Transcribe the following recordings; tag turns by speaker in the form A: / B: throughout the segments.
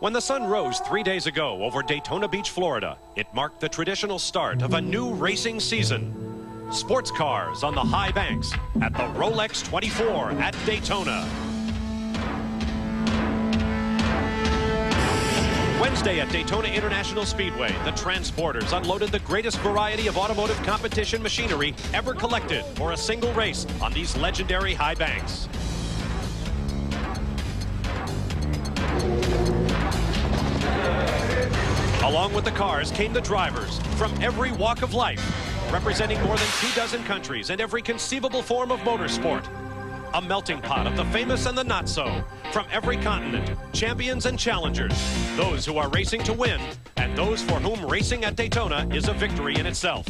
A: When the sun rose 3 days ago over Daytona Beach, Florida, it marked the traditional start of a new racing season. Sports cars on the high banks at the Rolex 24 at Daytona. Wednesday at Daytona International Speedway, the transporters unloaded the greatest variety of automotive competition machinery ever collected for a single race on these legendary high banks. Along with the cars came the drivers from every walk of life, representing more than 24 countries and every conceivable form of motorsport. A melting pot of the famous and the not so, from every continent, champions and challengers, those who are racing to win, and those for whom racing at Daytona is a victory in itself.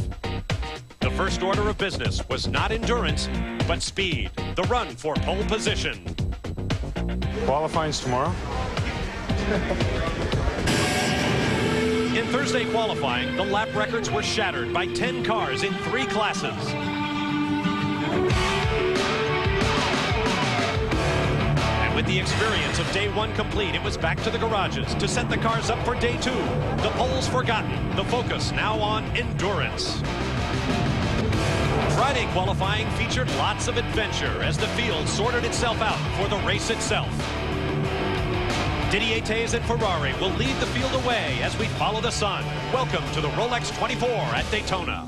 A: The first order of business was not endurance, but speed, the run for pole position.
B: Qualifying's tomorrow?
A: In Thursday qualifying, the lap records were shattered by 10 cars in 3 classes. And with the experience of day 1 complete, it was back to the garages to set the cars up for day 2. The poles forgotten, the focus now on endurance. Friday qualifying featured lots of adventure as the field sorted itself out for the race itself. Didier Tays and Ferrari will lead the field away as we follow the sun. Welcome to the Rolex 24 at Daytona.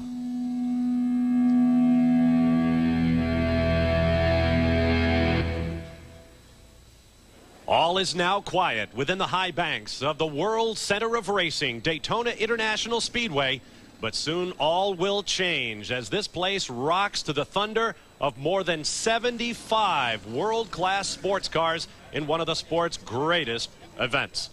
A: All is now quiet within the high banks of the world center of racing, Daytona International Speedway. But soon all will change as this place rocks to the thunder of more than 75 world-class sports cars in one of the sport's greatest events.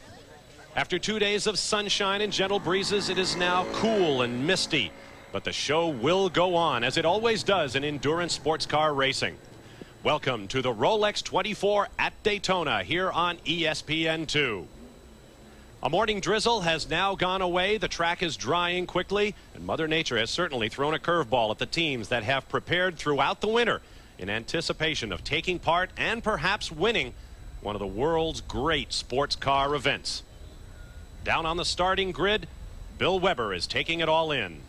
A: After 2 days of sunshine and gentle breezes, it is now cool and misty. But the show will go on, as it always does in endurance sports car racing. Welcome to the Rolex 24 at Daytona here on ESPN2. A morning drizzle has now gone away. The track is drying quickly, and Mother Nature has certainly thrown a curveball at the teams that have prepared throughout the winter in anticipation of taking part and perhaps winning one of the world's great sports car events. Down on the starting grid, Bill Weber is taking it all in.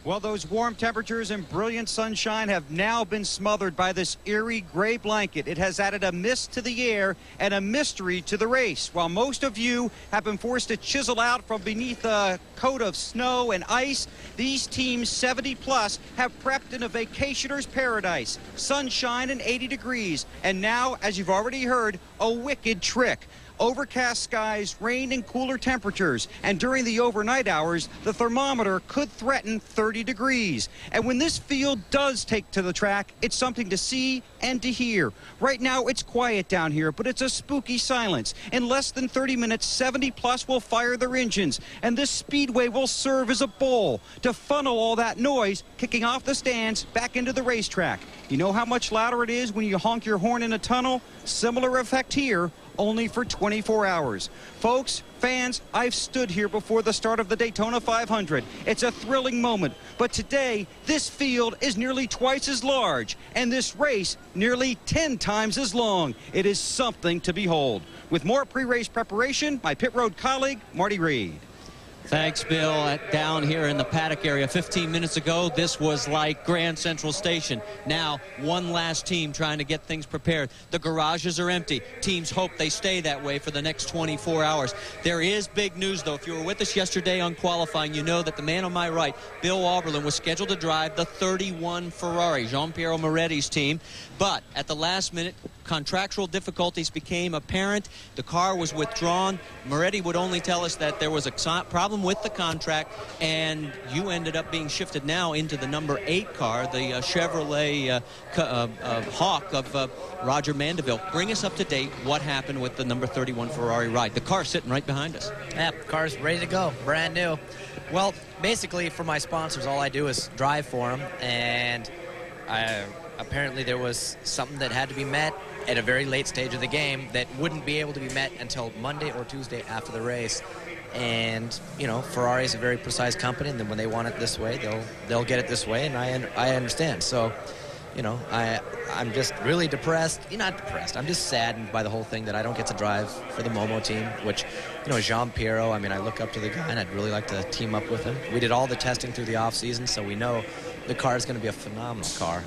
C: Well, those warm temperatures and brilliant sunshine have now been smothered by this eerie gray blanket. It has added a mist to the air and a mystery to the race. While most of you have been forced to chisel out from beneath a coat of snow and ice, these teams 70 plus have prepped in a vacationer's paradise. Sunshine and 80 degrees. And now, as you've already heard, a wicked trick. Overcast skies, rain, and cooler temperatures. And during the overnight hours, the thermometer could threaten 30 degrees. And when this field does take to the track, it's something to see and to hear. Right now, it's quiet down here, but it's a spooky silence. In less than 30 minutes, 70 plus will fire their engines. And this speedway will serve as a bowl to funnel all that noise, kicking off the stands back into the racetrack. You know how much louder it is when you honk your horn in a tunnel? Similar effect here, only for 24 hours. Folks, fans, I've stood here before the start of the Daytona 500. It's a thrilling moment, but today this field is nearly twice as large and this race nearly 10 times as long. It is something to behold. With more pre-race preparation, my pit road colleague, Marty Reed.
D: Thanks, Bill. Down here in the paddock area 15 minutes ago, this was like Grand Central Station. Now, one last team trying to get things prepared. The garages are empty. Teams hope they stay that way for the next 24 hours. There is big news, though. If you were with us yesterday on qualifying, you know that the man on my right, Bill Auberlen, was scheduled to drive the 31 Ferrari, Jean-Pierre Moretti's team. But at the last minute, contractual difficulties became apparent. The car was withdrawn. Moretti would only tell us that there was a problem with the contract, and you ended up being shifted now into the number 8 car, the Chevrolet Hawk of Roger Mandeville. Bring us up to date. What happened with the number 31 Ferrari ride? The car's sitting right behind us.
E: Yeah, car's ready to go, brand new. Well, basically for my sponsors, all I do is drive for them, and apparently there was something that had to be met at a very late stage of the game that wouldn't be able to be met until Monday or Tuesday after the race. And, you know, Ferrari is a very precise company, and then when they want it this way, they'll get it this way, and I understand. So you know, I'm just really depressed. Not depressed. I'm just saddened by the whole thing that I don't get to drive for the Momo team, which, you know, Jean Pirro, I mean, I look up to the guy, and I'd really like to team up with him. We did all the testing through the off-season, so we know the car is going to be a phenomenal car.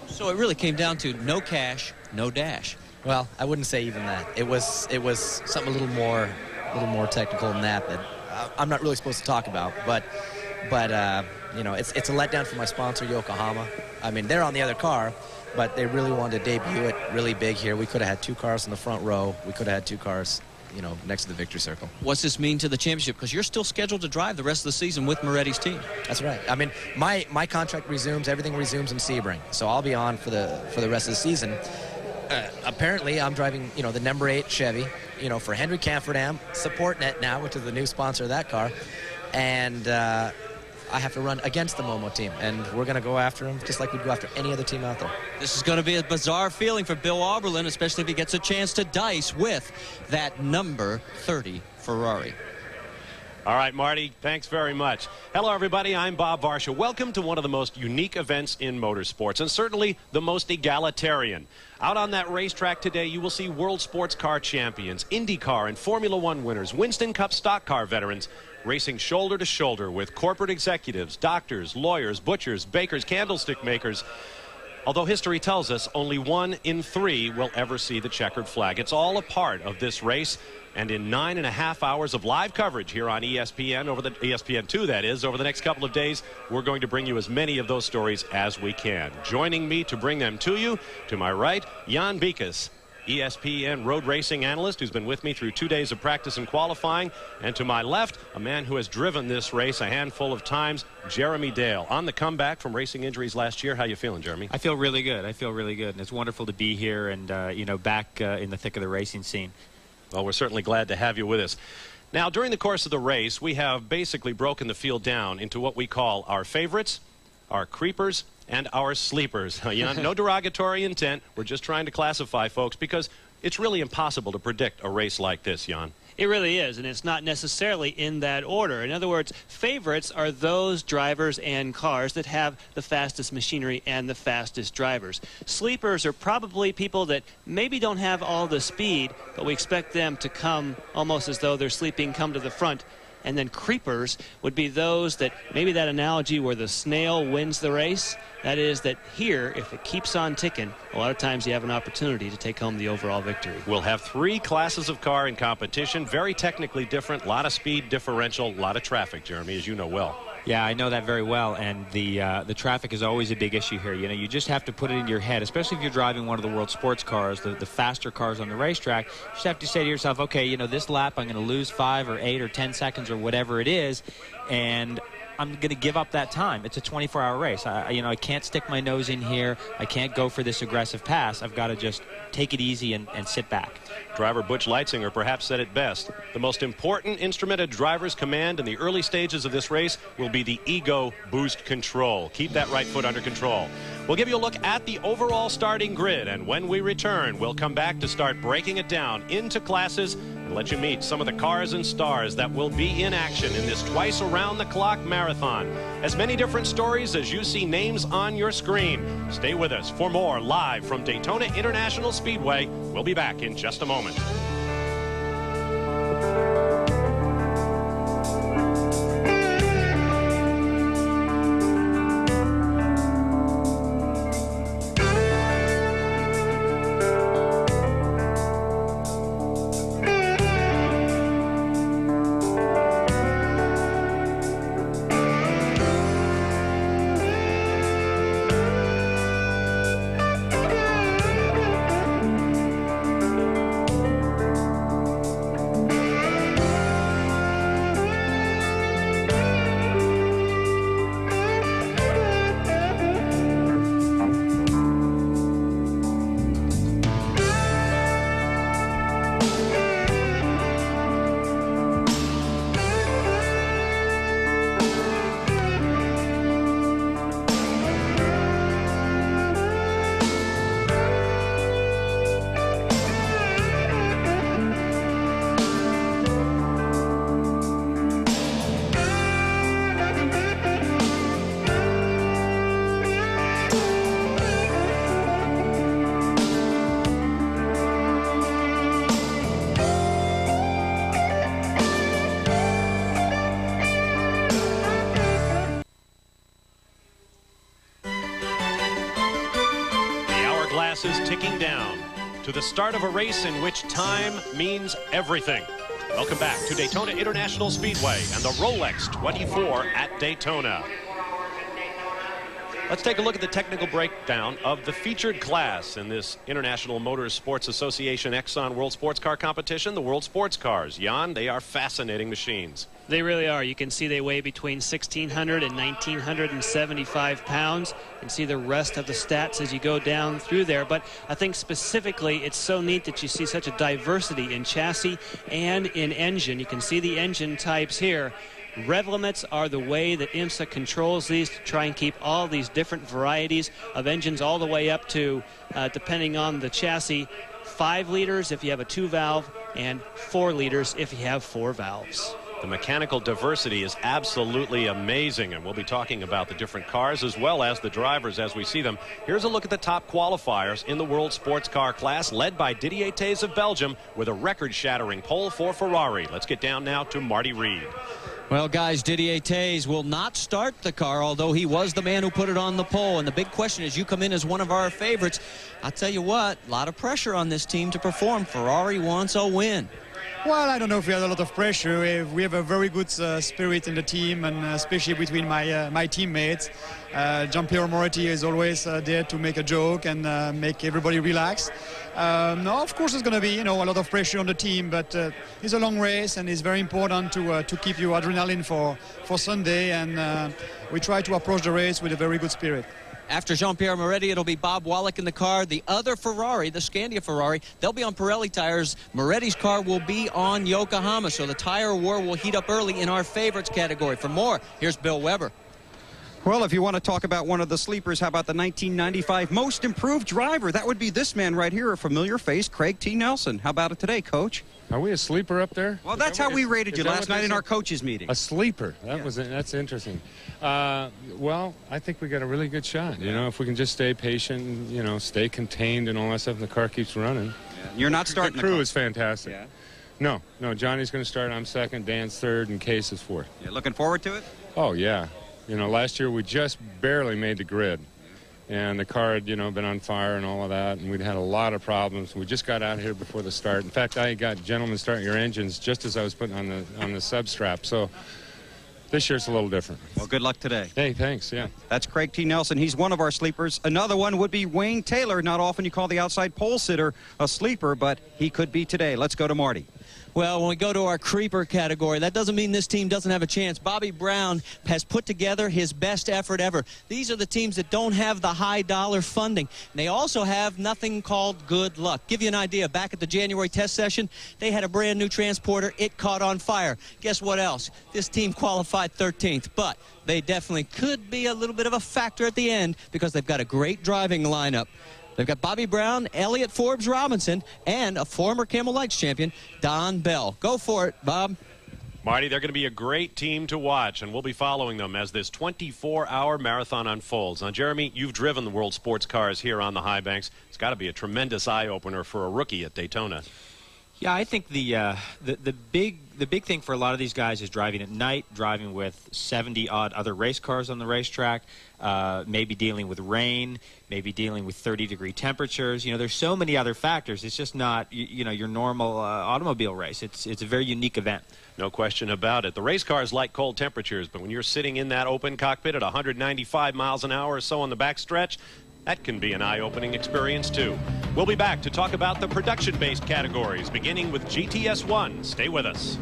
D: So it really came down to no cash, no dash.
E: Well, I wouldn't say even that. It was something a little more technical than that I'm not really supposed to talk about. But you know, it's a letdown for my sponsor, Yokohama. I mean, they're on the other car, but they really wanted to debut it really big here. We could have had 2 cars in the front row. We could have had 2 cars, you know, next to the victory circle.
D: What's this mean to the championship? Because you're still scheduled to drive the rest of the season with Moretti's team.
E: That's right. I mean, my contract resumes. Everything resumes in Sebring, so I'll be on for the rest of the season. Apparently, I'm driving, you know, the number 8 Chevy, you know, for Henry Campherdam, SupportNet now, which is the new sponsor of that car, and I have to run against the Momo team, and we're going to go after him just like we'd go after any other team out there.
D: This is going to be a bizarre feeling for Bill Auberlen, especially if he gets a chance to dice with that number 30 Ferrari.
A: All right, Marty, thanks very much. Hello, everybody. I'm Bob Varsha. Welcome to one of the most unique events in motorsports, and certainly the most egalitarian. Out on that racetrack today, you will see world sports car champions, IndyCar and Formula One winners, Winston Cup stock car veterans, racing shoulder to shoulder with corporate executives, doctors, lawyers, butchers, bakers, candlestick makers. Although history tells us only 1 in 3 will ever see the checkered flag. It's all a part of this race. And in 9.5 hours of live coverage here on ESPN, over the ESPN2, that is, over the next couple of days, we're going to bring you as many of those stories as we can. Joining me to bring them to you, to my right, Jan Beekes, ESPN road racing analyst who's been with me through 2 days of practice and qualifying. And to my left, a man who has driven this race a handful of times, Jeremy Dale. On the comeback from racing injuries last year, how you feeling, Jeremy?
F: I feel really good. I feel really good. And it's wonderful to be here and, you know, back in the thick of the racing scene.
A: Well, we're certainly glad to have you with us. Now, during the course of the race, we have basically broken the field down into what we call our favorites, our creepers, and our sleepers. No derogatory intent. We're just trying to classify folks because it's really impossible to predict a race like this, Jan.
G: It really is, and it's not necessarily in that order. In other words, favorites are those drivers and cars that have the fastest machinery and the fastest drivers. Sleepers are probably people that maybe don't have all the speed, but we expect them to come almost as though they're sleeping, come to the front. And then creepers would be those that, maybe that analogy where the snail wins the race, that is that here, if it keeps on ticking, a lot of times you have an opportunity to take home the overall victory.
A: We'll have 3 classes of car in competition, very technically different, a lot of speed differential, a lot of traffic, Jeremy, as you know well.
F: Yeah, I know that very well, and the traffic is always a big issue here. You know, you just have to put it in your head, especially if you're driving one of the world sports cars, the faster cars on the racetrack. You just have to say to yourself, okay, you know, this lap I'm going to lose 5 or 8 or 10 seconds or whatever it is, and I'm going to give up that time. It's a 24-hour race. You know, I can't stick my nose in here. I can't go for this aggressive pass. I've got to just take it easy and sit back.
A: Driver Butch Leitzinger perhaps said it best. The most important instrument a driver's command in the early stages of this race will be the ego boost control. Keep that right foot under control. We'll give you a look at the overall starting grid, and when we return, we'll come back to start breaking it down into classes and let you meet some of the cars and stars that will be in action in this twice around-the-clock marathon. As many different stories as you see names on your screen. Stay with us for more live from Daytona International Speedway. We'll be back in just a moment. to the start of a race in which time means everything. Welcome back to Daytona International Speedway and the Rolex 24 at Daytona. Let's take a look at the technical breakdown of the featured class in this International Motor Sports Association Exxon World Sports Car Competition, the World Sports Cars. Jan, they are fascinating machines.
G: They really are. You can see they weigh between 1,600 and 1,975 pounds. You can see the rest of the stats as you go down through there. But I think specifically it's so neat that you see such a diversity in chassis and in engine. You can see the engine types here. Rev limits are the way that IMSA controls these to try and keep all these different varieties of engines all the way up to, depending on the chassis, 5 liters if you have a 2-valve and 4 liters if you have 4 valves.
A: The mechanical diversity is absolutely amazing, and we'll be talking about the different cars as well as the drivers as we see them. Here's a look at the top qualifiers in the World Sports Car class, led by Didier Thez of Belgium with a record-shattering pole for Ferrari. Let's get down now to Marty Reed.
D: Well, guys, Didier Thez will not start the car, although he was the man who put it on the pole. And the big question is, you come in as one of our favorites. I'll tell you what, a lot of pressure on this team to perform. Ferrari wants a win.
H: Well, I don't know if we have a lot of pressure. We have a very good spirit in the team, and especially between my teammates. Giampiero Moretti is always there to make a joke and make everybody relax. No, of course, there's going to be a lot of pressure on the team, but it's a long race, and it's very important to keep your adrenaline for Sunday, and we try to approach the race with a very good spirit.
D: After Giampiero Moretti, it'll be Bob Wallach in the car. The other Ferrari, the Scandia Ferrari, they'll be on Pirelli tires. Moretti's car will be on Yokohama, so the tire war will heat up early in our favorites category. For more, here's Bill Weber.
C: Well, if you want to talk about one of the sleepers, how about the 1995 most improved driver? That would be this man right here, a familiar face, Craig T. Nelson. How about it today, Coach?
B: Are we a sleeper up there?
C: Well, that's how we rated you last night in our coaches meeting.
B: A sleeper. That's interesting. Well, I think we got a really good shot. You know, if we can just stay patient, stay contained and all that stuff, and the car keeps running.
C: Yeah. You're not starting
B: the crew is fantastic.
C: Yeah.
B: No, Johnny's going to start. I'm second, Dan's third, and Case is fourth.
C: You looking forward to it?
B: Oh, yeah. Last year we just barely made the grid. And the car had, been on fire and all of that, and we'd had a lot of problems. We just got out here before the start. In fact, I got gentlemen start your engines just as I was putting on the substrap. So this year it's a little different.
C: Well, good luck today.
B: Hey, thanks. Yeah.
C: That's Craig T. Nelson. He's one of our sleepers. Another one would be Wayne Taylor. Not often you call the outside pole sitter a sleeper, but he could be today. Let's go to Marty.
D: Well, when we go to our creeper category, that doesn't mean this team doesn't have a chance. Bobby Brown has put together his best effort ever. These are the teams that don't have the high-dollar funding. And they also have nothing called good luck. Give you an idea, back at the January test session, they had a brand-new transporter. It caught on fire. Guess what else? This team qualified 13th, but they definitely could be a little bit of a factor at the end because they've got a great driving lineup. They've got Bobby Brown, Elliott Forbes Robinson, and a former Camel Lights champion, Don Bell. Go for it, Bob.
A: Marty, they're going to be a great team to watch, and we'll be following them as this 24-hour marathon unfolds. Now, Jeremy, you've driven the World Sports Cars here on the High Banks. It's got to be a tremendous eye-opener for a rookie at Daytona.
F: Yeah, I think the big thing for a lot of these guys is driving at night, driving with 70-odd other race cars on the racetrack, maybe dealing with rain, maybe dealing with 30-degree temperatures. There's so many other factors. It's just not, your normal automobile race. It's a very unique event.
A: No question about it. The race cars like cold temperatures, but when you're sitting in that open cockpit at 195 miles an hour or so on the backstretch, that can be an eye-opening experience, too. We'll be back to talk about the production-based categories, beginning with GTS1. Stay with us.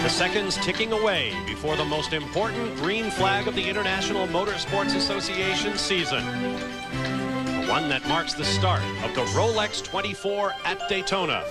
A: The seconds ticking away before the most important green flag of the International Motorsports Association season. The one that marks the start of the Rolex 24 at Daytona.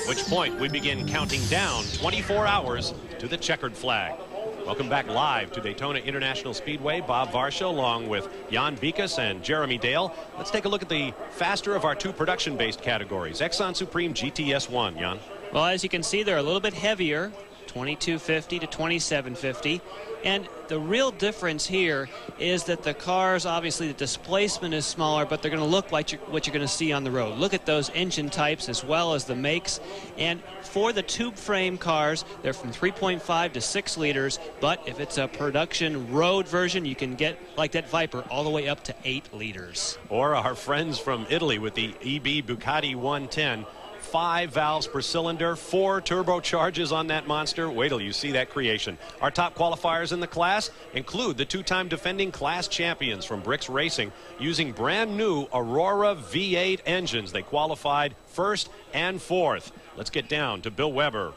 A: At which point we begin counting down 24 hours to the checkered flag. Welcome back live to Daytona International Speedway. Bob Varsha along with Jan Bikas and Jeremy Dale. Let's take a look at the faster of our two production-based categories. Exxon Supreme GTS1, Jan.
G: Well, as you can see, they're a little bit heavier. 2250 to 2750. And the real difference here is that the cars, obviously the displacement is smaller, but they're going to look like what you're going to see on the road. Look at those engine types as well as the makes. And for the tube frame cars, they're from 3.5 to 6 liters, but if it's a production road version, you can get, like that Viper, all the way up to 8 liters.
A: Or our friends from Italy with the EB Bucati 110. 5 valves per cylinder, 4 turbocharges on that monster. Wait till you see that creation. Our top qualifiers in the class include the 2-time defending class champions from Bricks Racing using brand new Aurora V8 engines. They qualified 1st and 4th. Let's get down to Bill Weber.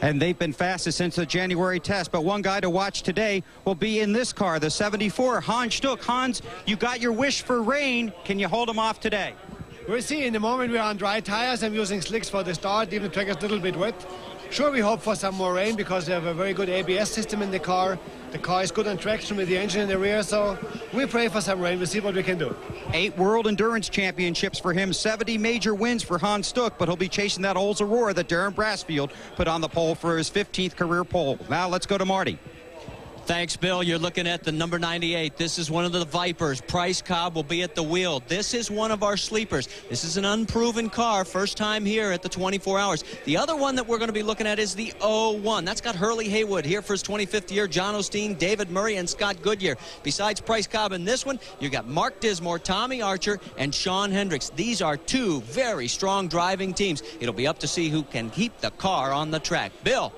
C: And they've been fastest since the January test. But one guy to watch today will be in this car, the 74, Hans Stuck. Hans, you got your wish for rain. Can you hold him off today?
I: We'll see. In the moment we're on dry tires. I'm using slicks for the start. Even the track is a little bit wet. Sure, we hope for some more rain because they have a very good ABS system in the car. The car is good on traction with the engine in the rear, so we pray for some rain. We'll see what we can do.
C: 8 World Endurance Championships for him, 70 major wins for Hans Stuck, but he'll be chasing that Olds Aurora that Darren Brassfield put on the pole for his 15th career pole. Now let's go to Marty.
D: Thanks, Bill. You're looking at the number 98. This is one of the Vipers. Price Cobb will be at the wheel. This is one of our sleepers. This is an unproven car, first time here at the 24 Hours. The other one that we're going to be looking at is the 01. That's got Hurley Haywood here for his 25th year, John Osteen, David Murray, and Scott Goodyear. Besides Price Cobb in this one, you got Mark Dismore, Tommy Archer, and Sean Hendricks. These are 2 very strong driving teams. It'll be up to see who can keep the car on the track. Bill.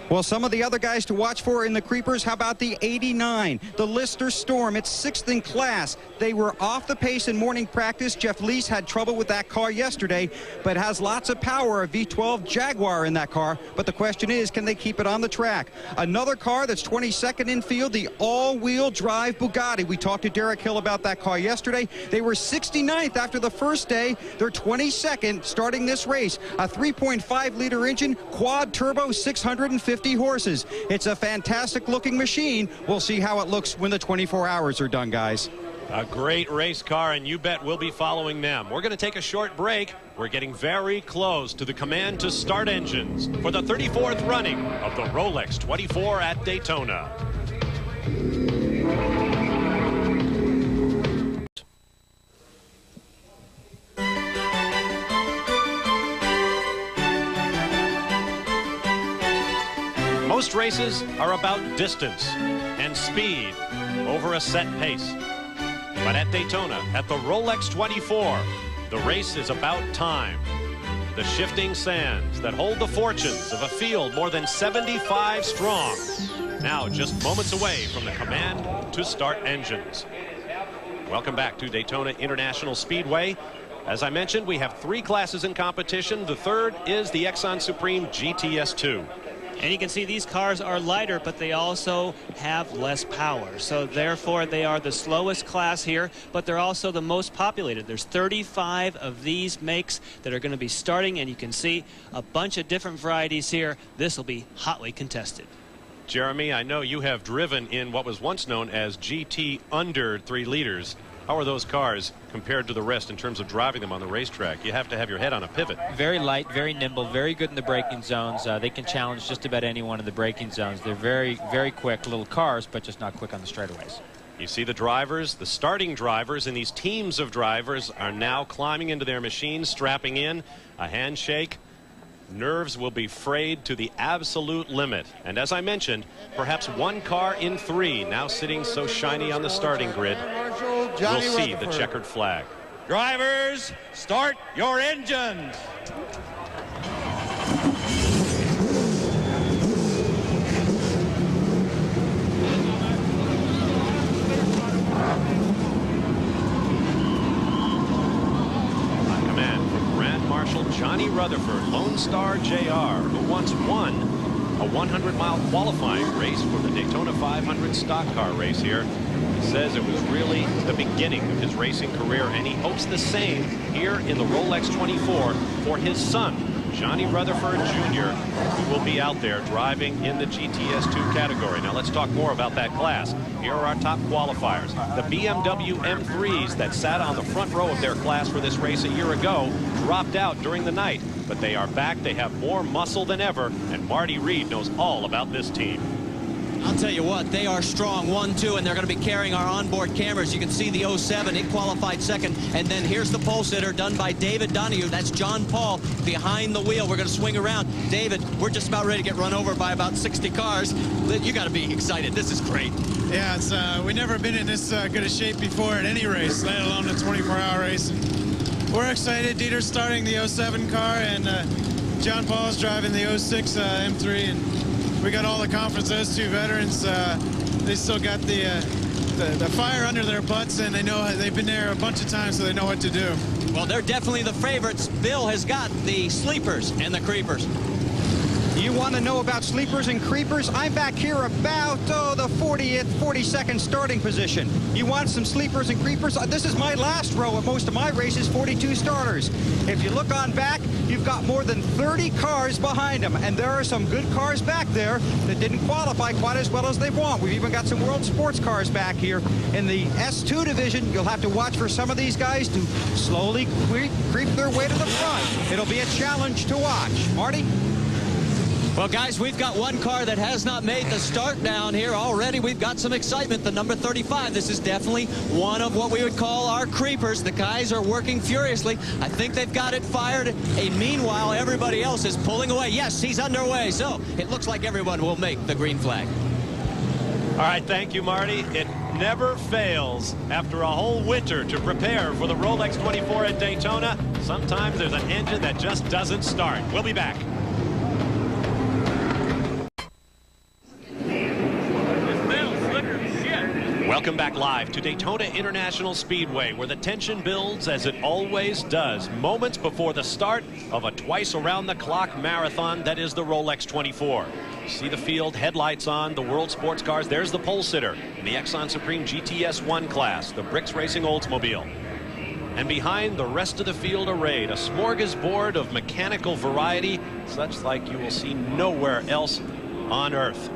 C: Well, some of the other guys to watch for in the creepers, how about the 89, the Lister Storm? It's 6th in class. They were off the pace in morning practice. Jeff Lees had trouble with that car yesterday, but has lots of power, a V12 Jaguar in that car. But the question is, can they keep it on the track? Another car that's 22nd in field, the all-wheel drive Bugatti. We talked to Derek Hill about that car yesterday. They were 69th after the first day. They're 22nd starting this race. A 3.5-liter engine, quad turbo, 650 horses. It's a fantastic looking machine. We'll see how it looks when the 24 hours are done, guys.
A: A great race car, and you bet we'll be following them. We're going to take a short break. We're getting very close to the command to start engines for the 34th running of the Rolex 24 at Daytona. Most races are about distance and speed over a set pace. But at Daytona, at the Rolex 24, the race is about time. The shifting sands that hold the fortunes of a field more than 75 strong. Now just moments away from the command to start engines. Welcome back to Daytona International Speedway. As I mentioned, we have 3 classes in competition. The third is the Exxon Supreme GTS2.
G: And you can see these cars are lighter, but they also have less power. So therefore, they are the slowest class here, but they're also the most populated. There's 35 of these makes that are going to be starting, and you can see a bunch of different varieties here. This will be hotly contested.
A: Jeremy, I know you have driven in what was once known as GT under 3 liters. How are those cars compared to the rest in terms of driving them on the racetrack? You have to have your head on a pivot.
F: Very light, very nimble, very good in the braking zones. They can challenge just about anyone in the braking zones. They're very, very quick little cars, but just not quick on the straightaways.
A: You see the drivers, the starting drivers, and these teams of drivers are now climbing into their machines, strapping in, a handshake. Nerves will be frayed to the absolute limit. And as I mentioned, perhaps 1 car in 3 now sitting so shiny on the starting grid will see the checkered flag.
J: Drivers, start your engines.
A: Johnny Rutherford, Lone Star JR, who once won a 100-mile qualifying race for the Daytona 500 stock car race here. He says it was really the beginning of his racing career, and he hopes the same here in the Rolex 24 for his son, Johnny Rutherford Jr., who will be out there driving in the GTS2 category. Now let's talk more about that class. Here are our top qualifiers. The BMW M3s that sat on the front row of their class for this race a year ago dropped out during the night, but they are back. They have more muscle than ever, and Marty Reed knows all about this team.
D: I'll tell you what, they are strong, 1-2, and they're going to be carrying our onboard cameras. You can see the 07, it qualified second, and then here's the pole sitter done by David Donahue. That's John Paul behind the wheel. We're going to swing around. David, we're just about ready to get run over by about 60 cars. You got to be excited. This is great.
K: Yeah, it's we've never been in this good a shape before at any race, let alone a 24-hour race. And we're excited. Dieter's starting the 07 car, and John Paul's driving the 06 M3, and we got all the confidence. Those two veterans, they still got the fire under their butts, and they know they've been there a bunch of times, so they know what to do.
D: Well, they're definitely the favorites. Bill has got the sleepers and the creepers.
C: You want to know about sleepers and creepers? I'm back here about, the 40th, 42nd starting position. You want some sleepers and creepers? This is my last row at most of my races, 42 starters. If you look on back, you've got more than 30 cars behind them, and there are some good cars back there that didn't qualify quite as well as they want. We've even got some world sports cars back here. In the S2 division, you'll have to watch for some of these guys to slowly creep their way to the front. It'll be a challenge to watch. Marty?
D: Well, guys, we've got one car that has not made the start down here already. We've got some excitement. The number 35. This is definitely one of what we would call our creepers. The guys are working furiously. I think they've got it fired. Meanwhile, everybody else is pulling away. Yes, he's underway. So it looks like everyone will make the green flag.
A: All right, thank you, Marty. It never fails after a whole winter to prepare for the Rolex 24 at Daytona. Sometimes there's an engine that just doesn't start. We'll be back. Welcome back live to Daytona International Speedway, where the tension builds as it always does, moments before the start of a twice-around-the-clock marathon that is the Rolex 24. You see the field, headlights on, the world sports cars. There's the pole sitter in the Exxon Supreme GTS1 class, the Bricks Racing Oldsmobile. And behind the rest of the field arrayed, a smorgasbord of mechanical variety, such like you will see nowhere else on Earth.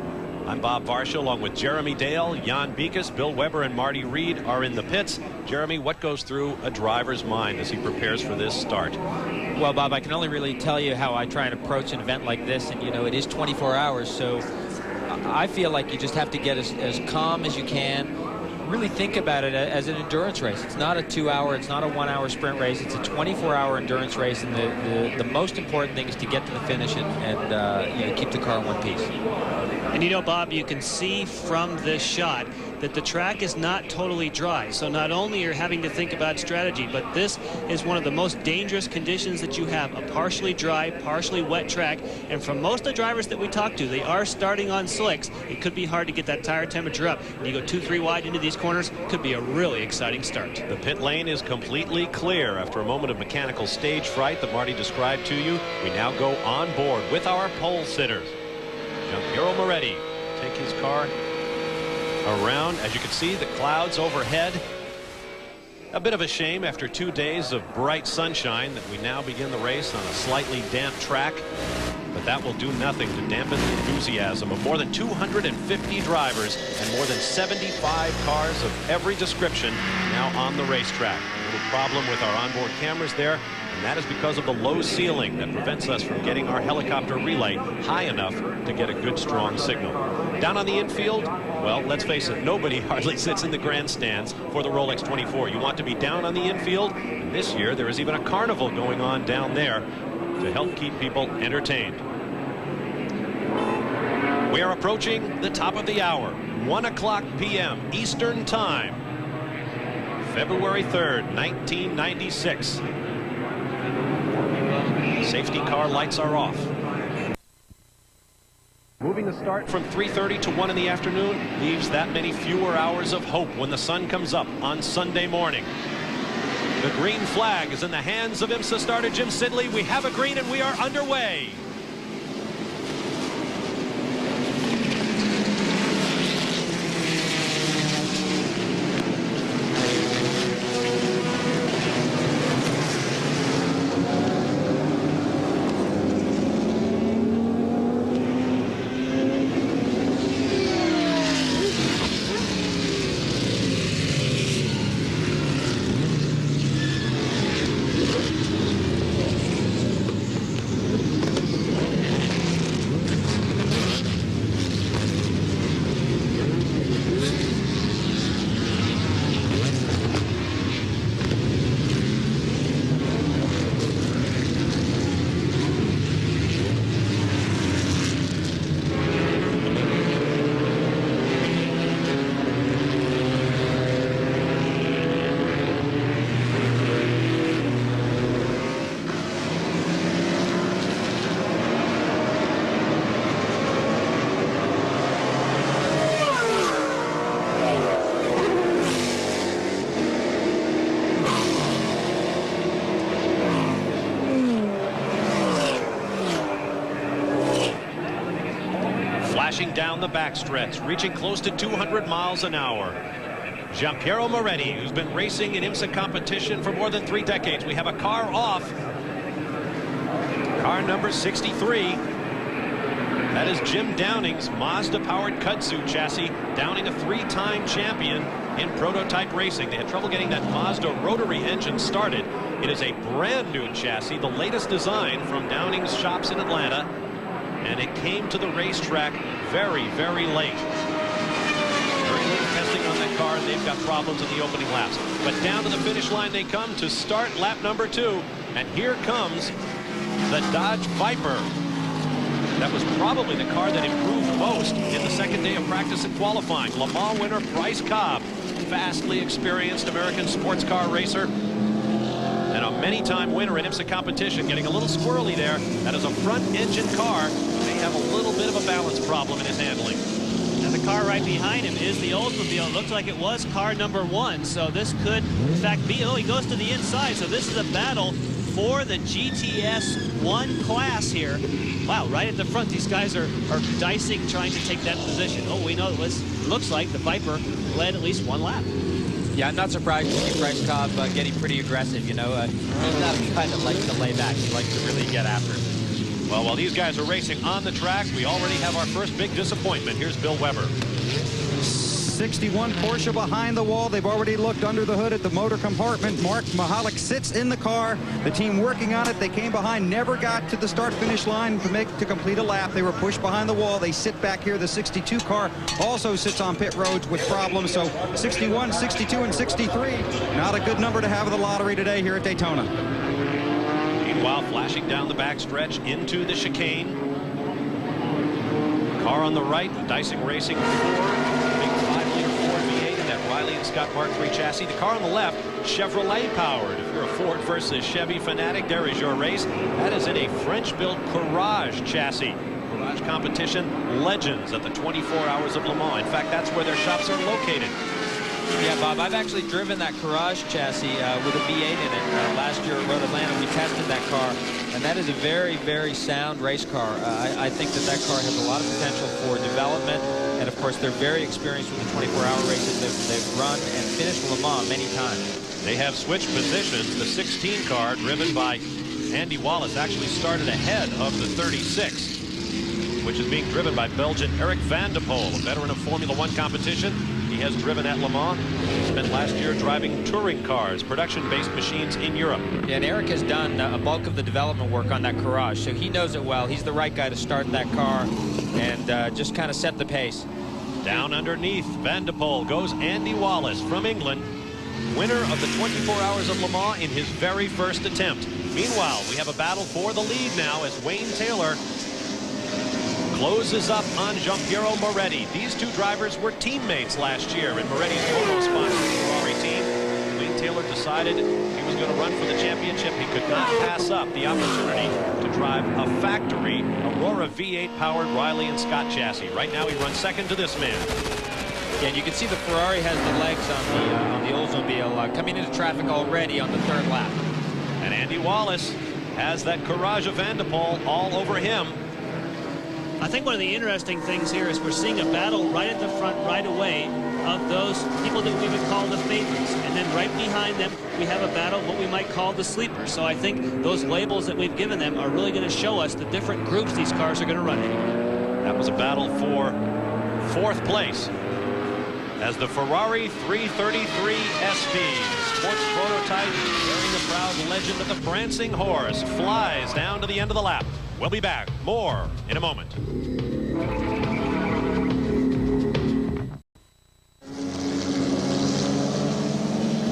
A: I'm Bob Varsha, along with Jeremy Dale, Jan Beekes, Bill Weber, and Marty Reed are in the pits. Jeremy, what goes through a driver's mind as he prepares for this start?
F: Well, Bob, I can only really tell you how I try and approach an event like this, and, you know, it is 24 hours, so I feel like you just have to get as calm as you can. Really think about it as an endurance race. It's not a 2-hour, it's not a 1-hour sprint race. It's a 24-hour endurance race, and the most important thing is to get to the finish and you know, keep the car in one piece.
G: And you know, Bob, you can see from this shot that the track is not totally dry. So not only are you having to think about strategy, but this is one of the most dangerous conditions that you have, a partially dry, partially wet track. And from most of the drivers that we talk to, they are starting on slicks. It could be hard to get that tire temperature up. And you go 2-3 wide into these corners, could be a really exciting start.
A: The pit lane is completely clear after a moment of mechanical stage fright that Marty described to you. We now go on board with our pole sitters. Giampiero Moretti take his car around. As you can see, the clouds overhead. A bit of a shame after 2 days of bright sunshine that we now begin the race on a slightly damp track. But that will do nothing to dampen the enthusiasm of more than 250 drivers and more than 75 cars of every description now on the racetrack. A little problem with our onboard cameras there, and that is because of the low ceiling that prevents us from getting our helicopter relay high enough to get a good strong signal. Down on the infield, well, let's face it, nobody hardly sits in the grandstands for the Rolex 24. You want to be down on the infield, and this year there is even a carnival going on down there to help keep people entertained. We are approaching the top of the hour, 1:00 p.m. Eastern Time, February 3rd, 1996. Safety car lights are off. Moving the start from 3:30 to 1 in the afternoon leaves that many fewer hours of hope when the sun comes up on Sunday morning. The green flag is in the hands of IMSA starter Jim Sidley. We have a green and we are underway. flashing down the backstretch, reaching close to 200 miles an hour. Giampiero Moretti, who's been racing in IMSA competition for more than 3 decades. We have a car off. Car number 63. That is Jim Downing's Mazda-powered kudzu chassis. Downing, a 3-time champion in prototype racing. They had trouble getting that Mazda rotary engine started. It is a brand new chassis, the latest design from Downing's shops in Atlanta, and it came to the racetrack very, very late. Very little testing on that car. They've got problems in the opening laps. But down to the finish line they come to start lap number 2. And here comes the Dodge Viper. That was probably the car that improved most in the second day of practice and qualifying. Le Mans winner Bryce Cobb, vastly experienced American sports car racer, and a many-time winner in IMSA competition. Getting a little squirrely there. That is a front-engine car. May have a little bit of a balance problem in his handling.
G: And the car right behind him is the Oldsmobile. It looked like it was car number 1, so this could, in fact, be. Oh, he goes to the inside, so this is a battle for the GTS 1 class here. Wow, right at the front, these guys are dicing, trying to take that position. Oh, we know it looks like the Viper led at least 1 lap.
F: Yeah, I'm not surprised to see Bryce Cobb getting pretty aggressive. You know, he's not a guy that likes to lay back. He likes to really get after it.
A: Well, while these guys are racing on the track, we already have our first big disappointment. Here's Bill Weber.
C: 61 Porsche behind the wall. They've already looked under the hood at the motor compartment. Mark Mahalik sits in the car. The team working on it. They came behind, never got to the start-finish line to complete a lap. They were pushed behind the wall. They sit back here. The 62 car also sits on pit roads with problems. So 61, 62, and 63. Not a good number to have in the lottery today here at Daytona.
A: Meanwhile, flashing down the backstretch into the chicane. Car on the right, Dicing Racing 4. Riley and Scott Mark III chassis. The car on the left, Chevrolet powered. If you're a Ford versus Chevy fanatic, there is your race. That is in a French-built Courage chassis. Courage competition legends at the 24 Hours of Le Mans. In fact, that's where their shops are located.
F: Yeah, Bob, I've actually driven that Courage chassis with a V8 in it. Last year at Road Atlanta, we tested that car, and that is a very, very sound race car. I think that car has a lot of potential for development. And, of course, they're very experienced with the 24-hour races. They've run and finished Le Mans many times.
A: They have switched positions. The 16 car, driven by Andy Wallace, actually started ahead of the 36, which is being driven by Belgian Eric Van de Poel, a veteran of Formula One competition. He has driven at Le Mans. He spent last year driving touring cars, production-based machines in Europe.
F: Yeah, and Eric has done a bulk of the development work on that Courage, so he knows it well. He's the right guy to start that car and just kind of set the pace.
A: Down underneath Van de Poel goes Andy Wallace from England, winner of the 24 Hours of Le Mans in his very first attempt. Meanwhile, we have a battle for the lead now as Wayne Taylor closes up on Giampiero Moretti. These two drivers were teammates last year in Moretti's moto-sponsored Ferrari team. Wayne Taylor decided he was going to run for the championship. He could not pass up the opportunity to drive a factory Aurora V8 powered Riley and Scott chassis. Right now he runs second to this man.
F: Yeah, and you can see the Ferrari has the legs on the Oldsmobile coming into traffic already on the 3rd lap.
A: And Andy Wallace has that Courage of Van de Poel all over him.
G: I think one of the interesting things here is we're seeing a battle right at the front right away of those people that we would call the favorites. And then right behind them, we have a battle of what we might call the sleepers. So I think those labels that we've given them are really going to show us the different groups these cars are going to run in.
A: That was a battle for 4th place as the Ferrari 333 SP, sports prototype bearing the proud legend of the prancing horse, flies down to the end of the lap. We'll be back. More in a moment.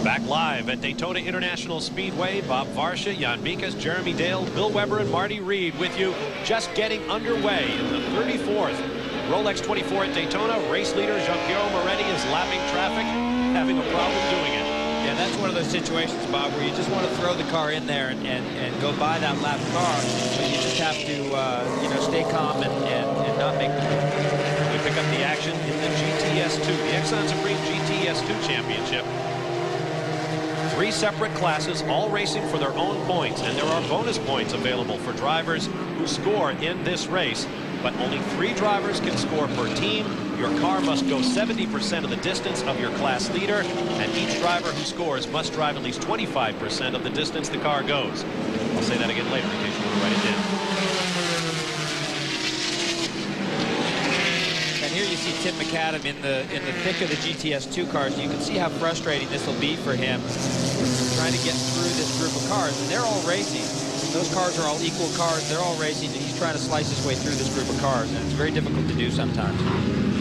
A: Back live at Daytona International Speedway. Bob Varsha, Jan Bikas, Jeremy Dale, Bill Weber, and Marty Reed with you. Just getting underway in the 34th Rolex 24 at Daytona. Race leader Giampiero Moretti is lapping traffic, having a problem doing it.
F: Yeah, that's one of those situations, Bob, where you just want to throw the car in there and go by that lap car, but you just have to, you know, stay calm and not make the move.
A: We pick up the action in the GTS2, the Exxon Supreme GTS2 Championship. 3 separate classes, all racing for their own points, and there are bonus points available for drivers who score in this race. but only 3 drivers can score per team. Your car must go 70% of the distance of your class leader, and each driver who scores must drive at least 25% of the distance the car goes. I'll say that again later in case you want to write it down.
F: And here you see Tim McAdam in the thick of the GTS2 cars. You can see how frustrating this will be for him, trying to get through this group of cars. And they're all racing. Those cars are all equal cars. They're all racing, and he's trying to slice his way through this group of cars, and it's very difficult to do sometimes.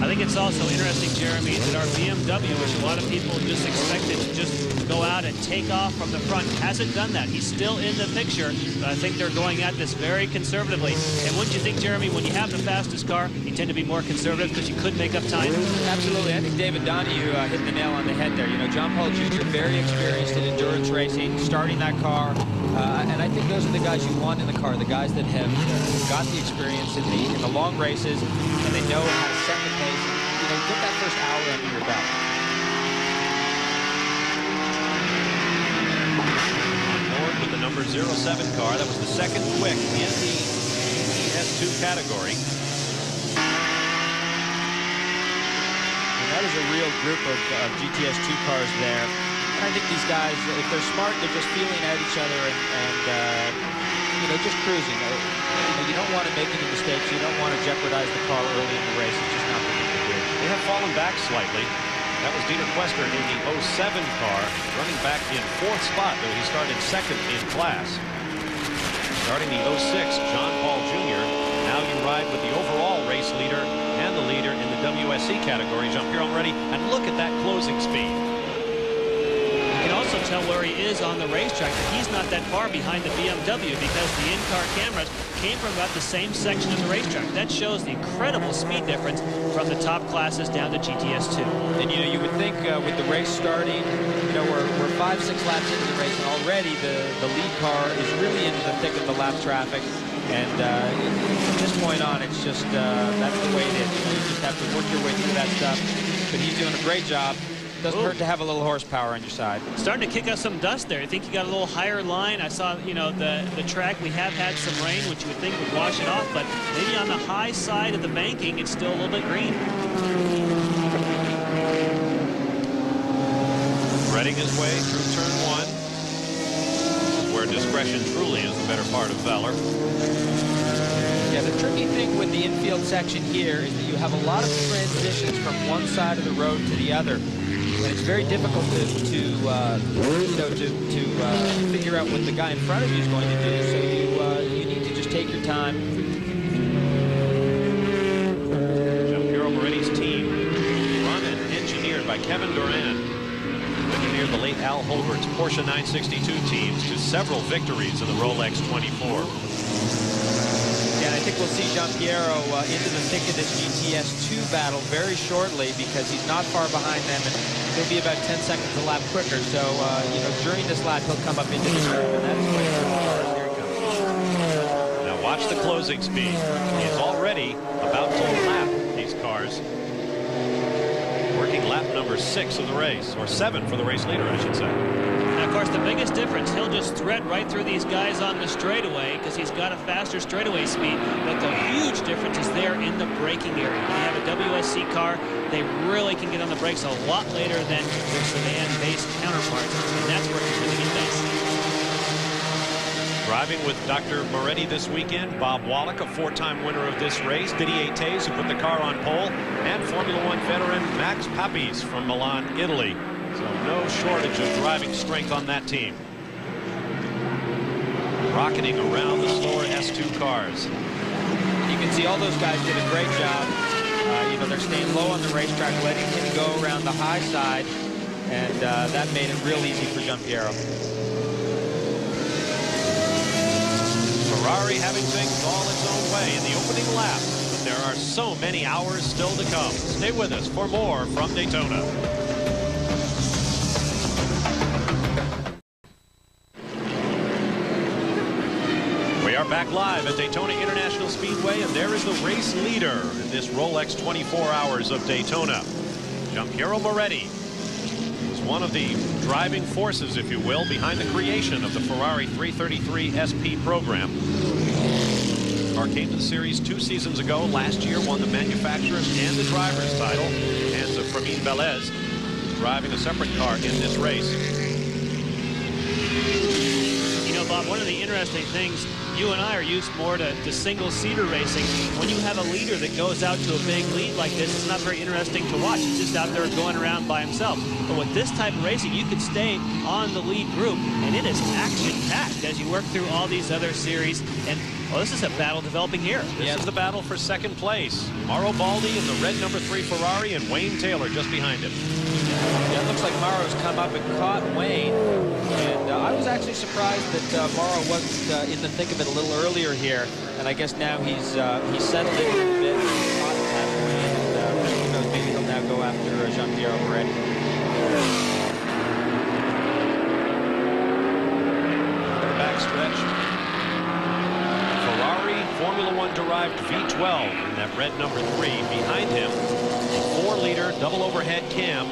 G: I think it's also interesting, Jeremy, that our BMW, which a lot of people just expected to just go out and take off from the front, hasn't done that. He's still in the picture, but I think they're going at this very conservatively. And wouldn't you think, Jeremy, when you have the fastest car, you tend to be more conservative because you could make up time?
F: Absolutely. I think David Donahue hit the nail on the head there. You know, John Paul Jr., very experienced in endurance racing, starting that car. And I think those are the guys you want in the car, the guys that have got the experience in the long races, and they know how to set the pace. You know, get that first hour under your belt.
A: On board with the number 07 car, that was the second quick in the S2 category.
F: And that is a real group of GTS2 cars there. And I think these guys, if they're smart, they're just feeling out each other and you know, just cruising. You know, you don't want to make any mistakes. You don't want to jeopardize the car early in the race. It's just not the thing to do.
A: They have fallen back slightly. That was Dieter Quester in the 07 car, running back in 4th spot, though he started 2nd in class. Starting the 06, John Paul Jr. Now you ride with the overall race leader and the leader in the WSC category, Jean-Pierre Already, and look at that closing speed.
G: You can also tell where he is on the racetrack, that he's not that far behind the BMW because the in-car cameras came from about the same section of the racetrack. That shows the incredible speed difference from the top classes down to GTS2.
F: And, you know, you would think with the race starting, you know, we're 5-6 laps into the race, and already the lead car is really into the thick of the lap traffic. And from this point on, it's just, that's the way it is. You know, you just have to work your way through that stuff. But he's doing a great job. Doesn't hurt to have a little horsepower on your side.
G: Starting to kick us some dust there. I think you got a little higher line. I saw, you know, the track, we have had some rain, which you would think would wash it off, but maybe on the high side of the banking, it's still a little bit green.
A: Threading his way through turn 1. This is where discretion truly is the better part of valor.
F: Yeah, the tricky thing with the infield section here is that you have a lot of transitions from one side of the road to the other. And it's very difficult to figure out what the guy in front of you is going to do. So you need to just take your time.
A: Jean-Pierre Moretti's team, run and engineered by Kevin Durand, engineered the late Al Holbert's Porsche 962 teams to several victories in the Rolex 24.
F: Yeah, I think we'll see Jean-Pierre into the thick of this GTS2 battle very shortly because he's not far behind them, and he'll be about 10 seconds a lap quicker. So, you know, during this lap, he'll come up into the group, and that's what here he comes.
A: Now watch the closing speed. He's already about to lap these cars. Working lap number 6 of the race, or 7 for the race leader, I should say.
G: And of course, the biggest difference, he'll just thread right through these guys on the straightaway because he's got a faster straightaway speed. But the huge difference is there in the braking area. When you have a WSC car, they really can get on the brakes a lot later than their sedan-based counterparts, and that's where he's going to get nice.
A: Driving with Dr. Moretti this weekend, Bob Wallach, a 4-time winner of this race, Didier Taze, who put the car on pole, and Formula One veteran Max Papis from Milan, Italy. So no shortage of driving strength on that team. Rocketing around the slower S2 cars.
F: You can see all those guys did a great job. You know, they're staying low on the racetrack, letting him go around the high side, and that made it real easy for Jean-Pierre.
A: Ferrari having things all its own way in the opening lap, but there are so many hours still to come. Stay with us for more from Daytona. We are back live at Daytona International Speedway, and there is the race leader in this Rolex 24 Hours of Daytona. Jean-Pierre Moretti is one of the driving forces, if you will, behind the creation of the Ferrari 333 SP program. Car came to the series 2 seasons ago. Last year won the manufacturer's and the driver's title. Hands of Fermin Velez, driving a separate car in this race.
G: You know, Bob, one of the interesting things, you and I are used more to single-seater racing. When you have a leader that goes out to a big lead like this, it's not very interesting to watch. He's just out there going around by himself. But with this type of racing, you could stay on the lead group, and it is action-packed as you work through all these other series. And, well, this is a battle developing here.
A: This is the battle for second place. Mauro Baldi in the red #3 Ferrari, and Wayne Taylor just behind him.
F: Yeah, it looks like Mauro's come up and caught Wayne. And I was actually surprised that Mauro wasn't in the thick of it a little earlier here. And I guess now he's settled in a little bit. Caught Wayne, and who knows, maybe he'll now go after Jean-Pierre Moretti.
A: Their backstretch. Ferrari Formula One derived V12 in that red #3. Behind him, a 4-liter double overhead cam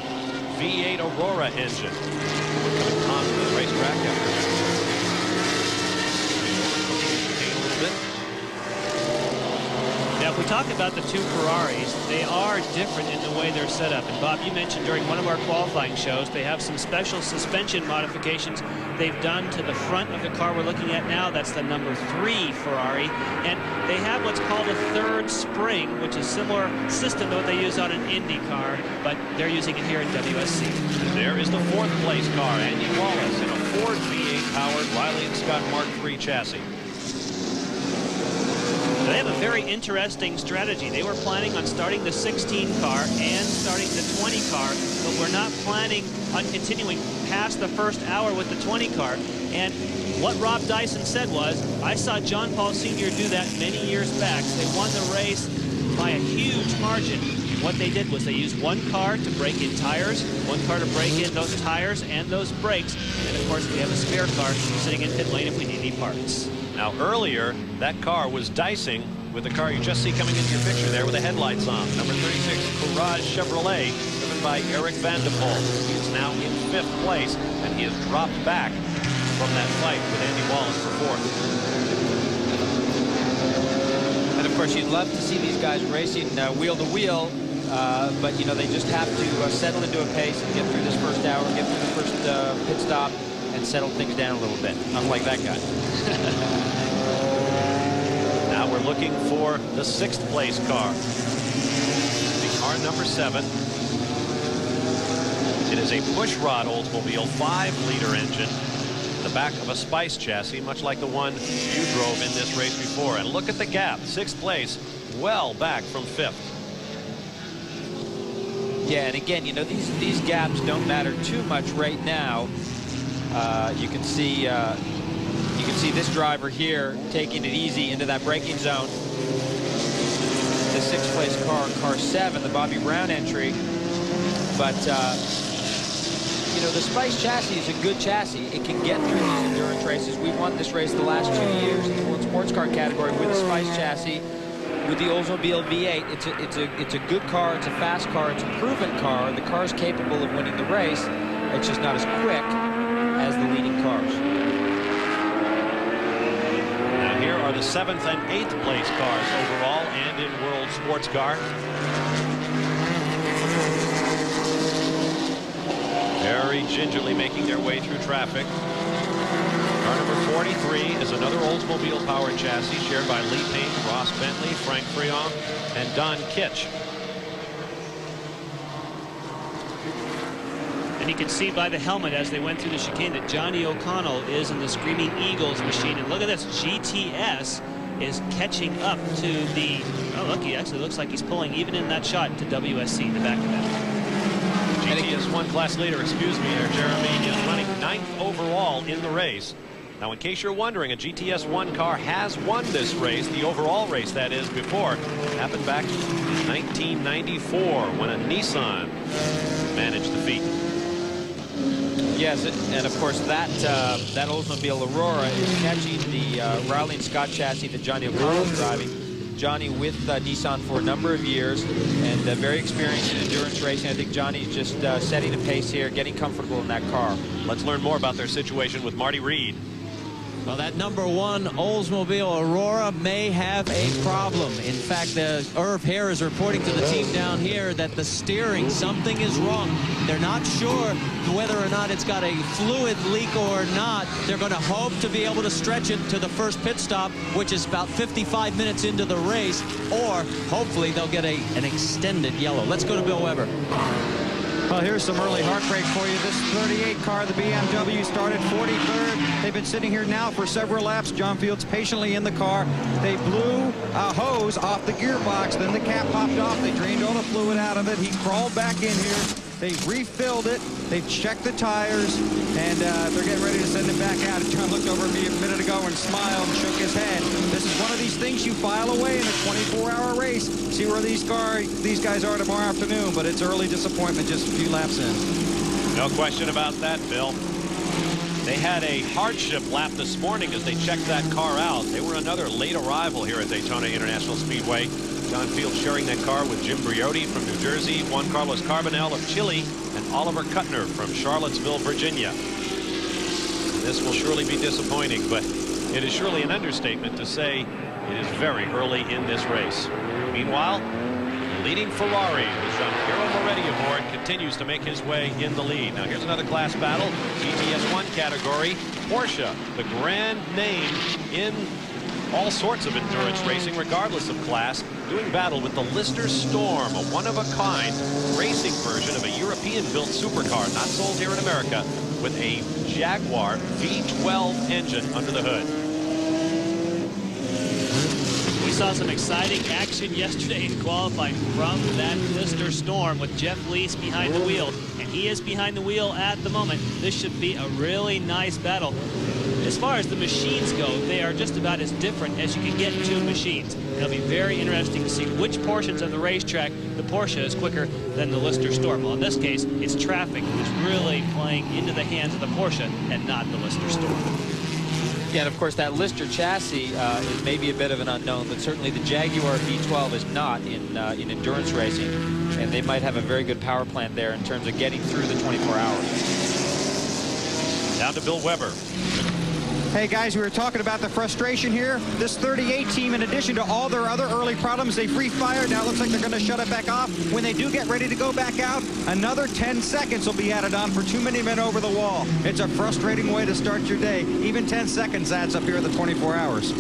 A: V8 Aurora engine. Coming on to the racetrack after a little bit.
G: Now, if we talk about the two Ferraris, they are different in the way they're set up. And Bob, you mentioned during one of our qualifying shows, they have some special suspension modifications they've done to the front of the car we're looking at now. That's the #3 Ferrari. And they have what's called a third spring, which is similar system to what they use on an Indy car, but they're using it here in WSC.
A: And there is the 4th place car, Andy Wallace, in a Ford V8 powered Riley and Scott Mark III chassis.
G: They have a very interesting strategy. They were planning on starting the 16 car and starting the 20 car, but we're not planning on continuing past the first hour with the 20 car. And what Rob Dyson said was, I saw John Paul Sr. do that many years back. They won the race by a huge margin. What they did was they used one car to break in tires, one car to break in those tires and those brakes, and of course we have a spare car sitting in pit lane if we need any parts.
A: Now earlier, that car was dicing with the car you just see coming into your picture there with the headlights on. #36 Courage Chevrolet, driven by Eric Van de Poel. He is now in 5th place, and he has dropped back from that fight with Andy Wallace for 4th.
F: And of course, you'd love to see these guys racing wheel to wheel, but you know they just have to settle into a pace and get through this first hour, get through the first pit stop, and settle things down a little bit. Unlike that guy.
A: Now we're looking for the 6th place car. The car #7. It is a pushrod Oldsmobile 5-liter engine. The back of a Spice chassis, much like the one you drove in this race before. And look at the gap. 6th place, well back from 5th.
F: Yeah, and again, you know, these gaps don't matter too much right now. You can see this driver here taking it easy into that braking zone. The 6th place car 7, the Bobby Brown entry. But you know, the Spice chassis is a good chassis. It can get through these endurance races. We won this race the last 2 years in the World Sports Car category with the Spice chassis, with the Oldsmobile V8. It's a good car. It's a fast car. It's a proven car. The car is capable of winning the race. It's just not as quick as the leading cars.
A: Now here are the 7th and 8th place cars overall and in World Sports Car. Very gingerly making their way through traffic. Car #43 is another Oldsmobile powered chassis shared by Lee Payne, Ross Bentley, Frank Friong, and Don Kitch.
G: And you can see by the helmet as they went through the chicane that Johnny O'Connell is in the Screaming Eagles machine. And look at this, GTS is catching up to the, oh look, he actually looks like he's pulling even in that shot to WSC in the back of that.
A: GTS 1 class leader, excuse me there, Jeremy, is running 9th overall in the race. Now, in case you're wondering, a GTS 1 car has won this race, the overall race that is, before. It happened back in 1994 when a Nissan managed the feat.
F: Yes, and of course that Oldsmobile Aurora is catching the Riley and Scott chassis that Johnny O'Connell is driving. Johnny with Nissan for a number of years and very experienced in endurance racing. I think Johnny's just setting a pace here, getting comfortable in that car.
A: Let's learn more about their situation with Marty Reed.
D: Well, that #1 Oldsmobile Aurora may have a problem. In fact, Irv Hare is reporting to the team down here that the steering, something is wrong. They're not sure whether or not it's got a fluid leak or not. They're going to hope to be able to stretch it to the first pit stop, which is about 55 minutes into the race, or hopefully they'll get an extended yellow. Let's go to Bill Weber.
C: Well, here's some early heartbreak for you. This 38 car, the BMW, started 43rd. They've been sitting here now for several laps. John Fields patiently in the car. They blew a hose off the gearbox. Then the cap popped off. They drained all the fluid out of it. He crawled back in here. They refilled it. They checked the tires, and they're getting ready to send it back out. And John looked over at me a minute ago and smiled and shook his head. This is one of these things you file away in a 24-hour race. See where these guys are tomorrow afternoon, but it's early disappointment just a few laps in.
A: No question about that, Bill. They had a hardship lap this morning as they checked that car out. They were another late arrival here at Daytona International Speedway. John Fields sharing that car with Jim Briotti from New Jersey, Juan Carlos Carbonell of Chile, and Oliver Kuttner from Charlottesville, Virginia. This will surely be disappointing, but it is surely an understatement to say it is very early in this race. Meanwhile, leading Ferrari with Gianpiero Moretti aboard continues to make his way in the lead. Now here's another class battle, GTS1 category. Porsche, the grand name in all sorts of endurance racing, regardless of class, doing battle with the Lister Storm, a one-of-a-kind racing version of a European-built supercar, not sold here in America, with a Jaguar V12 engine under the hood.
G: We saw some exciting action yesterday in qualifying from that Lister Storm with Jeff Lease behind the wheel, and he is behind the wheel at the moment. This should be a really nice battle. As far as the machines go, they are just about as different as you can get two machines. It'll be very interesting to see which portions of the racetrack the Porsche is quicker than the Lister Storm. Well, in this case, it's traffic that's really playing into the hands of the Porsche and not the Lister Storm.
F: Yeah, and of course that Lister chassis is maybe a bit of an unknown, but certainly the Jaguar V12 is not in endurance racing, and they might have a very good power plant there in terms of getting through the 24 hours.
A: Down to Bill Weber.
C: Hey guys, we were talking about the frustration here. This 38 team, in addition to all their other early problems, they free fired. Now it looks like they're going to shut it back off. When they do get ready to go back out, another 10 seconds will be added on for too many men over the wall. It's a frustrating way to start your day. Even 10 seconds adds up here at the 24 hours.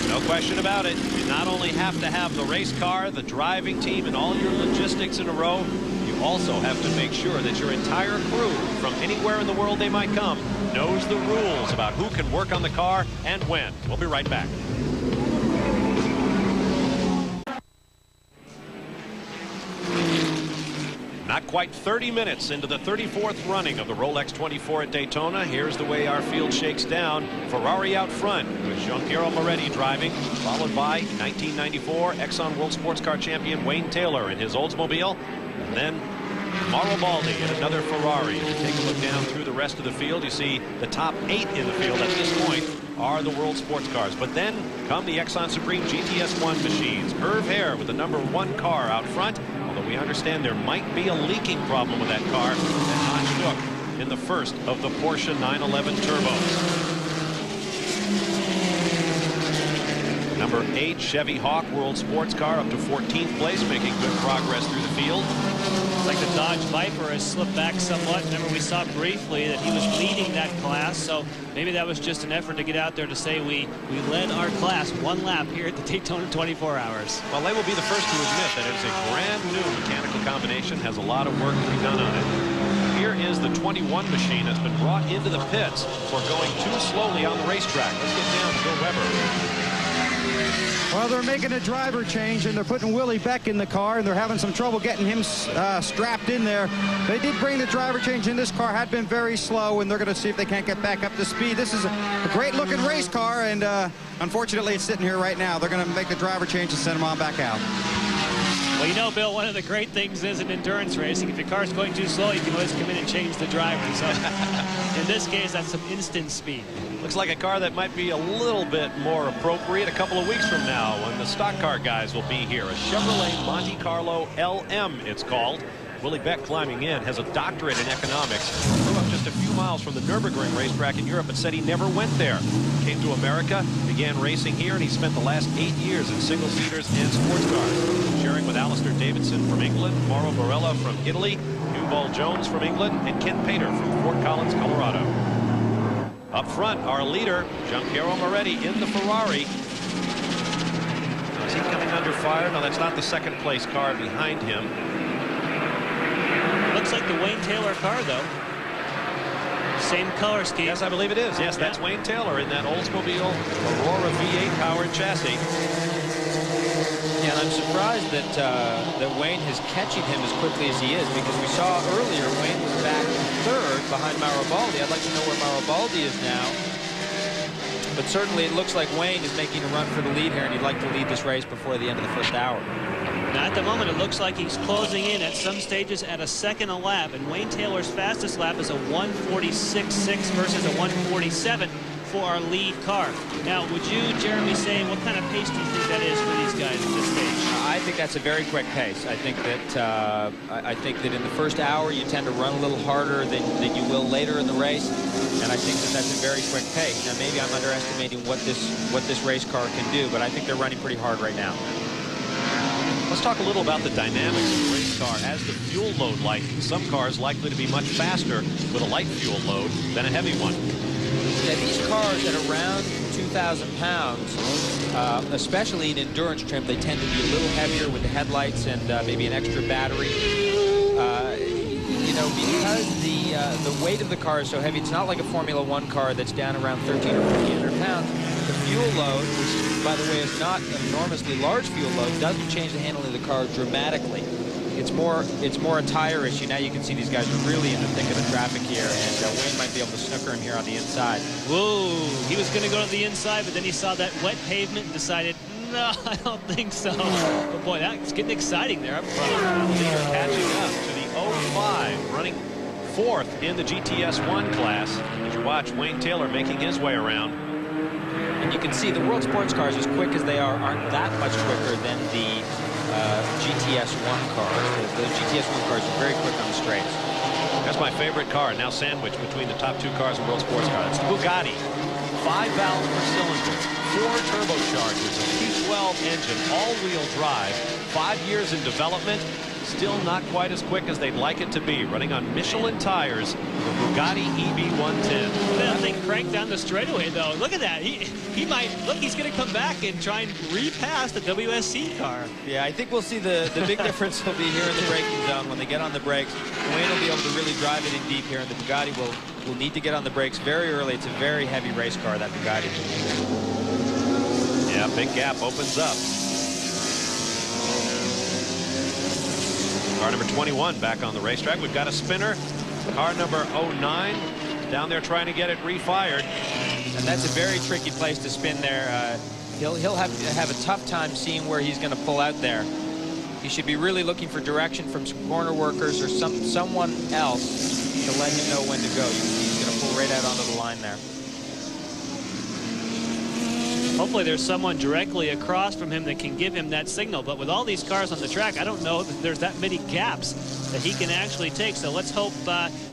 A: No question about it. You not only have to have the race car, the driving team, and all your logistics in a row, you also have to make sure that your entire crew, from anywhere in the world they might come, knows the rules about who can work on the car and when. We'll be right back. Not quite 30 minutes into the 34th running of the Rolex 24 at Daytona. Here's the way our field shakes down. Ferrari out front with Gianpiero Moretti driving, followed by 1994 Exxon World Sports Car champion Wayne Taylor in his Oldsmobile. And then Mauro Baldi in another Ferrari. If you take a look down through the rest of the field, you see the top 8 in the field at this point are the world sports cars. But then come the Exxon Supreme GTS1 machines. Irv Hare with the #1 car out front, although we understand there might be a leaking problem with that car that Hans Stuck in the first of the Porsche 911 turbos. #8 Chevy Hawk World Sports Car up to 14th place, making good progress through the field.
G: It's like the Dodge Viper has slipped back somewhat. Remember, we saw briefly that he was leading that class, so maybe that was just an effort to get out there to say we led our class one lap here at the Daytona 24 Hours.
A: Well, they will be the first to admit that it's a brand new mechanical combination, has a lot of work to be done on it. Here is the 21 machine that's been brought into the pits for going too slowly on the racetrack. Let's get down to Bill Weber.
C: Well, they're making a driver change, and they're putting Willie Beck in the car, and they're having some trouble getting him strapped in there. They did bring the driver change in. This car had been very slow, and they're going to see if they can't get back up to speed. This is a great-looking race car, and unfortunately, it's sitting here right now. They're going to make the driver change and send him on back out.
G: Well, you know, Bill, one of the great things is in endurance racing, if your car's going too slow, you can always come in and change the driver. So in this case, that's some instant speed.
A: Looks like a car that might be a little bit more appropriate a couple of weeks from now when the stock car guys will be here. A Chevrolet Monte Carlo LM, it's called. Willie Beck climbing in has a doctorate in economics. Grew up just just a few miles from the Nürburgring racetrack in Europe, but said he never went there. Came to America, began racing here, and he spent the last 8 years in single-seaters and sports cars, sharing with Alistair Davidson from England, Mauro Borella from Italy, Yuval Jones from England, and Ken Pater from Fort Collins, Colorado. Up front, our leader, Gianpiero Moretti in the Ferrari. Is he coming under fire? No, that's not the second place car behind him.
G: Looks like the Wayne Taylor car, though. Same color scheme.
A: Yes, I believe it is. Yes, that's Wayne Taylor in that Oldsmobile Aurora V8 powered chassis.
F: Yeah, and I'm surprised that that Wayne is catching him as quickly as he is, because we saw earlier Wayne was back third behind Maribaldi. I'd like to know where Maribaldi is now. But certainly it looks like Wayne is making a run for the lead here, and he'd like to lead this race before the end of the first hour.
G: Now, at the moment, it looks like he's closing in at some stages at a second a lap, and Wayne Taylor's fastest lap is a 1:46.6 versus a 1:47 for our lead car. Now, would you, Jeremy, say what kind of pace do you think that is for these guys at this stage?
F: I think that's a very quick pace. I think that in the first hour you tend to run a little harder than you will later in the race, and I think that that's a very quick pace. Now, maybe I'm underestimating what this race car can do, but I think they're running pretty hard right now.
A: Let's talk a little about the dynamics of the race car. As the fuel load lightens, some cars likely to be much faster with a light fuel load than a heavy one.
F: Yeah, these cars at around 2,000 pounds, especially in endurance trim, they tend to be a little heavier with the headlights and maybe an extra battery. You know, because the weight of the car is so heavy, it's not like a Formula One car that's down around 1,300 or 1,500 pounds. The fuel load, which, by the way, is not an enormously large fuel load, doesn't change the handling of the car dramatically. It's more a tire issue. Now you can see these guys are really in the thick of the traffic here, and Wayne might be able to snooker him here on the inside.
G: Whoa, he was going to go to the inside, but then he saw that wet pavement and decided, no, I don't think so. But boy, that's getting exciting there up front.
A: Leader catching up to the 05, running fourth in the GTS1 class. As you watch Wayne Taylor making his way around.
F: And you can see the World Sports cars, as quick as they are, aren't that much quicker than the GTS1 cars. The GTS1 cars are very quick on the straights.
A: That's my favorite car, now sandwiched between the top two cars in World Sports cars. It's the Bugatti. 5 valves per cylinder, 4 turbochargers, a P12 engine, all-wheel drive, 5 years in development. Still not quite as quick as they'd like it to be. Running on Michelin tires, the Bugatti EB110.
G: That thing cranked down the straightaway, though. Look at that. He might, look, he's going to come back and try and repass the WSC car.
F: Yeah, I think we'll see the big difference will be here in the braking zone. When they get on the brakes, Wayne will be able to really drive it in deep here, and the Bugatti will need to get on the brakes very early. It's a very heavy race car, that Bugatti.
A: Yeah, big gap opens up. Car number 21 back on the racetrack. We've got a spinner. Car number 09 down there trying to get it refired.
F: And that's a very tricky place to spin there. He'll have a tough time seeing where he's going to pull out there. He should be really looking for direction from some corner workers or someone else to let him know when to go. He's going to pull right out onto the line there.
G: Hopefully there's someone directly across from him that can give him that signal. But with all these cars on the track, I don't know that there's that many gaps that he can actually take. So let's hope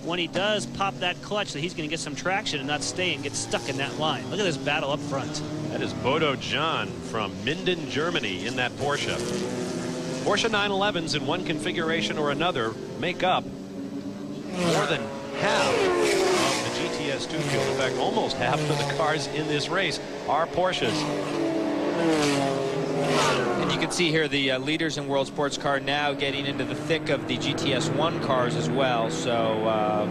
G: when he does pop that clutch that he's going to get some traction and not stay and get stuck in that line. Look at this battle up front.
A: That is Bodo John from Minden, Germany in that Porsche. Porsche 911s in one configuration or another make up more than half of the GTS2 field. In fact, almost half of the cars in this race are Porsches.
F: And you can see here the leaders in World Sports Car now getting into the thick of the GTS1 cars as well. So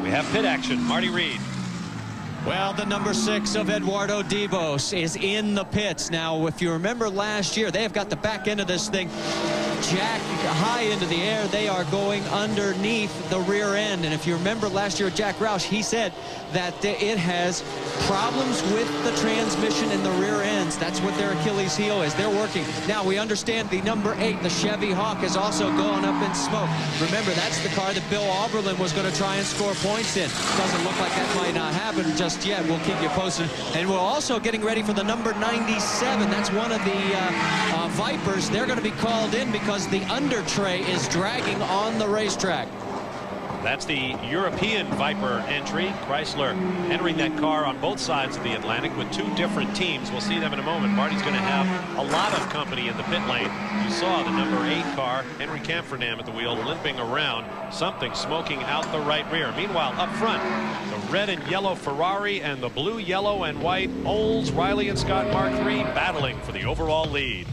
A: we have pit action. Marty Reed.
D: Well, the number 6 of Eduardo Dibos is in the pits. Now, if you remember last year, they have got the back end of this thing jacked high into the air. They are going underneath the rear end. And if you remember last year, Jack Roush, he said that it has problems with the transmission in the rear ends. That's what their Achilles heel is. They're working. Now, we understand the number 8, the Chevy Hawk, is also going up in smoke. Remember, that's the car that Bill Auberlen was going to try and score points in. Doesn't look like that might not happen just yet. We'll keep you posted. And we're also getting ready for the number 97. That's one of the Vipers. They're going to be called in because the under tray is dragging on the racetrack.
A: That's the European Viper entry. Chrysler entering that car on both sides of the Atlantic with two different teams. We'll see them in a moment. Marty's going to have a lot of company in the pit lane. You saw the number 8 car, Henry Campherdam at the wheel, limping around. Something smoking out the right rear. Meanwhile, up front, the red and yellow Ferrari and the blue, yellow, and white Olds, Riley, and Scott Mark III battling for the overall lead.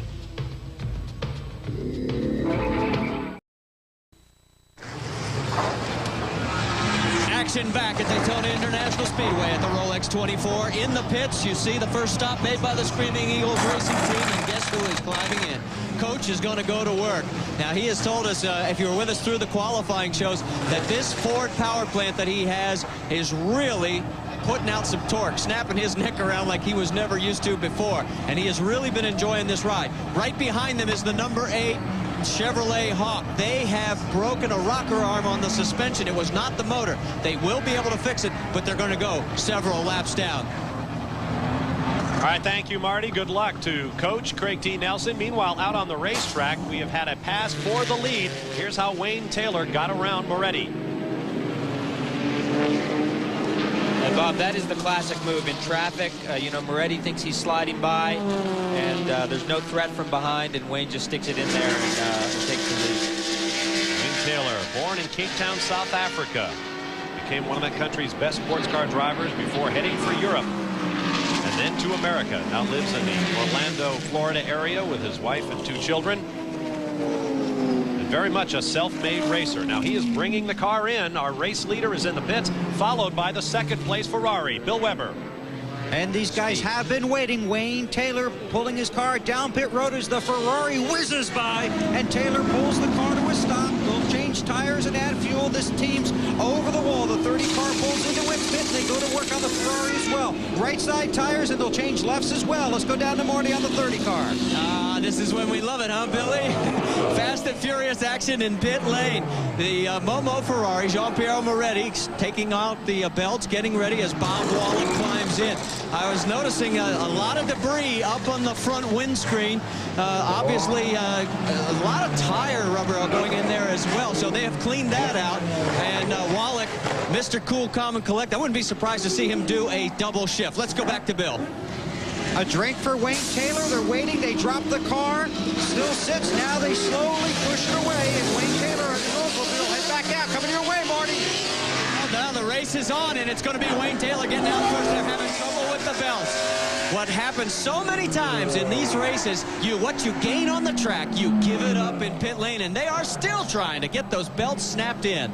D: Action back at Daytona International Speedway at the Rolex 24. In the pits, you see the first stop made by the Screaming Eagles racing team, and guess who is climbing in? Coach is going to go to work. Now, he has told us, if you were with us through the qualifying shows, that this Ford power plant that he has is really putting out some torque, snapping his neck around like he was never used to before, and he has really been enjoying this ride. Right behind them is the number 8 Chevrolet Hawk. They have broken a rocker arm on the suspension. It was not the motor. They will be able to fix it, but they're going to go several laps down.
A: All right, thank you, Marty. Good luck to Coach Craig T. Nelson. Meanwhile, out on the racetrack, we have had a pass for the lead. Here's how Wayne Taylor got around Moretti.
F: And Bob, that is the classic move in traffic. You know, Moretti thinks he's sliding by, and there's no threat from behind, and Wayne just sticks it in there and takes the lead.
A: Wayne Taylor, born in Cape Town, South Africa, became one of that country's best sports car drivers before heading for Europe and then to America. Now lives in the Orlando, Florida area with his wife and 2 children. Very much a self-made racer. Now he is bringing the car in. Our race leader is in the pits, followed by the second place Ferrari, Bill Weber.
C: And these guys have been waiting. Wayne Taylor pulling his car down pit road as the Ferrari whizzes by, and Taylor pulls the car to a stop. They'll change tires and add fuel. This team's over the wall. The 30 car pulls into its pit, and they go to work on the Ferrari as well. Right side tires, and they'll change lefts as well. Let's go down to Marty on the 30 car.
D: This is when we love it, huh, Billy? Fast and furious action in pit lane. The Momo Ferrari, Jean-Pierre Moretti, taking out the belts, getting ready as Bob Wallen climbs in. I was noticing a lot of debris up on the front windscreen. Obviously, a lot of tire rubber going in there as well, so they have cleaned that out. And Wallach, Mr. Cool, Calm, and Collect, I wouldn't be surprised to see him do a double shift. Let's go back to Bill.
C: A drink for Wayne Taylor. They're waiting. They drop the car. Still sits. Now they slowly push it away. And Wayne Taylor and Roosevelt head back out. Coming your way, Marty.
D: Well, now the race is on, and it's going to be Wayne Taylor getting out first. They're having trouble with the belts. What happens so many times in these races, what you gain on the track, you give it up in pit lane, and they are still trying to get those belts snapped in.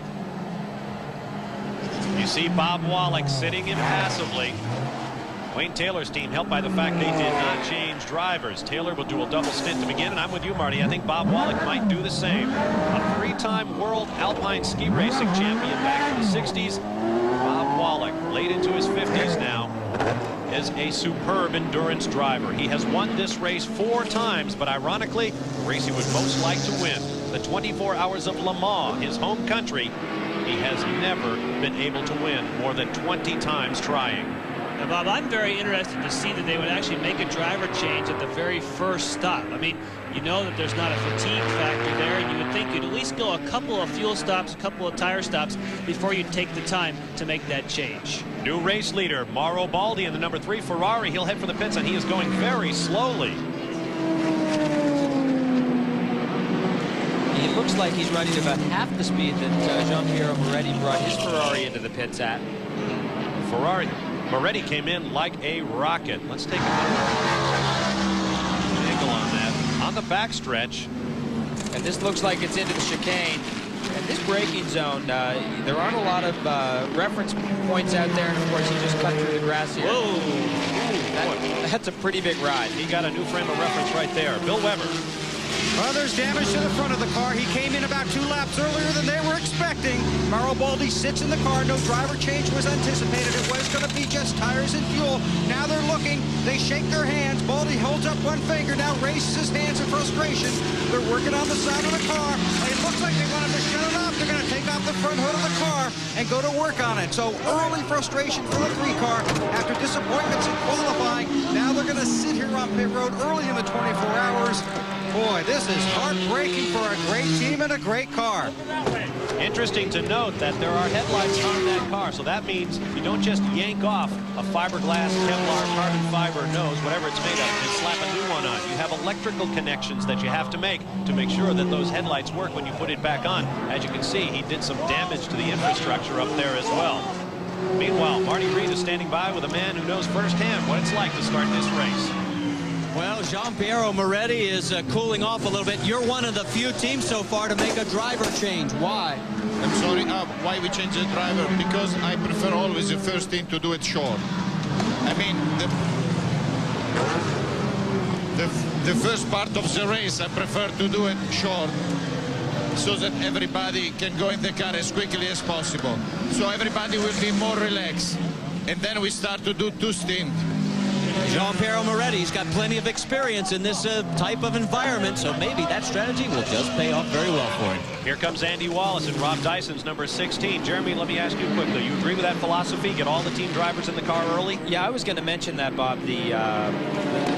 A: You see Bob Wallach sitting impassively. Wayne Taylor's team helped by the fact they did not change drivers. Taylor will do a double stint to begin, and I'm with you, Marty. I think Bob Wallach might do the same. A 3-time world alpine ski racing champion back in the 60s. Bob Wallach, late into his 50s now, is a superb endurance driver. He has won this race 4 times, but ironically, the race he would most like to win, the 24 Hours of Le Mans, his home country, he has never been able to win more than 20 times trying.
G: Now, Bob, I'm very interested to see that they would actually make a driver change at the very first stop. I mean, you know that there's not a fatigue factor there, and you would think you'd at least go a couple of fuel stops, a couple of tire stops before you take the time to make that change.
A: New race leader, Mauro Baldi in the number 3 Ferrari. He'll head for the pits, and he is going very slowly.
F: It looks like he's running about half the speed that Jean-Pierre Moretti brought his Ferrari into the pits at.
A: Moretti came in like a rocket. Let's take a angle on that. On the backstretch.
F: And this looks like it's into the chicane. And this braking zone, there aren't a lot of reference points out there. And of course, he just cut through the grass here.
A: Whoa!
F: That's a pretty big ride.
A: He got a new frame of reference right there. Bill Weber.
C: Well, there's damage to the front of the car. He came in about 2 laps earlier than they were expecting. Mauro Baldi sits in the car. No driver change was anticipated. It was going to be just tires and fuel. Now they're looking. They shake their hands. Baldi holds up one finger. Now raises his hands in frustration. They're working on the side of the car. It looks like they wanted to shut it off. They're going to take off the front hood of the car and go to work on it. So early frustration for the 3 car after disappointments in qualifying. Now they're going to sit here on pit road early in the 24 hours. Boy, this is heartbreaking for a great team and a great car.
A: Interesting to note that there are headlights on that car, so that means you don't just yank off a fiberglass, Kevlar, carbon fiber nose, whatever it's made of, and slap a new one on. You have electrical connections that you have to make sure that those headlights work when you put it back on. As you can see, he did some damage to the infrastructure up there as well. Meanwhile, Marty Reed is standing by with a man who knows firsthand what it's like to start this race.
D: Well, Giampiero Moretti is cooling off a little bit. You're one of the few teams so far to make a driver change. Why?
L: I'm sorry, why we change the driver? Because I prefer always the first team to do it short. I mean, the first part of the race, I prefer to do it short so that everybody can go in the car as quickly as possible. So everybody will be more relaxed. And then we start to do two stints.
D: Giampiero Moretti's got plenty of experience in this type of environment, so maybe that strategy will just pay off very well for him.
A: Here comes Andy Wallace and Rob Dyson's number 16. Jeremy, let me ask you quickly. You agree with that philosophy? Get all the team drivers in the car early?
F: Yeah, I was going to mention that, Bob.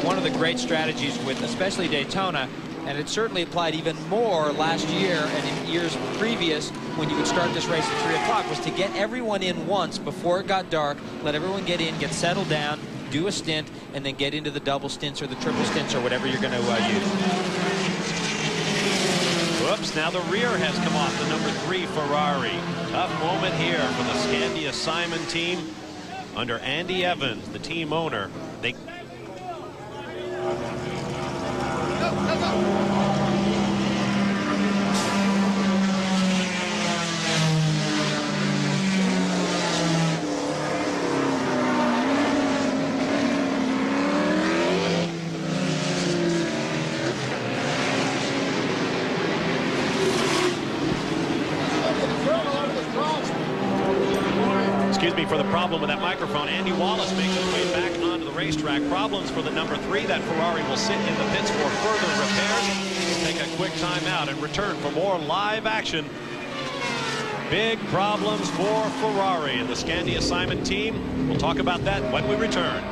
F: One of the great strategies with especially Daytona, and it certainly applied even more last year and in years previous when you would start this race at 3 o'clock, was to get everyone in once before it got dark, let everyone get in, get settled down, do a stint, and then get into the double stints or the triple stints or whatever you're going to use.
A: Whoops, now the rear has come off the number 3 Ferrari. Tough moment here for the Scandia Simon team under Andy Evans, the team owner. Excuse me for the problem with that microphone. Andy Wallace makes his way back onto the racetrack. Problems for the number 3. That Ferrari will sit in the pits for further repairs. We'll take a quick timeout and return for more live action. Big problems for Ferrari and the Scandia Simon team. We'll talk about that when we return.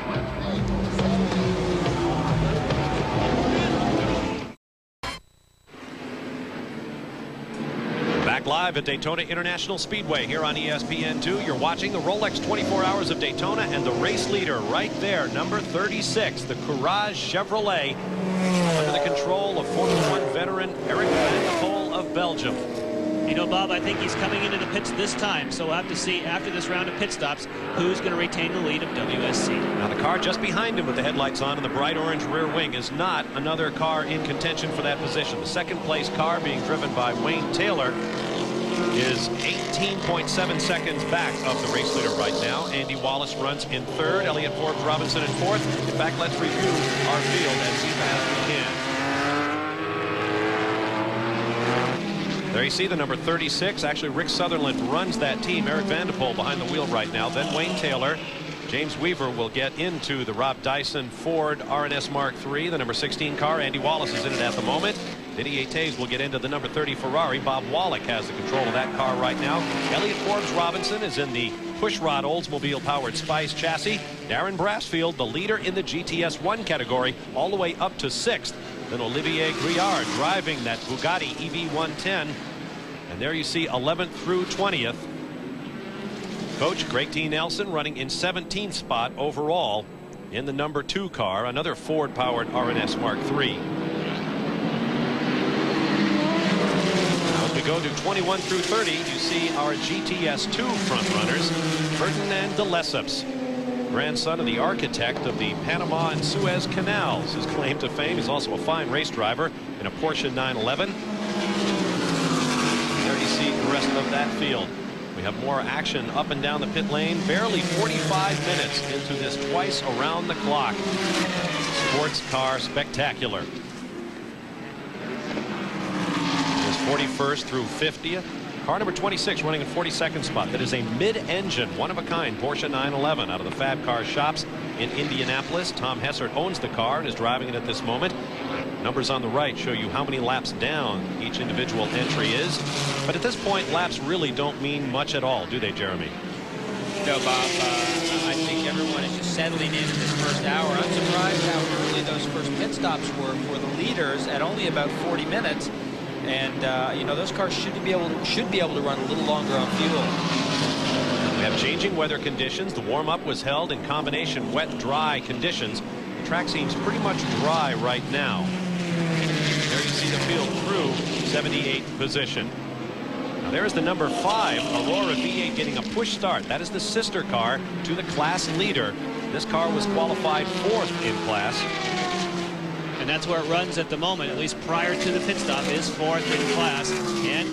A: Back live at Daytona International Speedway here on ESPN2. You're watching the Rolex 24 Hours of Daytona, and the race leader right there, number 36, the Courage Chevrolet, under the control of Formula 1 veteran Eric Van der Poel of Belgium.
G: You know, Bob, I think he's coming into the pits this time, so we'll have to see after this round of pit stops who's going to retain the lead of WSC.
A: Now the car just behind him with the headlights on and the bright orange rear wing is not another car in contention for that position. The second place car, being driven by Wayne Taylor, is 18.7 seconds back of the race leader right now. Andy Wallace runs in third, Elliott Forbes Robinson in fourth. In fact, let's review our field as fast as we can. There you see the number 36. Actually, Rick Sutherland runs that team. Eric Van der Poel behind the wheel right now. Then Wayne Taylor. James Weaver will get into the Rob Dyson Ford R&S Mark III, the number 16 car. Andy Wallace is in it at the moment. Didier Taze will get into the number 30 Ferrari. Bob Wallach has the control of that car right now. Elliott Forbes Robinson is in the pushrod Oldsmobile powered Spice chassis. Darren Brassfield, the leader in the GTS 1 category, all the way up to 6th. Then Olivier Griard driving that Bugatti EV110. And there you see 11th through 20th. Coach Greg T. Nelson running in 17th spot overall in the number 2 car, another Ford powered R&S Mark III. Now as we go to 21 through 30, you see our GTS 2 front runners. Ferdinand de Lesseps, grandson of the architect of the Panama and Suez Canals. His claim to fame is also a fine race driver in a Porsche 911. There you see the rest of that field. We have more action up and down the pit lane. Barely 45 minutes into this twice around the clock sports car spectacular. This 41st through 50th. Car number 26 running in 42nd spot. That is a mid-engine, one-of-a-kind Porsche 911 out of the Fab Car shops in Indianapolis. Tom Hessert owns the car and is driving it at this moment. Numbers on the right show you how many laps down each individual entry is. But at this point, laps really don't mean much at all, do they, Jeremy?
F: No, Bob, I think everyone is just settling in this first hour. I'm surprised how early those first pit stops were for the leaders at only about 40 minutes. And, you know, those cars should be able to run a little longer on fuel.
A: We have changing weather conditions. The warm-up was held in combination wet-dry conditions. The track seems pretty much dry right now. There you see the field crew, 78th position. Now there is the number 5 Aurora V8 getting a push start. That is the sister car to the class leader. This car was qualified 4th in class.
G: And that's where it runs at the moment, at least prior to the pit stop, is 4th in class. And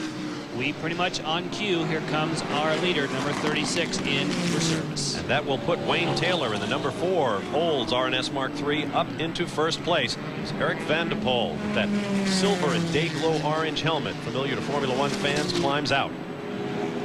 G: we pretty much on cue. Here comes our leader, number 36, in for service.
A: And that will put Wayne Taylor in the number 4 Olds RNS Mark III up into first place. It's Eric Van de Poel with that silver and day-glow orange helmet, familiar to Formula One fans, climbs out.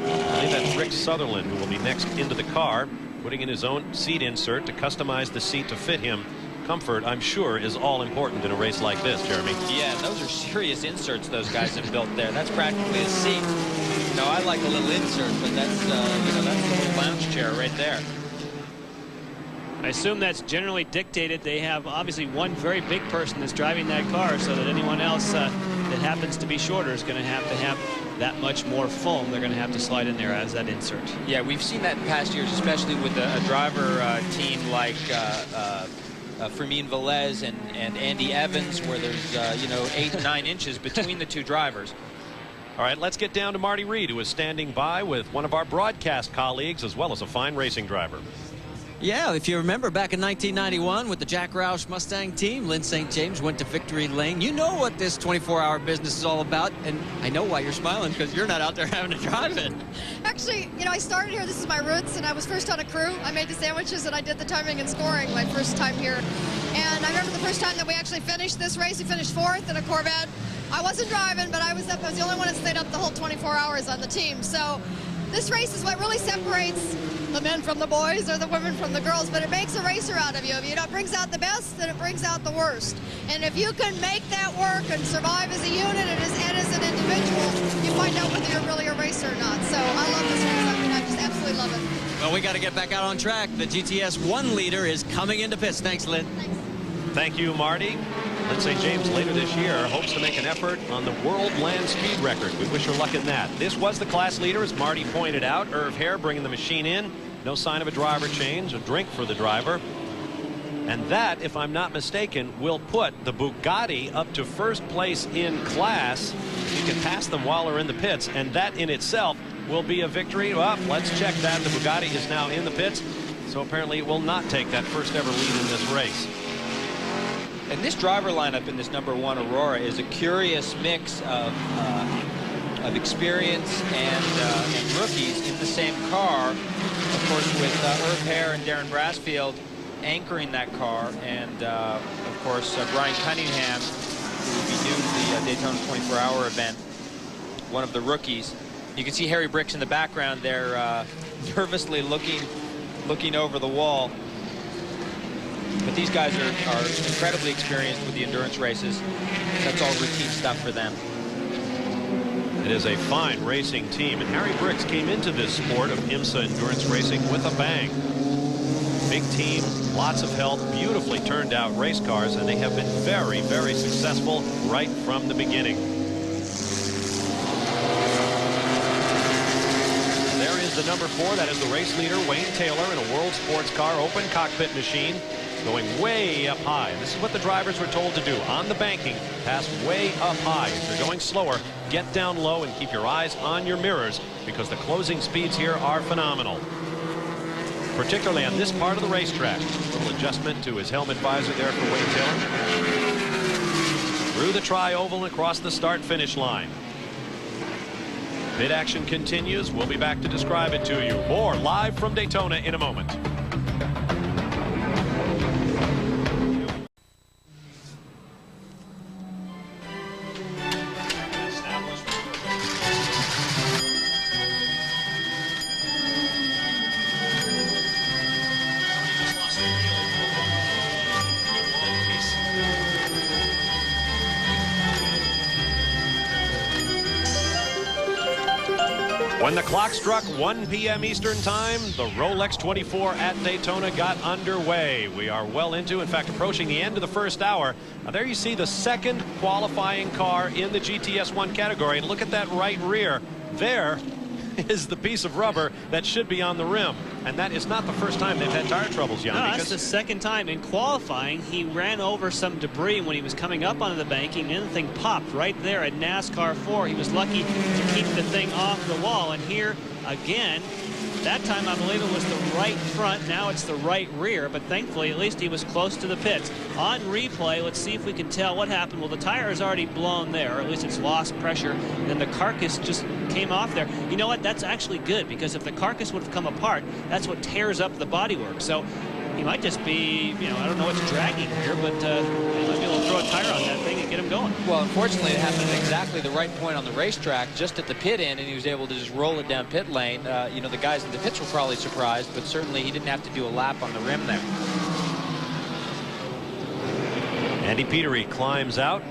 A: I believe that's Rick Sutherland who will be next into the car, putting in his own seat insert to customize the seat to fit him. Comfort, I'm sure, is all important in a race like this, Jeremy.
F: Yeah, those are serious inserts those guys have built there. That's practically a seat. You know, I like a little insert, but that's, you know, that's the little lounge chair right there.
G: I assume that's generally dictated. They have obviously one very big person that's driving that car, so that anyone else that happens to be shorter is going to have that much more foam. They're going to have to slide in there as that insert.
F: Yeah, we've seen that in past years, especially with a driver team like Fermin Velez and Andy Evans, where there's, you know, 8 9 inches between the two drivers.
A: All right, let's get down to Marty Reed, who is standing by with one of our broadcast colleagues as well as a fine racing driver.
D: Yeah, if you remember back in 1991 with the Jack Roush Mustang team, Lynn St. James went to victory lane. You know what this 24-hour business is all about, and I know why you're smiling, because you're not out there having to drive it.
M: Actually, you know, I started here. This is my roots, and I was first on a crew. I made the sandwiches, and I did the timing and scoring my first time here. And I remember the first time that we actually finished this race. We finished 4th in a Corvette. I wasn't driving, but I was up. I was the only one that stayed up the whole 24 hours on the team. So this race is what really separates the men from the boys or the women from the girls, but it makes a racer out of you. You know, it brings out the best, and it brings out the worst. And if you can make that work and survive as a unit and as an individual, you find out whether you're really a racer or not. So I love this race. I mean, I just absolutely love it.
D: Well, we got to get back out on track. The GTS 1 leader is coming into pits. Thanks, Lynn.
M: Thanks.
A: Thank you, Marty. Lynn St. James later this year hopes to make an effort on the world land speed record. We wish her luck in that. This was the class leader, as Marty pointed out. Irv Hare bringing the machine in. No sign of a driver change, a drink for the driver. And that, if I'm not mistaken, will put the Bugatti up to first place in class. You can pass them while they're in the pits, and that in itself will be a victory. Well, let's check that. The Bugatti is now in the pits, so apparently it will not take that first ever lead in this race.
F: And this driver lineup in this number 1 Aurora is a curious mix of experience and rookies in the same car. Of course, with Irv Hare and Darren Brassfield anchoring that car, and of course Brian Cunningham, who will be new to the Daytona 24-hour event, one of the rookies. You can see Harry Bricks in the background there, nervously looking over the wall. But these guys are incredibly experienced with the endurance races. That's all routine stuff for them.
A: It is a fine racing team, and Harry Bricks came into this sport of IMSA endurance racing with a bang. Big team, lots of help, beautifully turned out race cars, and they have been very, very successful right from the beginning. There is the number 4. That is the race leader, Wayne Taylor, in a World Sports Car open cockpit machine, going way up high. This is what the drivers were told to do. On the banking, pass way up high. If you're going slower, get down low and keep your eyes on your mirrors, because the closing speeds here are phenomenal, particularly on this part of the racetrack. A little adjustment to his helmet visor there for Wayne Taylor. Through the tri-oval and across the start-finish line. Pit action continues. We'll be back to describe it to you. More live from Daytona in a moment. When the clock struck 1 p.m. Eastern Time, the Rolex 24 at Daytona got underway. We are well into, in fact, approaching the end of the first hour. Now, there you see the second qualifying car in the GTS1 category. And look at that right rear. There is the piece of rubber that should be on the rim. And that is not the first time they've had tire troubles, Jan.
G: No, that's the second time. In qualifying, he ran over some debris when he was coming up onto the banking, and the thing popped right there at NASCAR 4. He was lucky to keep the thing off the wall. And here, again, that time I believe it was the right front. Now it's the right rear, but thankfully at least he was close to the pits. On replay, let's see if we can tell what happened. Well, the tire is already blown there, or at least it's lost pressure, and then the carcass just came off there. You know what? That's actually good, because if the carcass would have come apart, that's what tears up the bodywork. So he might just be, you know, I don't know what's dragging here, but he might be able to throw a tire on that thing and get him going.
N: Well, unfortunately, it happened at exactly the right point on the racetrack, just at the pit end, and he was able to just roll it down pit lane. You know, the guys in the pits were probably surprised, but certainly he didn't have to do a lap on the rim there.
A: Andy Petery climbs out,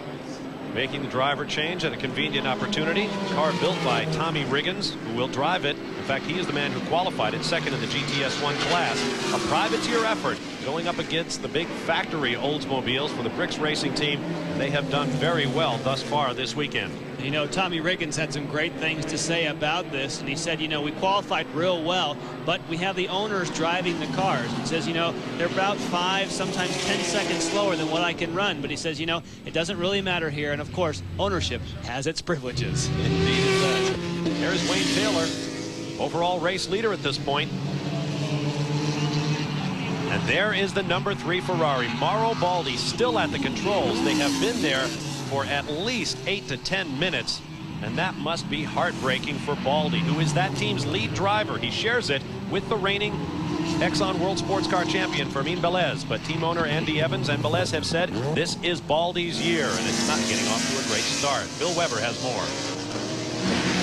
A: making the driver change at a convenient opportunity. Car built by Tommy Riggins, who will drive it. In fact, he is the man who qualified it second in the GTS1 class. A privateer effort going up against the big factory Oldsmobiles for the Bricks Racing team. They have done very well thus far this weekend.
G: You know, Tommy Riggins had some great things to say about this, and he said, you know, we qualified real well, but we have the owners driving the cars. He says, you know, they're about 5, sometimes 10 seconds slower than what I can run, but he says, you know, it doesn't really matter here, and of course, ownership has its privileges.
A: Indeed it does. There's Wayne Taylor, overall race leader at this point. And there is the number 3 Ferrari. Mauro Baldi still at the controls. They have been there for at least 8 to 10 minutes. And that must be heartbreaking for Baldi, who is that team's lead driver. He shares it with the reigning Exxon World Sports Car Champion, Fermin Velez. But team owner Andy Evans and Velez have said this is Baldi's year, and it's not getting off to a great start. Bill Weber has more.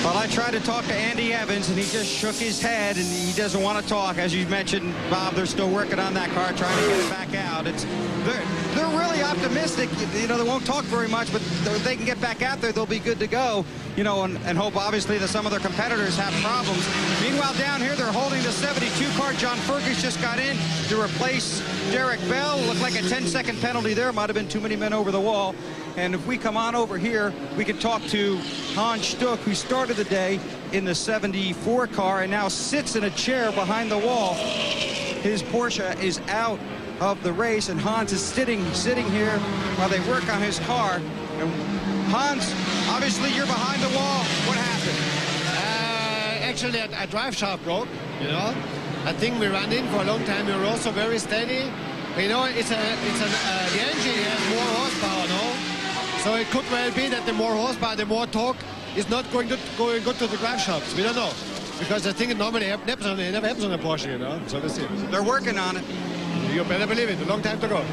C: Well, I tried to talk to Andy Evans, and he just shook his head, and he doesn't want to talk. As you mentioned, Bob, they're still working on that car, trying to get it back out. They're really optimistic. You know, they won't talk very much, but if they can get back out there, they'll be good to go. You know, and hope, obviously, that some of their competitors have problems. Meanwhile, down here, they're holding the 72 car. John Fergus just got in to replace Derek Bell. Looked like a 10-second penalty there. Might have been too many men over the wall. And if we come on over here, we can talk to Hans Stuck, who started the day in the 74 car and now sits in a chair behind the wall. His Porsche is out of the race, and Hans is sitting here while they work on his car. And Hans, obviously you're behind the wall. What happened?
I: Actually, a drive shaft broke, you know. I think we ran in for a long time. We were also very steady. But, you know, the engine has more horsepower, no? So it could well be that the more horsepower, the more torque is not going good to the drive shafts. We don't know. Because I think it normally never happens on a Porsche, you know. So let's see.
C: They're working on it.
I: You better believe it. A long time to go.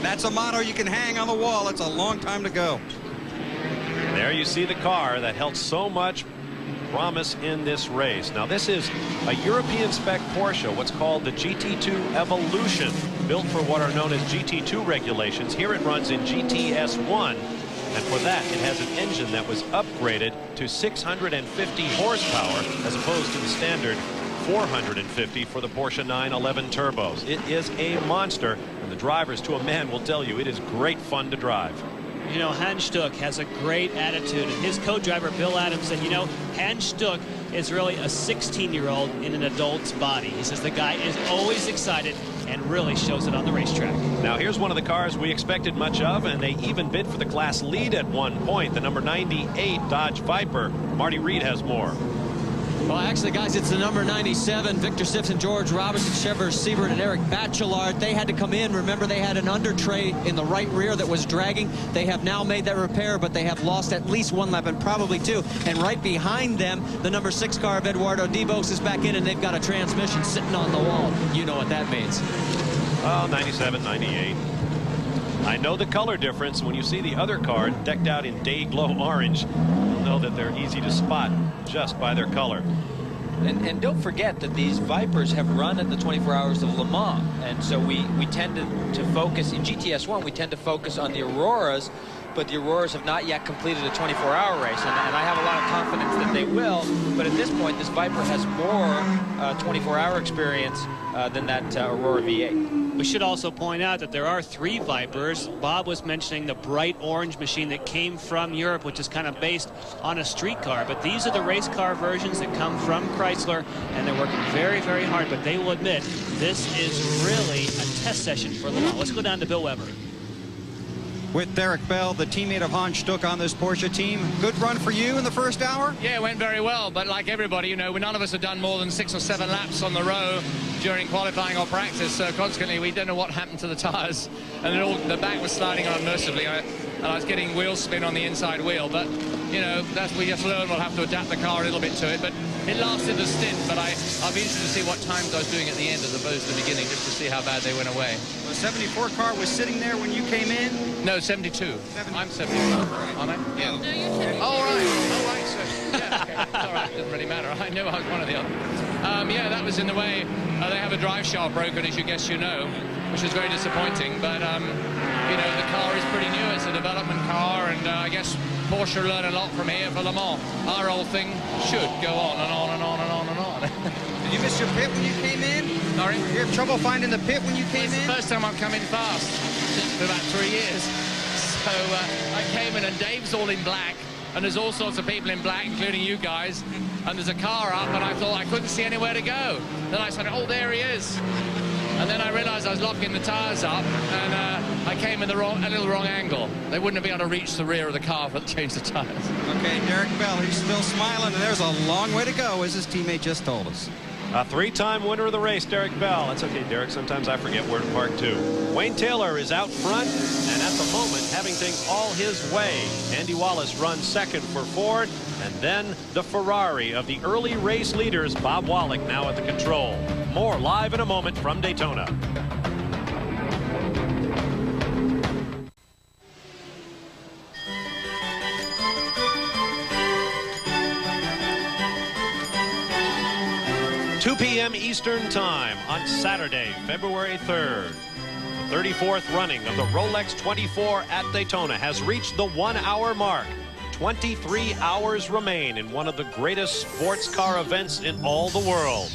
C: That's a motto you can hang on the wall. It's a long time to go.
A: There you see the car that held so much promise in this race. Now, this is a European spec Porsche, what's called the GT2 Evolution, built for what are known as GT2 regulations. Here it runs in GTS1, and for that it has an engine that was upgraded to 650 horsepower as opposed to the standard 450 for the Porsche 911 turbos. It is a monster, and the drivers to a man will tell you it is great fun to drive.
G: You know, Hans Stuck has a great attitude, and his co-driver Bill Adams said, you know, Hans Stuck is really a 16-year-old in an adult's body. He says the guy is always excited and really shows it on the racetrack.
A: Now, here's one of the cars we expected much of, and they even bid for the class lead at one point, the number 98 Dodge Viper. Marty Reed has more.
D: Well, actually, guys, it's the number 97, Victor Simpson, George Robinson, Chevrolet Siebert, and Eric Bachelard. They had to come in. Remember, they had an under tray in the right rear that was dragging. They have now made that repair, but they have lost at least one lap and probably two. And right behind them, the number 6 car of Eduardo Debos is back in, and they've got a transmission sitting on the wall. You know what that means.
A: Oh, 97, 98. I know the color difference. When you see the other car decked out in day glow orange, you'll know that they're easy to spot just by their color.
N: And don't forget that these Vipers have run at the 24 Hours of Le Mans, and so we tend to focus in GTS1. We tend to focus on the Auroras, but the Auroras have not yet completed a 24-hour race, and I have a lot of confidence that they will. But at this point, this Viper has more 24-hour experience than that Aurora V8.
G: We should also point out that there are 3 Vipers. Bob was mentioning the bright orange machine that came from Europe, which is kind of based on a street car. But these are the race car versions that come from Chrysler, and they're working very, very hard. But they will admit this is really a test session for Le Mans. Let's go down to Bill Weber.
C: With Derek Bell, the teammate of Hans Stuck on this Porsche team. Good run for you in the first hour?
O: Yeah, it went very well, but like everybody, you know, none of us have done more than 6 or 7 laps on the row during qualifying or practice, so consequently we don't know what happened to the tires, and the back was sliding unmercifully, and I was getting wheel spin on the inside wheel, but, you know, we just learn we'll have to adapt the car a little bit to it, but it lasted a stint, but I'll be interested to see what times I was doing at the end as opposed to the beginning, just to see how bad they went away.
C: The 74 car was sitting there when you came in?
O: No, 72. I'm 74, aren't I? Yeah. No, you're 72. Oh, right. Oh, right. So, yeah, okay. It's all right. It doesn't really matter. I knew I was one or the other. Yeah, that was in the way. They have a drive shaft broken, as you guess you know, which is very disappointing. But, you know, the car is pretty new. It's a development car, and I guess Porsche learn a lot from here for Le Mans. Our old thing should go on and on and on and on and on.
C: Did you miss your pit when you came in?
O: Sorry?
C: You have trouble finding the pit when you came in?
O: It's the first time I've come in fast for about 3 years. So I came in and Dave's all in black, and there's all sorts of people in black, including you guys, and there's a car up, and I thought I couldn't see anywhere to go. Then I said, oh, there he is. And then I realized I was locking the tires up, and I came in a little wrong angle. They wouldn't have been able to reach the rear of the car if I changed the tires.
C: Okay, Derek Bell, he's still smiling, and there's a long way to go, as his teammate just told us.
A: A 3-time winner of the race, Derek Bell. That's okay, Derek. Sometimes I forget where to park, too. Wayne Taylor is out front, and at the moment, having things all his way. Andy Wallace runs second for Ford, and then the Ferrari of the early race leaders, Bob Wallach, now at the control. More live in a moment from Daytona. p.m. Eastern Time on Saturday, February 3rd. The 34th running of the Rolex 24 at Daytona has reached the 1-hour mark. 23 hours remain in one of the greatest sports car events in all the world.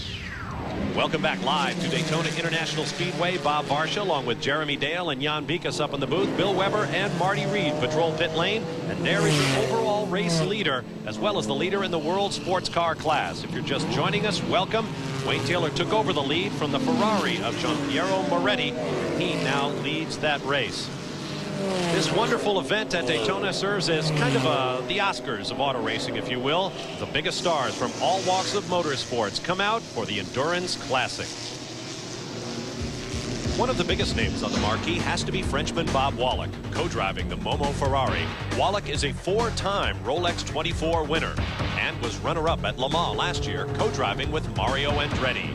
A: Welcome back live to Daytona International Speedway. Bob Varsha along with Jeremy Dale and Jan Bikas up in the booth. Bill Weber and Marty Reed patrol pit lane. And there is your overall race leader, as well as the leader in the world sports car class. If you're just joining us, welcome. Wayne Taylor took over the lead from the Ferrari of Giampiero Moretti. He now leads that race. This wonderful event at Daytona serves as kind of the Oscars of auto racing, if you will. The biggest stars from all walks of motorsports come out for the Endurance Classic. One of the biggest names on the marquee has to be Frenchman Bob Wallach, co-driving the Momo Ferrari. Wallach is a 4-time Rolex 24 winner and was runner-up at Le Mans last year, co-driving with Mario Andretti.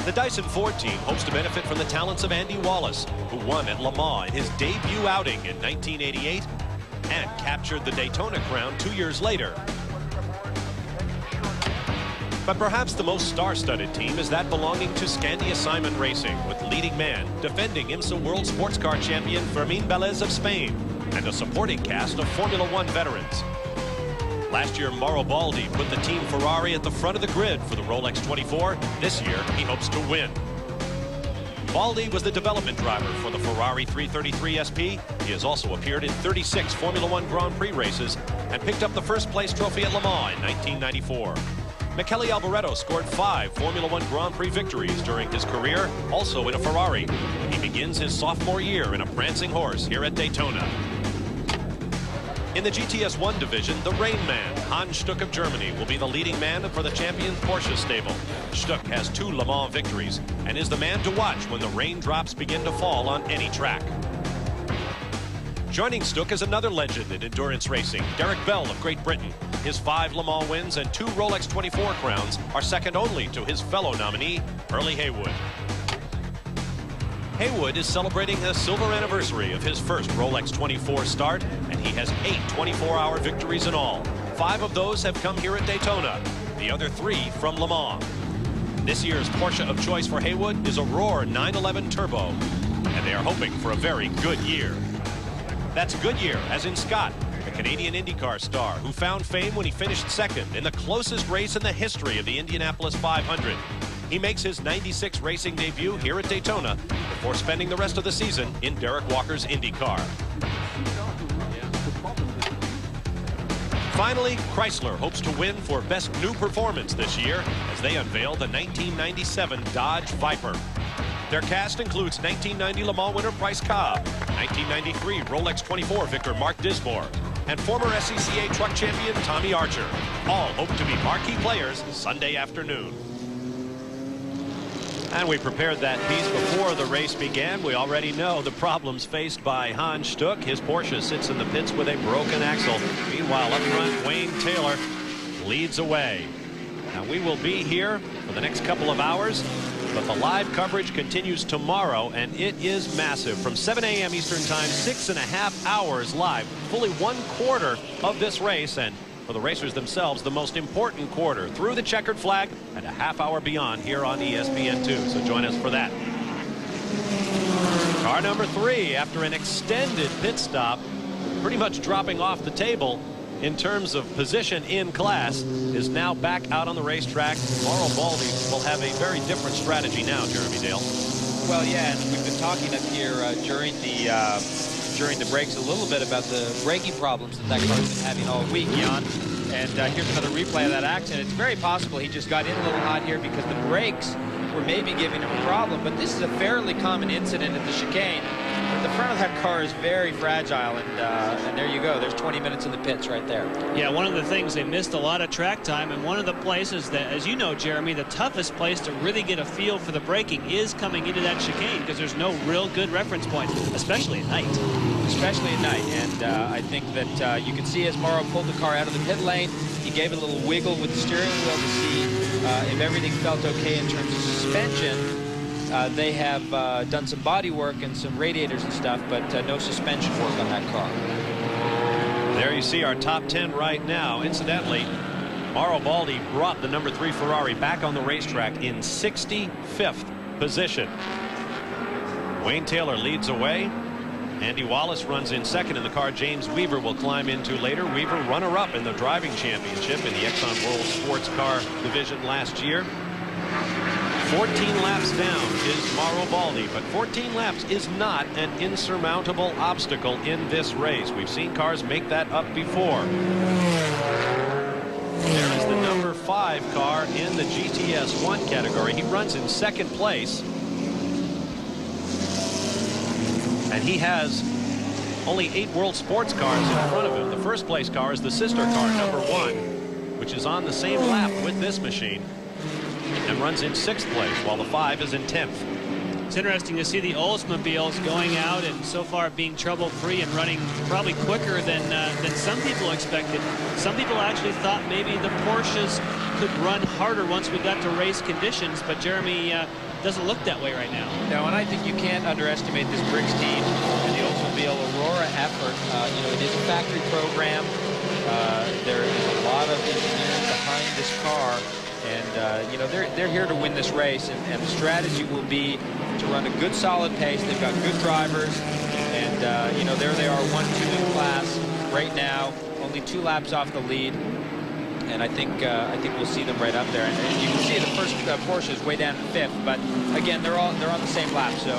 A: The Dyson Ford team hopes to benefit from the talents of Andy Wallace, who won at Le Mans in his debut outing in 1988 and captured the Daytona crown 2 years later. But perhaps the most star-studded team is that belonging to Scandia Simon Racing, with leading man, defending IMSA World Sports Car Champion Fermín Vélez of Spain, and a supporting cast of Formula One veterans. Last year, Mauro Baldi put the team Ferrari at the front of the grid for the Rolex 24. This year, he hopes to win. Baldi was the development driver for the Ferrari 333 SP. He has also appeared in 36 Formula One Grand Prix races and picked up the first-place trophy at Le Mans in 1994. Michele Alboreto scored 5 Formula One Grand Prix victories during his career, also in a Ferrari. He begins his sophomore year in a prancing horse here at Daytona. In the GTS1 division, the Rain Man, Hans Stuck of Germany, will be the leading man for the champion Porsche stable. Stuck has 2 Le Mans victories and is the man to watch when the raindrops begin to fall on any track. Joining Stuck is another legend in endurance racing, Derek Bell of Great Britain. His 5 Le Mans wins and 2 Rolex 24 crowns are second only to his fellow nominee, Early Haywood. Haywood is celebrating the silver anniversary of his first Rolex 24 start, and he has 8 24-hour victories in all. 5 of those have come here at Daytona, the other 3 from Le Mans. This year's Porsche of choice for Haywood is a Roar 911 Turbo, and they are hoping for a very good year. That's Goodyear, as in Scott, the Canadian IndyCar star who found fame when he finished second in the closest race in the history of the Indianapolis 500. He makes his 96 racing debut here at Daytona before spending the rest of the season in Derek Walker's IndyCar. Finally, Chrysler hopes to win for Best New Performance this year as they unveil the 1997 Dodge Viper. Their cast includes 1990 Le Mans winner Bryce Cobb, 1993 Rolex 24 victor Mark Dismore, and former SCCA truck champion Tommy Archer. All hope to be marquee players Sunday afternoon. And we prepared that piece before the race began. We already know the problems faced by Hans Stuck. His Porsche sits in the pits with a broken axle. Meanwhile, up front, Wayne Taylor leads away. Now, we will be here for the next couple of hours, but the live coverage continues tomorrow, and it is massive. From 7 a.m. Eastern Time, 6.5 hours live, fully 1/4 of this race, and for the racers themselves, the most important quarter through the checkered flag and a half hour beyond here on ESPN2. So join us for that. Car number 3, after an extended pit stop, pretty much dropping off the table in terms of position in class, is now back out on the racetrack. Mauro Baldi will have a very different strategy now, Jeremy Dale.
F: Well, yeah, and we've been talking up here during the breaks a little bit about the braking problems that car's been having all week, Jan. And here's another replay of that accident. It's very possible he just got in a little hot here because the brakes were maybe giving him a problem. But this is a fairly common incident at the chicane. But the front of that car is very fragile, and there you go. There's 20 minutes in the pits right there.
G: Yeah, one of the things, they missed a lot of track time, and one of the places that, as you know, Jeremy, the toughest place to really get a feel for the braking is coming into that chicane, because there's no real good reference point, especially at night.
F: Especially at night, and I think that you can see as Mauro pulled the car out of the pit lane, he gave it a little wiggle with the steering wheel to see if everything felt okay in terms of suspension. They have done some body work and some radiators and stuff, but no suspension work on that car.
A: There you see our top 10 right now. Incidentally, Mauro Baldi brought the number 3 Ferrari back on the racetrack in 65th position. Wayne Taylor leads away. Andy Wallace runs in second in the car James Weaver will climb into later. Weaver runner-up in the driving championship in the Exxon World Sports Car Division last year. 14 laps down is Mauro Baldi, but 14 laps is not an insurmountable obstacle in this race. We've seen cars make that up before. There is the number 5 car in the GTS 1 category. He runs in second place. And he has only 8 world sports cars in front of him. The first place car is the sister car, number 1, which is on the same lap with this machine and runs in 6th place, while the 5 is in 10th.
G: It's interesting to see the Oldsmobiles going out and so far being trouble-free and running probably quicker than some people expected. Some people actually thought maybe the Porsches could run harder once we got to race conditions, but Jeremy doesn't look that way right now.
F: No, and I think you can't underestimate this Briggs team and the Oldsmobile Aurora effort. You know, it is a factory program. There is a lot of engineering behind this car. And, you know, they're here to win this race, and the strategy will be to run a good, solid pace. They've got good drivers, and, you know, there they are, 1-2 in class right now, only 2 laps off the lead. And I think we'll see them right up there. And you can see the first Porsche is way down in 5th, but, again, they're on the same lap, so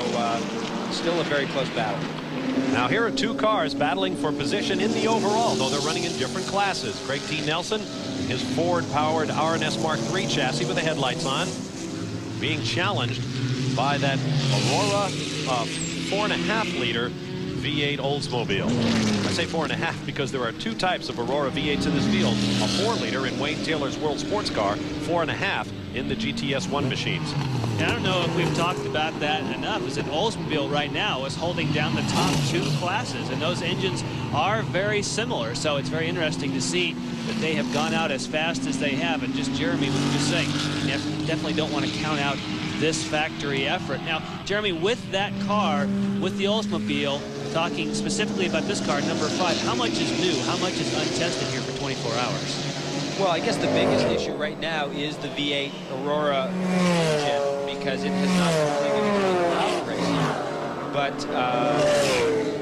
F: still a very close battle.
A: Now here are 2 cars battling for position in the overall, though they're running in different classes. Craig T. Nelson, his Ford-powered RNS Mark III chassis with the headlights on, being challenged by that Aurora 4.5-liter V8 Oldsmobile. I say 4.5 because there are 2 types of Aurora V8s in this field. A 4-liter in Wayne Taylor's World Sports Car, 4.5 in the GTS 1 machines.
G: I don't know if we've talked about that enough, as an Oldsmobile right now is holding down the top 2 classes, and those engines are very similar, so it's very interesting to see that they have gone out as fast as they have. And just Jeremy was just saying, you definitely don't want to count out this factory effort. Now, Jeremy, with that car, with the Oldsmobile, talking specifically about this car, number 5, how much is new? How much is untested here for 24 hours?
F: Well, I guess the biggest issue right now is the V8 Aurora engine, because it has not really been racing. But,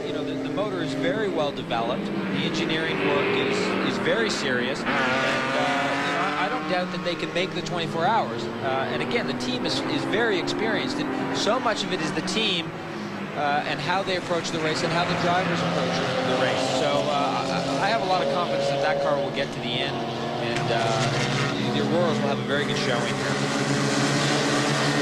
F: you know, the motor
N: is very well developed. The engineering work is very serious. And I don't doubt that they can make the 24 hours. And again, the team is very experienced. And so much of it is the team and how they approach the race and how the drivers approach the race. So I have a lot of confidence that that car will get to the end. And the Auroras will have a very good showing here.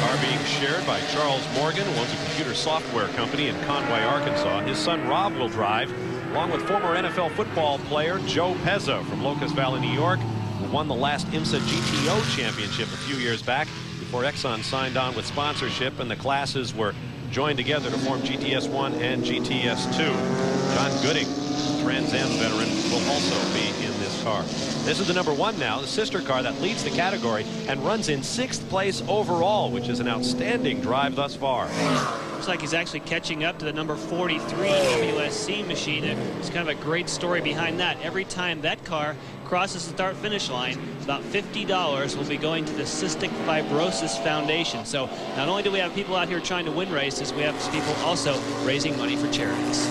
A: Car being shared by Charles Morgan, who owns a computer software company in Conway, Arkansas. His son Rob will drive, along with former NFL football player Joe Pezza from Locust Valley, New York, who won the last IMSA GTO championship a few years back before Exxon signed on with sponsorship and the classes were joined together to form GTS1 and GTS2. John Gooding, Trans Am veteran, will also be in this car. This is the #1 now, the sister car that leads the category and runs in 6th place overall, which is an outstanding drive thus far.
G: Looks like he's actually catching up to the number 43 WSC machine. It's kind of a great story behind that. Every time that car crosses the start-finish line, about $50 will be going to the Cystic Fibrosis Foundation. So not only do we have people out here trying to win races, we have people also raising money for charities.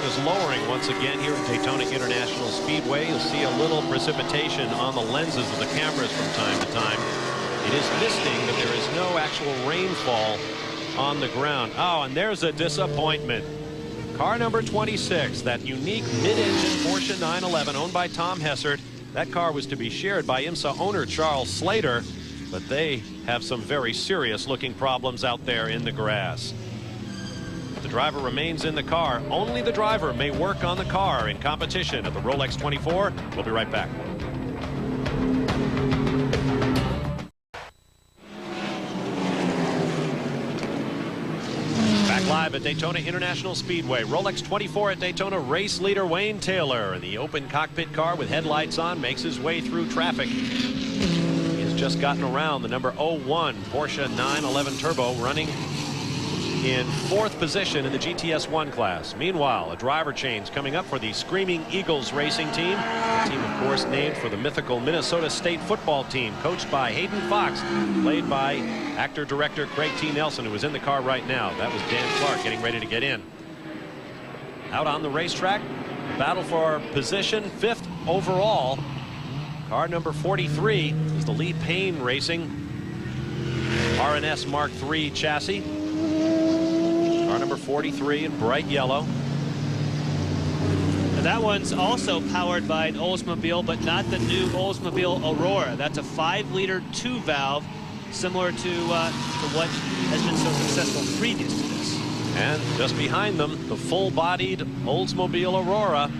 A: Is lowering once again here at Daytona International Speedway. You'll see a little precipitation on the lenses of the cameras from time to time. It is misting, but there is no actual rainfall on the ground. Oh, and there's a disappointment. Car number 26, that unique mid-engine Porsche 911 owned by Tom Hessert. That car was to be shared by IMSA owner Charles Slater, but they have some very serious looking problems out there in the grass. The driver remains in the car. Only the driver may work on the car in competition at the Rolex 24. We'll be right back. Back live at Daytona International Speedway. Rolex 24 at Daytona. Race leader Wayne Taylor in the open cockpit car with headlights on makes his way through traffic. He has just gotten around the number 01 Porsche 911 Turbo, running in 4th position in the GTS1 class. Meanwhile, a driver change coming up for the Screaming Eagles racing team. The team, of course, named for the mythical Minnesota State football team, coached by Hayden Fox, played by actor-director Craig T. Nelson, who is in the car right now. That was Dan Clark getting ready to get in. Out on the racetrack, battle for position 5th overall. Car number 43 is the Lee Payne Racing RNS Mark III chassis. Car number 43 in bright yellow.
G: Now that one's also powered by an Oldsmobile, but not the new Oldsmobile Aurora. That's a 5-liter 2-valve, similar to what has been so successful previous to this.
A: And just behind them, the full-bodied Oldsmobile Aurora,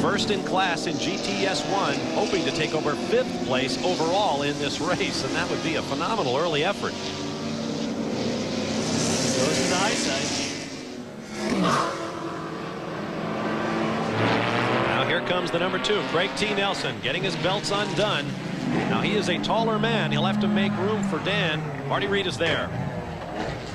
A: first in class in GTS1, hoping to take over 5th place overall in this race, and that would be a phenomenal early effort.
G: Goes to the high side.
A: Now here comes the number 2, Craig T. Nelson, getting his belts undone. Now he is a taller man. He'll have to make room for Dan. Marty Reed is there.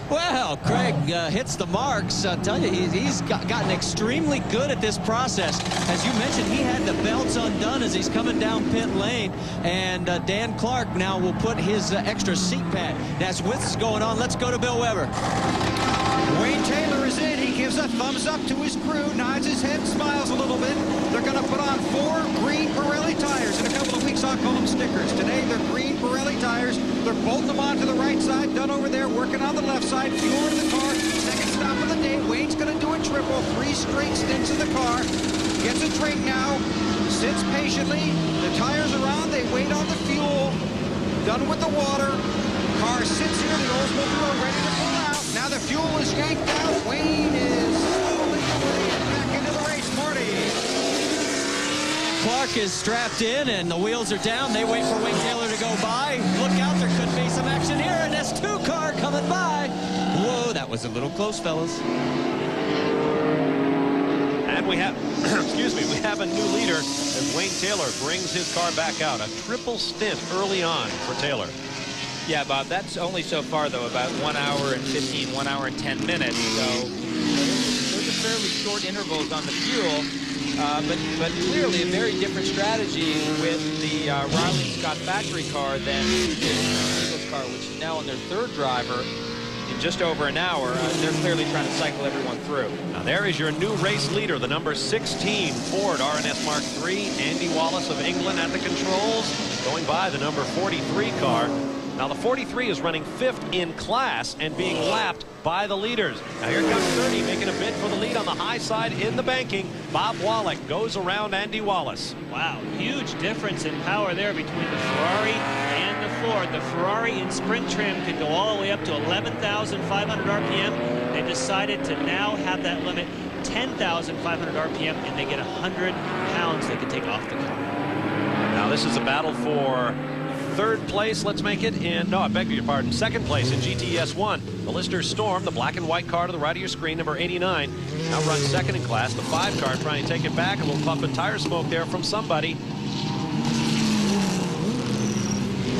D: Well, Craig hits the marks. I'll tell you, he's gotten extremely good at this process. As you mentioned, he had the belts undone as he's coming down pit lane. And Dan Clark now will put his extra seat pad. As with this going on, let's go to Bill Weber.
C: Wayne Taylor is in. He gives a thumbs up to his crew, nods his head, smiles a little bit. They're going to put on 4 green Pirelli tires. In a couple of weeks, I'll call them stickers. Today, they're green Pirelli tires. They're bolting them onto the right side, done over there, working on the left side, fuel in the car. Second stop of the day. Wayne's going to do a triple, 3 straight stints in the car. Gets a drink now, sits patiently. The tires are on. They wait on the fuel. Done with the water. Car sits here, the Oldsmobile ready to pull out. Now the fuel is yanked out. Wayne is slowly back into the race. Marty.
D: Clark is strapped in and the wheels are down. They wait for Wayne Taylor to go by. Look out, there could be some action here. An S2 car coming by. Whoa, that was a little close, fellas.
A: And we have, excuse me, we have a new leader as Wayne Taylor brings his car back out. A triple stint early on for Taylor.
N: Yeah, Bob, that's only so far, though, about 1 hour and 15, 1 hour and 10 minutes. So those are fairly short intervals on the fuel, but clearly a very different strategy with the Riley Scott factory car than the Eagles car, which is now on their 3rd driver.
F: in just over an hour. They're clearly trying to cycle everyone through.
A: Now there is your new race leader, the number 16 Ford RNS Mark III, Andy Wallace of England at the controls, going by the number 43 car. Now the 43 is running 5th in class and being lapped by the leaders. Now here comes 30 making a bid for the lead on the high side in the banking. Bob Wallach goes around Andy Wallace.
G: Wow, huge difference in power there between the Ferrari and the Ford. The Ferrari in sprint trim can go all the way up to 11,500 RPM. They decided to now have that limit 10,500 RPM, and they get 100 pounds they can take off the car.
A: Now this is a battle for 3rd place, let's make it, in, no, I beg your pardon, 2nd place in GTS1. The Lister Storm, the black and white car to the right of your screen, number 89, now runs 2nd in class. The 5 car trying to take it back. A little puff and tire smoke there from somebody.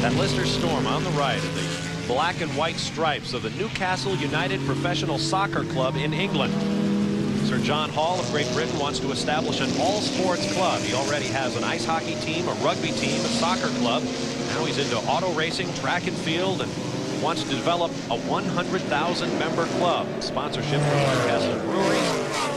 A: That Lister Storm on the right of the black and white stripes of the Newcastle United Professional Soccer Club in England. Sir John Hall of Great Britain wants to establish an all-sports club. He already has an ice hockey team, a rugby team, a soccer club. Now he's into auto racing, track and field, and wants to develop a 100,000 member club. Sponsorship from Newcastle Breweries.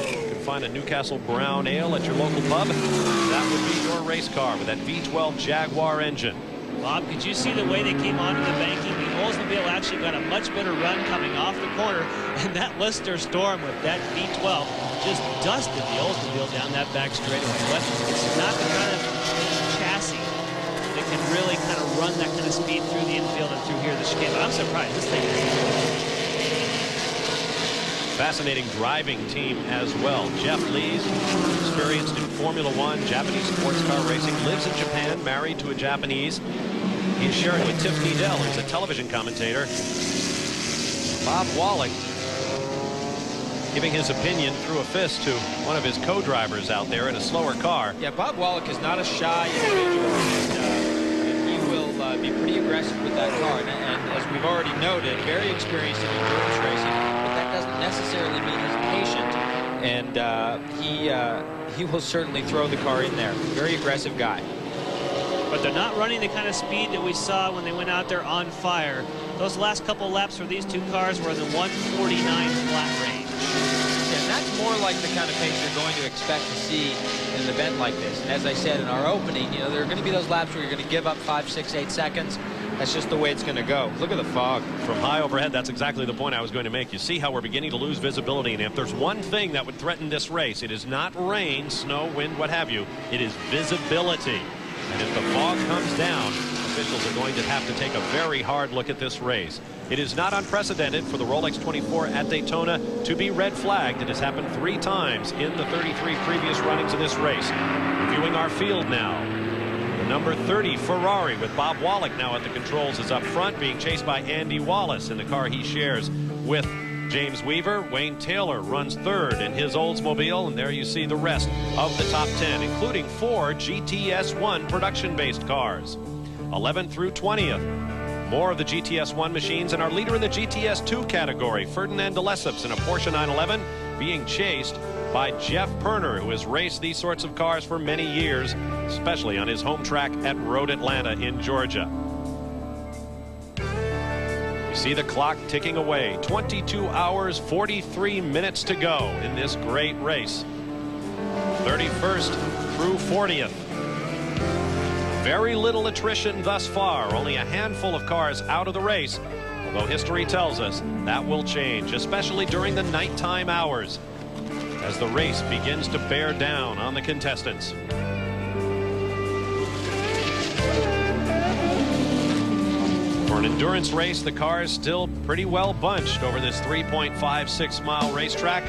A: You can find a Newcastle Brown Ale at your local pub. That would be your race car with that V12 Jaguar engine.
G: Bob, could you see the way they came onto the banking? The Oldsmobile actually got a much better run coming off the corner, and that Lister Storm with that V12 just dusted the Oldsmobile down that back straightaway. But it's not the kind of chassis that can really kind of run that kind of speed through the infield and through here the chicane. But I'm surprised this thing is
A: fascinating driving team as well. Jeff Lees, experienced in Formula One, Japanese sports car racing, lives in Japan, married to a Japanese. He's sharing with Tiffany Dell, who's a television commentator. Bob Wallach giving his opinion through a fist to one of his co-drivers out there in a slower car.
F: Yeah, Bob Wallach is not a shy individual. And he will be pretty aggressive with that car. And as we've already noted, very experienced in endurance racing. Doesn't necessarily mean he's patient, and he will certainly throw the car in there. Very aggressive guy.
G: But they're not running the kind of speed that we saw when they went out there on fire. Those last couple laps for these two cars were in the 149 flat range.
F: And that's more like the kind of pace you're going to expect to see in an event like this. And as I said in our opening, you know, there are going to be those laps where you're going to give up 5, 6, 8 seconds. That's just the way it's going to go. Look at the fog.
A: From high overhead, that's exactly the point I was going to make. You see how we're beginning to lose visibility, and if there's one thing that would threaten this race, it is not rain, snow, wind, what have you. It is visibility. And if the fog comes down, officials are going to have to take a very hard look at this race. It is not unprecedented for the Rolex 24 at Daytona to be red flagged. It has happened 3 times in the 33 previous runnings of this race. Reviewing our field now. Number 30 Ferrari with Bob Wallach now at the controls is up front, being chased by Andy Wallace in the car he shares with James Weaver. Wayne Taylor runs 3rd in his Oldsmobile, and there you see the rest of the top 10, including 4 GTS1 production-based cars. 11th through 20th. More of the GTS1 machines, and our leader in the GTS2 category, Ferdinand de Lesseps in a Porsche 911, being chased by Jeff Perner, who has raced these sorts of cars for many years, especially on his home track at Road Atlanta in Georgia. You see the clock ticking away. 22 hours, 43 minutes to go in this great race. 31st through 40th. Very little attrition thus far. Only a handful of cars out of the race. Although history tells us that will change, especially during the nighttime hours, as the race begins to bear down on the contestants. For an endurance race, the cars still pretty well bunched over this 3.56-mile racetrack.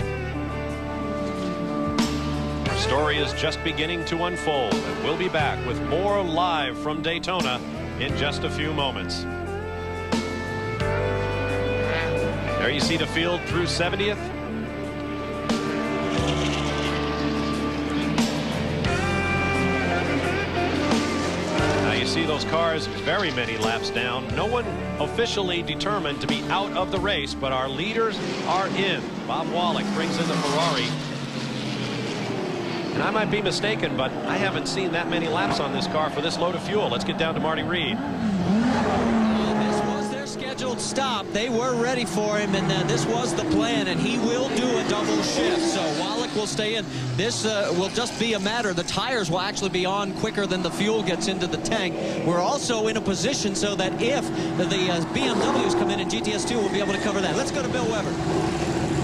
A: Our story is just beginning to unfold, and we'll be back with more live from Daytona in just a few moments. There you see the field through 70th. You see those cars very many laps down. No one officially determined to be out of the race, but our leaders are in. Bob Wallach brings in the Ferrari. And I might be mistaken, but I haven't seen that many laps on this car for this load of fuel. Let's get down to Marty Reed.
D: This was their schedule. scheduled stop. They were ready for him, and this was the plan, and he will do a double shift. So Wallach will stay in. This will just be a matter. The tires will actually be on quicker than the fuel gets into the tank. We're also in a position so that if the BMWs come in GTS2, we'll be able to cover that. Let's go to Bill Weber.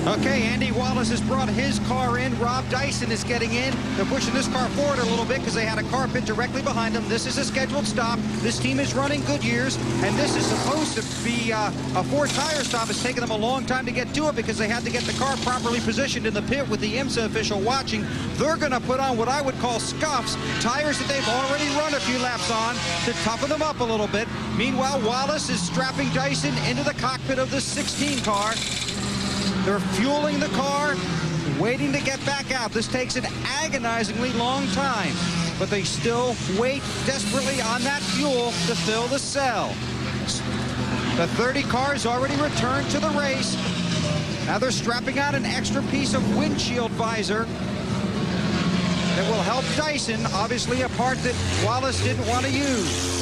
C: Okay, Andy Wallace has brought his car in. Rob Dyson is getting in. They're pushing this car forward a little bit because they had a car pit directly behind them. This is a scheduled stop. This team is running Goodyears, and this is supposed to be a 4-tire stop. It's taken them a long time to get to it because they had to get the car properly positioned in the pit with the IMSA official watching. They're going to put on what I would call scuffs, tires that they've already run a few laps on to toughen them up a little bit. Meanwhile, Wallace is strapping Dyson into the cockpit of this 16 car. They're fueling the car, waiting to get back out. This takes an agonizingly long time, but they still wait desperately on that fuel to fill the cell. The 30 car has already returned to the race. Now they're strapping on an extra piece of windshield visor that will help Dyson, obviously a part that Wallace didn't want to use.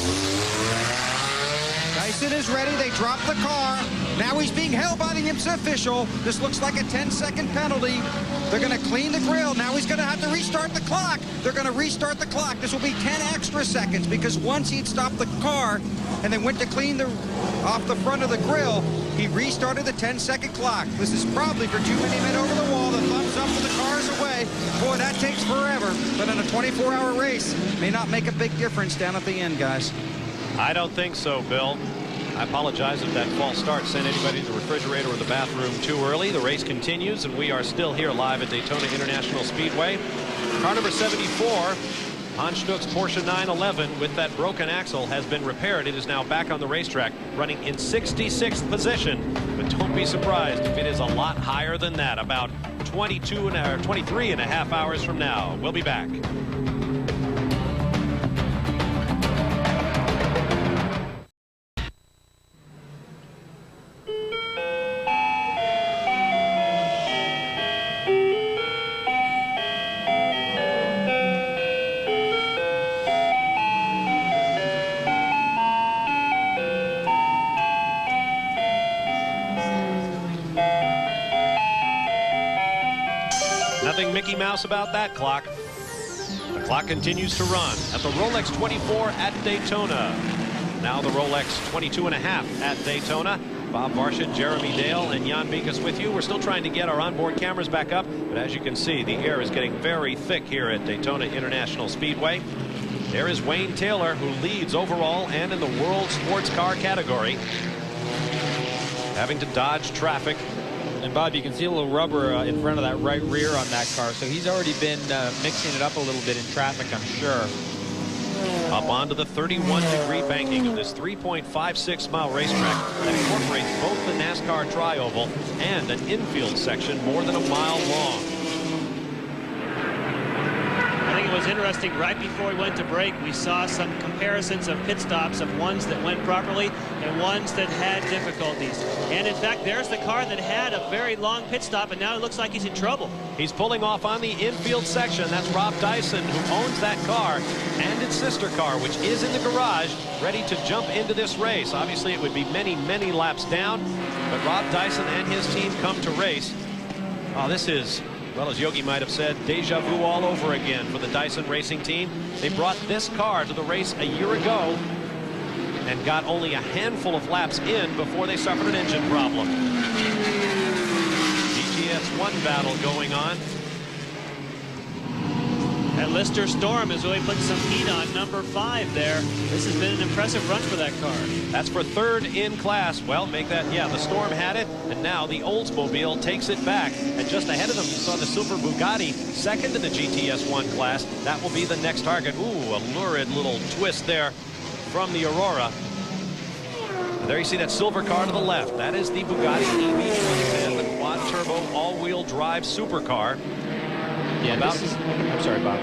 C: Dyson is ready. They dropped the car. Now he's being held by the IMSA official. This looks like a 10-second penalty. They're going to clean the grill. Now he's going to have to restart the clock. They're going to restart the clock. This will be 10 extra seconds because once he'd stopped the car and then went to clean off the front of the grill, he restarted the 10-second clock. This is probably for too many men over the wall. The thumbs up for the cars away. Boy, that takes forever. But in a 24-hour race, may not make a big difference down at the end, guys.
A: I don't think so, Bill. I apologize if that false start sent anybody to the refrigerator or the bathroom too early. The race continues, and we are still here live at Daytona International Speedway. Car number 74, Hans Stuck's Porsche 911, with that broken axle, has been repaired. It is now back on the racetrack, running in 66th position. But don't be surprised if it is a lot higher than that, about 23 and a half hours from now. We'll be back. Nothing Mickey Mouse about that clock. The clock continues to run at the Rolex 24 at Daytona. Now the Rolex 22.5 at Daytona. Bob Varsha, Jeremy Dale, and Jan Bikas with you. We're still trying to get our onboard cameras back up, but as you can see, the air is getting very thick here at Daytona International Speedway. There is Wayne Taylor, who leads overall and in the World Sports Car category, having to dodge traffic.
N: And Bob, you can see a little rubber in front of that right rear on that car, so he's already been mixing it up a little bit in traffic, I'm sure.
A: Up onto the 31-degree banking of this 3.56-mile racetrack that incorporates both the NASCAR Tri-Oval and an infield section more than a mile long.
G: I think it was interesting, right before we went to break, we saw some comparisons of pit stops of ones that went properly and ones that had difficulties. And in fact, there's the car that had a very long pit stop, and now it looks like he's in trouble.
A: He's pulling off on the infield section. That's Rob Dyson, who owns that car and its sister car, which is in the garage, ready to jump into this race. Obviously, it would be many, many laps down, but Rob Dyson and his team come to race. Oh, this is, well, as Yogi might have said, deja vu all over again for the Dyson Racing team. They brought this car to the race a year ago and got only a handful of laps in before they suffered an engine problem. GTS1 battle going on.
G: And Lister Storm has really put some heat on number 5 there. This has been an impressive run for that car.
A: That's for third in class. Well, make that, yeah, the Storm had it, and now the Oldsmobile takes it back. And just ahead of them, you saw the silver Bugatti, second in the GTS1 class. That will be the next target. Ooh, a lurid little twist there from the Aurora. And there you see that silver car to the left. That is the Bugatti EV110, the quad-turbo all-wheel drive supercar.
N: Yeah, I'm sorry, Bob.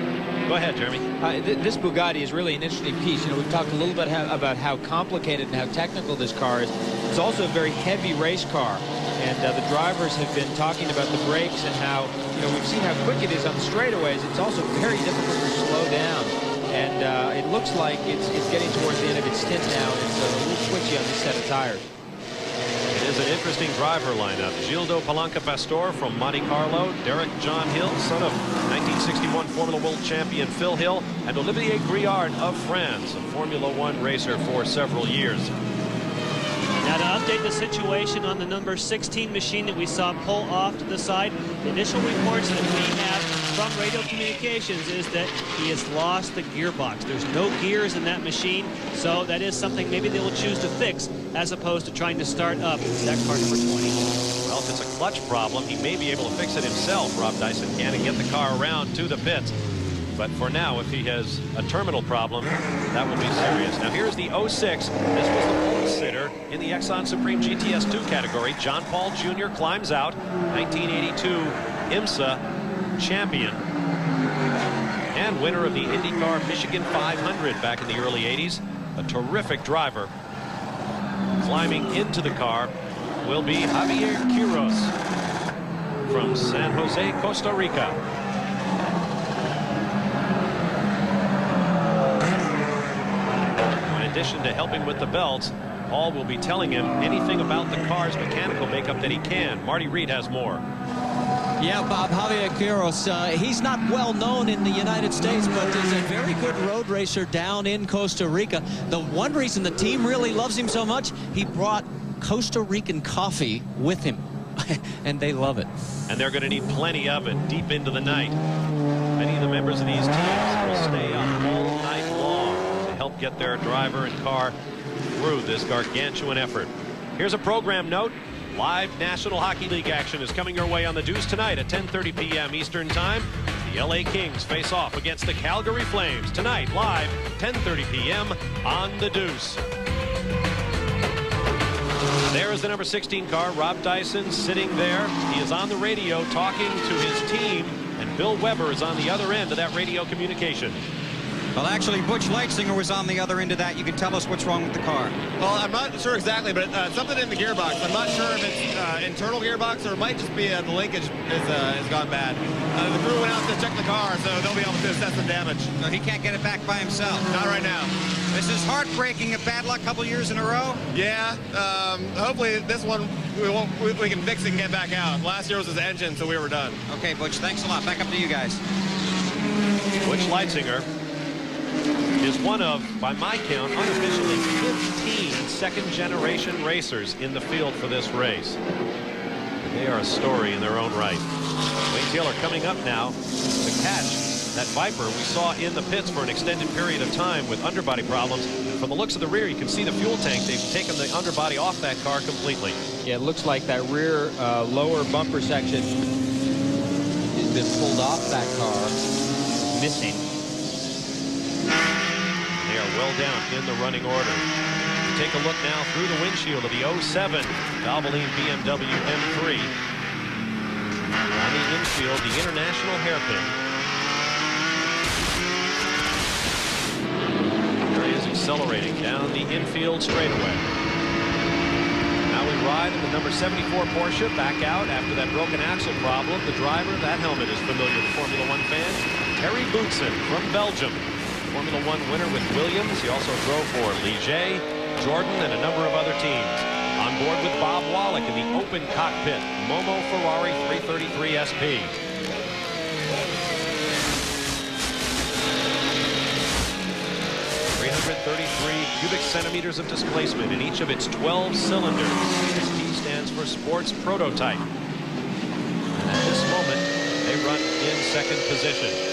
A: Go ahead, Jeremy.
N: This Bugatti is really an interesting piece. You know, we've talked a little bit about how complicated and how technical this car is. It's also a very heavy race car, and the drivers have been talking about the brakes and how, you know, we've seen how quick it is on the straightaways. It's also very difficult to slow down, and it looks like it's getting towards the end of its stint now. It's a little twitchy on this set of tires.
A: interesting driver lineup. Gildo Palanca Pastor from Monte Carlo, Derek John Hill, son of 1961 Formula World champion Phil Hill, and Olivier Griard of France, a Formula One racer for several years.
G: Now to update the situation on the number 16 machine that we saw pull off to the side, the initial reports that we have from radio communications is that he has lost the gearbox. There's no gears in that machine, so that is something maybe they will choose to fix as opposed to trying to start up that car number 20.
A: Well, if it's a clutch problem, he may be able to fix it himself, Rob Dyson can, and get the car around to the pits. But for now, if he has a terminal problem, that will be serious. Now here's the 06. This was the pole sitter in the Exxon Supreme GTS 2 category. John Paul Jr. climbs out. 1982 IMSA champion and winner of the IndyCar Michigan 500 back in the early 80s. A terrific driver. Climbing into the car will be Javier Quiros from San Jose, Costa Rica. In addition to helping with the belts, Paul will be telling him anything about the car's mechanical makeup that he can. Marty Reed has more.
D: Yeah, Bob, Javier Quiros, he's not well known in the United States, but is a very good road racer down in Costa Rica. The one reason the team really loves him so much, he brought Costa Rican coffee with him, and they love it.
A: And they're going to need plenty of it deep into the night. Many of the members of these teams will stay up all night long to help get their driver and car through this gargantuan effort. Here's a program note. Live National Hockey League action is coming your way on the Deuce tonight at 10:30 p.m. Eastern Time. The LA Kings face off against the Calgary Flames tonight live 10:30 p.m. on the Deuce. There is the number 16 car, Rob Dyson, sitting there. He is on the radio talking to his team, and Bill Weber is on the other end of that radio communication.
C: Well, actually, Butch Leitzinger was on the other end of that. You can tell us what's wrong with the car.
P: Well, I'm not sure exactly, but something in the gearbox. I'm not sure if it's internal gearbox or it might just be the linkage has gone bad. The crew went out to check the car, so they'll be able to assess the damage.
C: So he can't get it back by himself.
P: Not right now.
C: This is heartbreaking. A bad luck couple years in a row.
P: Yeah. Hopefully this one we can fix it and get back out. Last year was his engine, so we were done.
C: Okay, Butch. Thanks a lot. Back up to you guys.
A: Butch Leitzinger is one of, by my count, unofficially 15 second-generation racers in the field for this race. They are a story in their own right. Wayne Taylor coming up now to catch that Viper we saw in the pits for an extended period of time with underbody problems. And from the looks of the rear, you can see the fuel tank. They've taken the underbody off that car completely.
N: Yeah, it looks like that rear lower bumper section has been pulled off that car, missing.
A: They are well down in the running order. Take a look now through the windshield of the 07 Valvoline BMW M3. On the infield, the International hairpin. There he is accelerating down the infield straightaway. Now we ride in the number 74 Porsche back out after that broken axle problem. The driver, that helmet is familiar to Formula One fans. Terry Boutsen from Belgium. Formula One winner with Williams. He also drove for Ligier, Jordan, and a number of other teams. On board with Bob Wallach in the open cockpit Momo Ferrari 333 SP. cubic centimeters of displacement in each of its 12 cylinders. SP stands for Sports Prototype. And at this moment, they run in second position.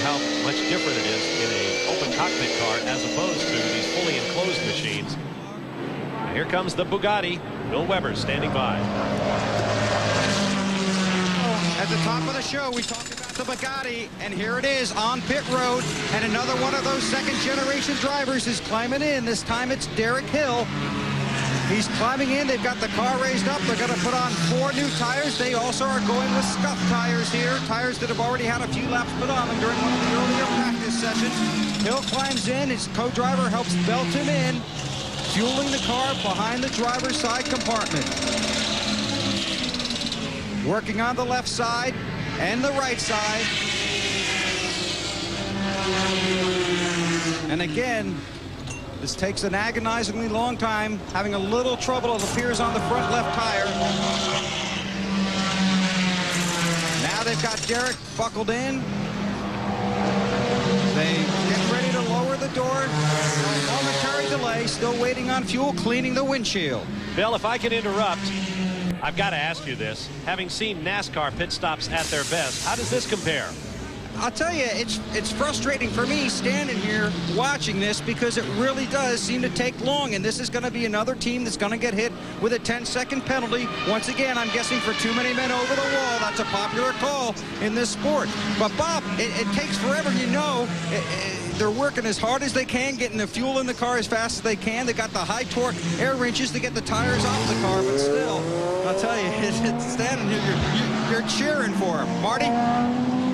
A: How much different it is in an open cockpit car as opposed to these fully enclosed machines. And here comes the Bugatti. Bill Weber standing by.
C: At the top of the show, we talked about the Bugatti, and here it is on pit road. And another one of those second-generation drivers is climbing in. This time it's Derek Hill. He's climbing in. They've got the car raised up. They're going to put on 4 new tires. They also are going with scuff tires here, tires that have already had a few laps put on them during one of the earlier practice sessions. Hill climbs in. His co-driver helps belt him in, fueling the car behind the driver's side compartment. Working on the left side and the right side. And again, this takes an agonizingly long time, having a little trouble, it appears, on the front left tire. Now they've got Derek buckled in. They get ready to lower the door. Momentary delay, still waiting on fuel, cleaning the windshield.
A: Bill, if I can interrupt, I've got to ask you this. Having seen NASCAR pit stops at their best, how does this compare?
C: I'll tell you, it's frustrating for me standing here watching this because it really does seem to take long, and this is going to be another team that's going to get hit with a 10-second penalty. Once again, I'm guessing for too many men over the wall. That's a popular call in this sport. But, Bob, it takes forever, you know. They're working as hard as they can, getting the fuel in the car as fast as they can. They got the high torque air wrenches to get the tires off the car, but still, I'll tell you, it's standing here, you're cheering for him. Marty?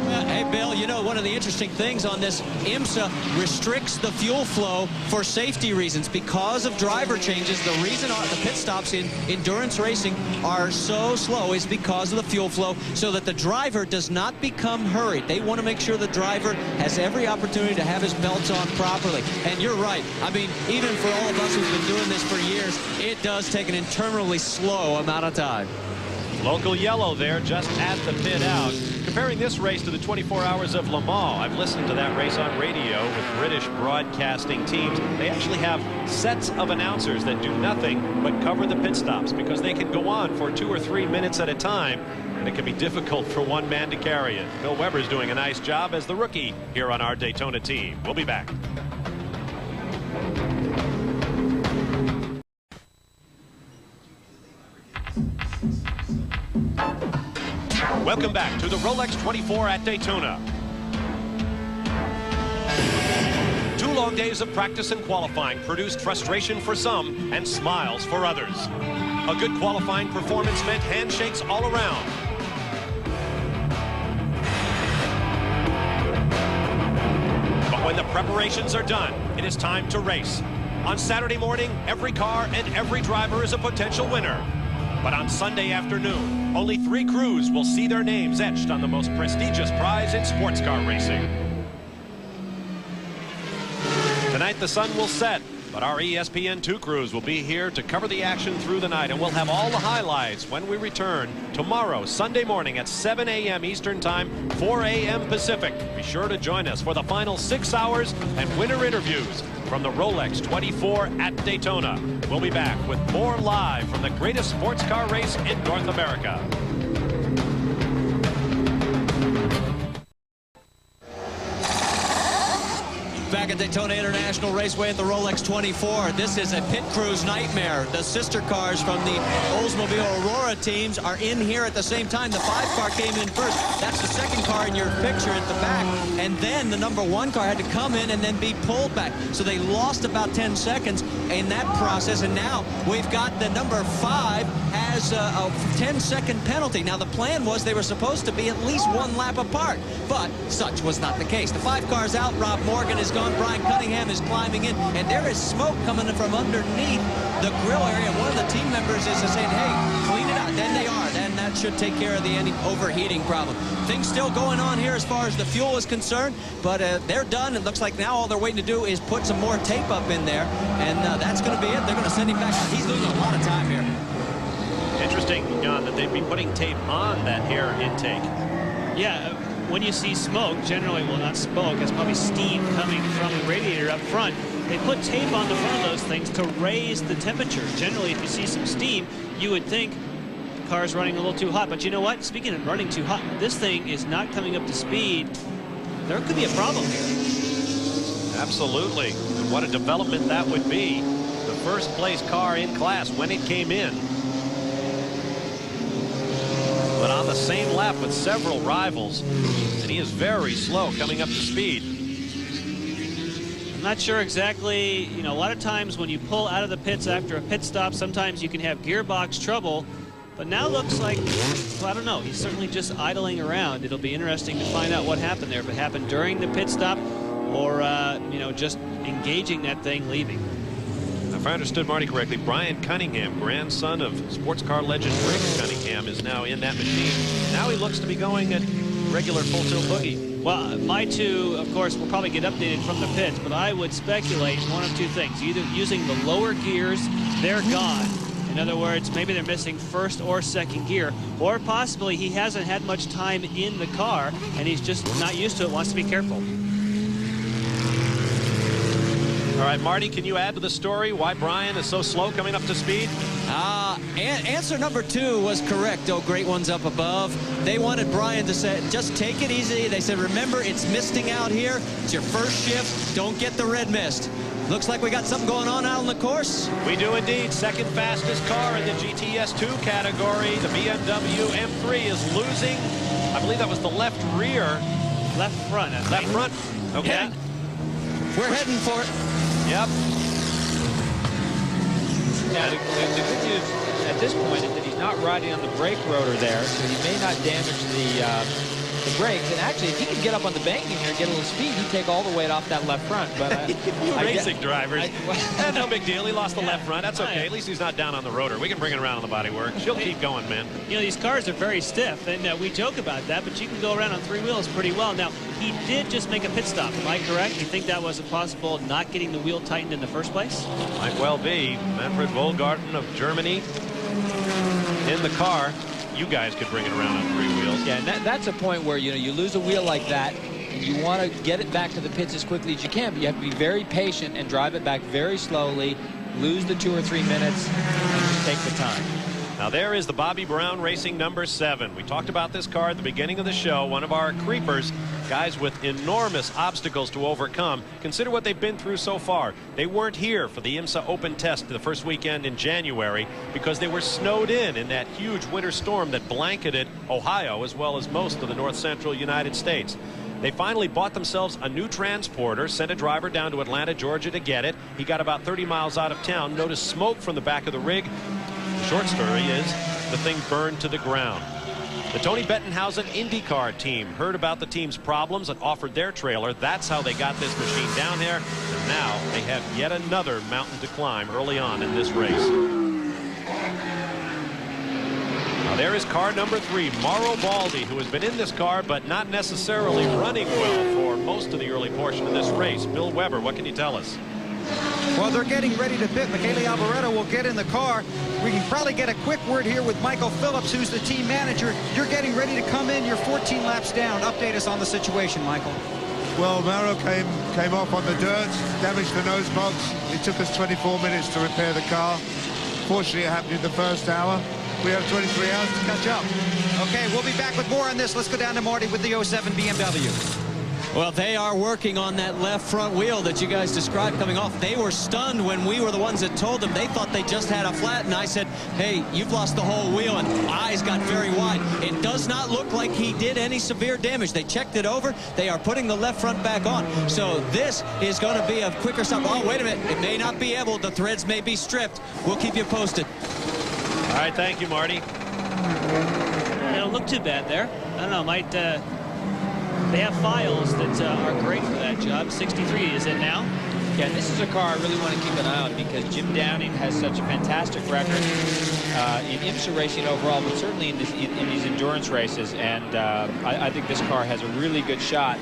D: Hey, Bill, you know, one of the interesting things on this, IMSA restricts the fuel flow for safety reasons. Because of driver changes, the reason the pit stops in endurance racing are so slow is because of the fuel flow, so that the driver does not become hurried. They want to make sure the driver has every opportunity to have his belts on properly. And you're right. I mean, even for all of us who've been doing this for years, it does take an interminably slow amount of time.
A: Local yellow there just at the pit out. Comparing this race to the 24 Hours of Le Mans, I've listened to that race on radio with British broadcasting teams. They actually have sets of announcers that do nothing but cover the pit stops because they can go on for 2 or 3 minutes at a time, and it can be difficult for one man to carry it. Bill Weber's doing a nice job as the rookie here on our Daytona team. We'll be back. Welcome back to the Rolex 24 at Daytona. 2 long days of practice and qualifying produced frustration for some and smiles for others. A good qualifying performance meant handshakes all around. But when the preparations are done, it is time to race. On Saturday morning, every car and every driver is a potential winner. But on Sunday afternoon, only 3 crews will see their names etched on the most prestigious prize in sports car racing. Tonight the sun will set, but our ESPN2 crews will be here to cover the action through the night, and we'll have all the highlights when we return tomorrow, Sunday morning at 7 a.m. Eastern Time, 4 a.m. Pacific. Be sure to join us for the final 6 hours and winner interviews from the Rolex 24 at Daytona. We'll be back with more live from the greatest sports car race in North America.
D: Back at Daytona International Raceway at the Rolex 24. This is a pit crew's nightmare. The sister cars from the Oldsmobile Aurora teams are in here at the same time. The 5 car came in first. That's the second car in your picture at the back. And then the number 1 car had to come in and then be pulled back. So they lost about 10 seconds in that process. And now we've got the number 5 has a 10-second penalty. Now the plan was they were supposed to be at least 1 lap apart, but such was not the case. The 5 cars out. Rob Morgan is gone. Brian Cunningham is climbing in, and there is smoke coming from underneath the grill area. One of the team members is saying, hey, clean it out. Then they are. Then that should take care of the overheating problem. Things still going on here as far as the fuel is concerned, but they're done. It looks like now all they're waiting to do is put some more tape up in there, and that's going to be it. They're going to send him back. He's losing a lot of time here.
A: Interesting, John, that they'd be putting tape on that air intake.
G: Yeah. When you see smoke, generally, well, not smoke, it's probably steam coming from the radiator up front. They put tape on the front of those things to raise the temperature. Generally, if you see some steam, you would think the car's running a little too hot. But you know what? Speaking of running too hot, this thing is not coming up to speed. There could be a problem here.
A: Absolutely. And what a development that would be. The first place car in class when it came in. But on the same lap with several rivals, and he is very slow coming up to speed.
G: I'm not sure exactly, you know, a lot of times when you pull out of the pits after a pit stop, sometimes you can have gearbox trouble, but now looks like, well, I don't know, he's certainly just idling around. It'll be interesting to find out what happened there, if it happened during the pit stop or, you know, just engaging that thing, leaving.
A: If I understood Marty correctly, Brian Cunningham, grandson of sports car legend Rick Cunningham, is now in that machine. Now he looks to be going at regular full tilt boogie.
G: Well, my two, of course, will probably get updated from the pits, but I would speculate one of two things. Either using the lower gears, they're gone. In other words, maybe they're missing first or second gear, or possibly he hasn't had much time in the car and he's just not used to it, wants to be careful.
A: All right, Marty, can you add to the story why Brian is so slow coming up to speed?
D: Answer number 2 was correct. Oh, great ones up above. They wanted Brian to say, just take it easy. They said, remember, it's misting out here. It's your first shift. Don't get the red mist. Looks like we got something going on out on the course.
A: We do indeed. Second fastest car in the GTS2 category. The BMW M3 is losing. I believe that was the left rear.
G: Left front.
A: Left front. Okay.
D: Yeah. We're heading for it.
A: Yep.
N: Yeah, the good news at this point is that he's not riding on the brake rotor there, so he may not damage the brakes. And actually, if he could get up on the banking here and get a little speed, he'd take all the weight off that left front. But
A: you racing drivers. No big deal. He lost the left front. That's okay. At least he's not down on the rotor. We can bring it around on the bodywork. She'll keep going, man.
G: You know, these cars are very stiff, and we joke about that, but you can go around on 3 wheels pretty well. Now, he did just make a pit stop. Am I correct? You think that was possible, not getting the wheel tightened in the first place?
A: Might well be. Manfred Wohlgarten of Germany in the car. You guys could bring it around on 3 wheels.
N: Yeah, and that's a point where, you know, you lose a wheel like that, and you want to get it back to the pits as quickly as you can, but you have to be very patient and drive it back very slowly, lose the 2 or 3 minutes, and just take the time.
A: Now there is the Bobby Brown Racing number 7. We talked about this car at the beginning of the show. One of our creepers, guys with enormous obstacles to overcome. Consider what they've been through so far. They weren't here for the IMSA Open Test the first weekend in January because they were snowed in that huge winter storm that blanketed Ohio as well as most of the north central United States. They finally bought themselves a new transporter, sent a driver down to Atlanta, Georgia to get it. He got about 30 miles out of town, noticed smoke from the back of the rig. The short story is the thing burned to the ground. The Tony Bettenhausen IndyCar team heard about the team's problems and offered their trailer. That's how they got this machine down there. And now they have yet another mountain to climb early on in this race. Now there is car number 3, Mauro Baldi, who has been in this car but not necessarily running well for most of the early portion of this race. Bill Weber, what can you tell us?
C: Well, they're getting ready to pit. Michele Alboreto will get in the car. We can probably get a quick word here with Michael Phillips, who's the team manager. You're getting ready to come in. You're 14 laps down. Update us on the situation, Michael.
Q: Well, Mauro came off on the dirt, damaged the nose box. It took us 24 minutes to repair the car. Fortunately, it happened in the first hour. We have 23 hours to catch up.
C: Okay, we'll be back with more on this. Let's go down to Marty with the 07 BMW.
D: Well, they are working on that left front wheel that you guys described coming off. They were stunned when we were the ones that told them. They thought they just had a flat, and I said, hey, you've lost the whole wheel, and eyes got very wide. It does not look like he did any severe damage. They checked it over. They are putting the left front back on. So this is going to be a quicker stop. Oh, wait a minute. It may not be able. The threads may be stripped. We'll keep you posted.
A: All right, thank you, Marty.
G: They don't look too bad there. I don't know, might... They have files that are great for that job. 63 is it now?
N: Yeah, this is a car I really want to keep an eye on because Jim Downing has such a fantastic record in IMSA racing overall, but certainly in these endurance races. And I think this car has a really good shot.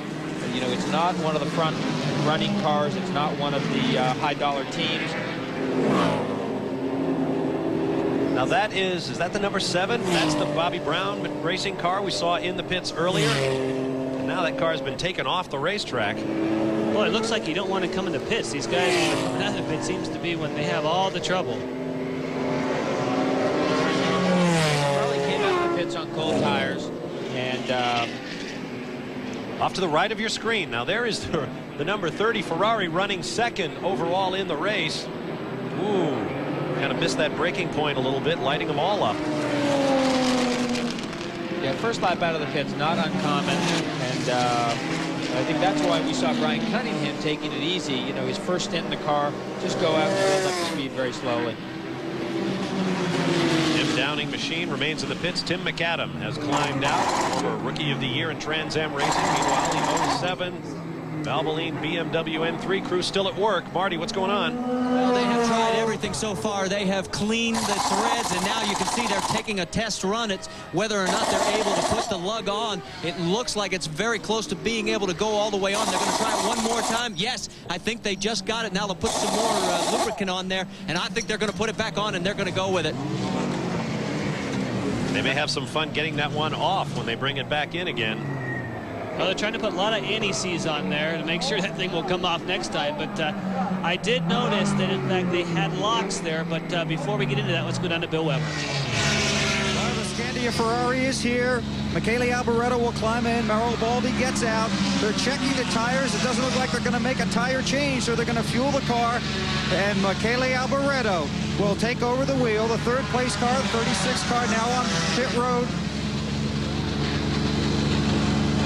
N: You know, it's not one of the front running cars. It's not one of the high-dollar teams.
A: Now that is that the number 7? That's the Bobby Brown racing car we saw in the pits earlier. And now that car's been taken off the racetrack.
G: Well, it looks like you don't want to come in the pits. These guys coming out of it seems to be when they have all the trouble.
N: Probably came out of the pits on cold tires. And
A: off to the right of your screen. Now there is the number 30 Ferrari running second overall in the race. Ooh, kind of missed that breaking point a little bit, lighting them all up.
N: Yeah, first lap out of the pits, not uncommon. And I think that's why we saw Brian Cunningham taking it easy. You know, his first stint in the car, just go out and build up the speed very slowly.
A: Jim Downing machine remains in the pits. Tim McAdam has climbed out for Rookie of the Year in Trans Am Racing. Meanwhile, the 07 Valvoline BMW M3 crew still at work. Marty, what's going on?
D: Well, they have tried everything so far. They have cleaned the threads, and now you can see they're taking a test run. It's whether or not they're able to put the lug on. It looks like it's very close to being able to go all the way on. They're going to try it one more time. Yes, I think they just got it. Now they'll put some more lubricant on there, and I think they're going to put it back on, and they're going to go with it.
A: They may have some fun getting that one off when they bring it back in again.
G: Well, they're trying to put a lot of anti-seize on there to make sure that thing will come off next time. But I did notice that, in fact, they had locks there. But before we get into that, let's go down to Bill Weber.
C: Well, the Scandia Ferrari is here. Michele Alboreto will climb in. Mauro Baldi gets out. They're checking the tires. It doesn't look like they're going to make a tire change, so they're going to fuel the car. And Michele Alboreto will take over the wheel. The third place car, the 36 car, now on pit road.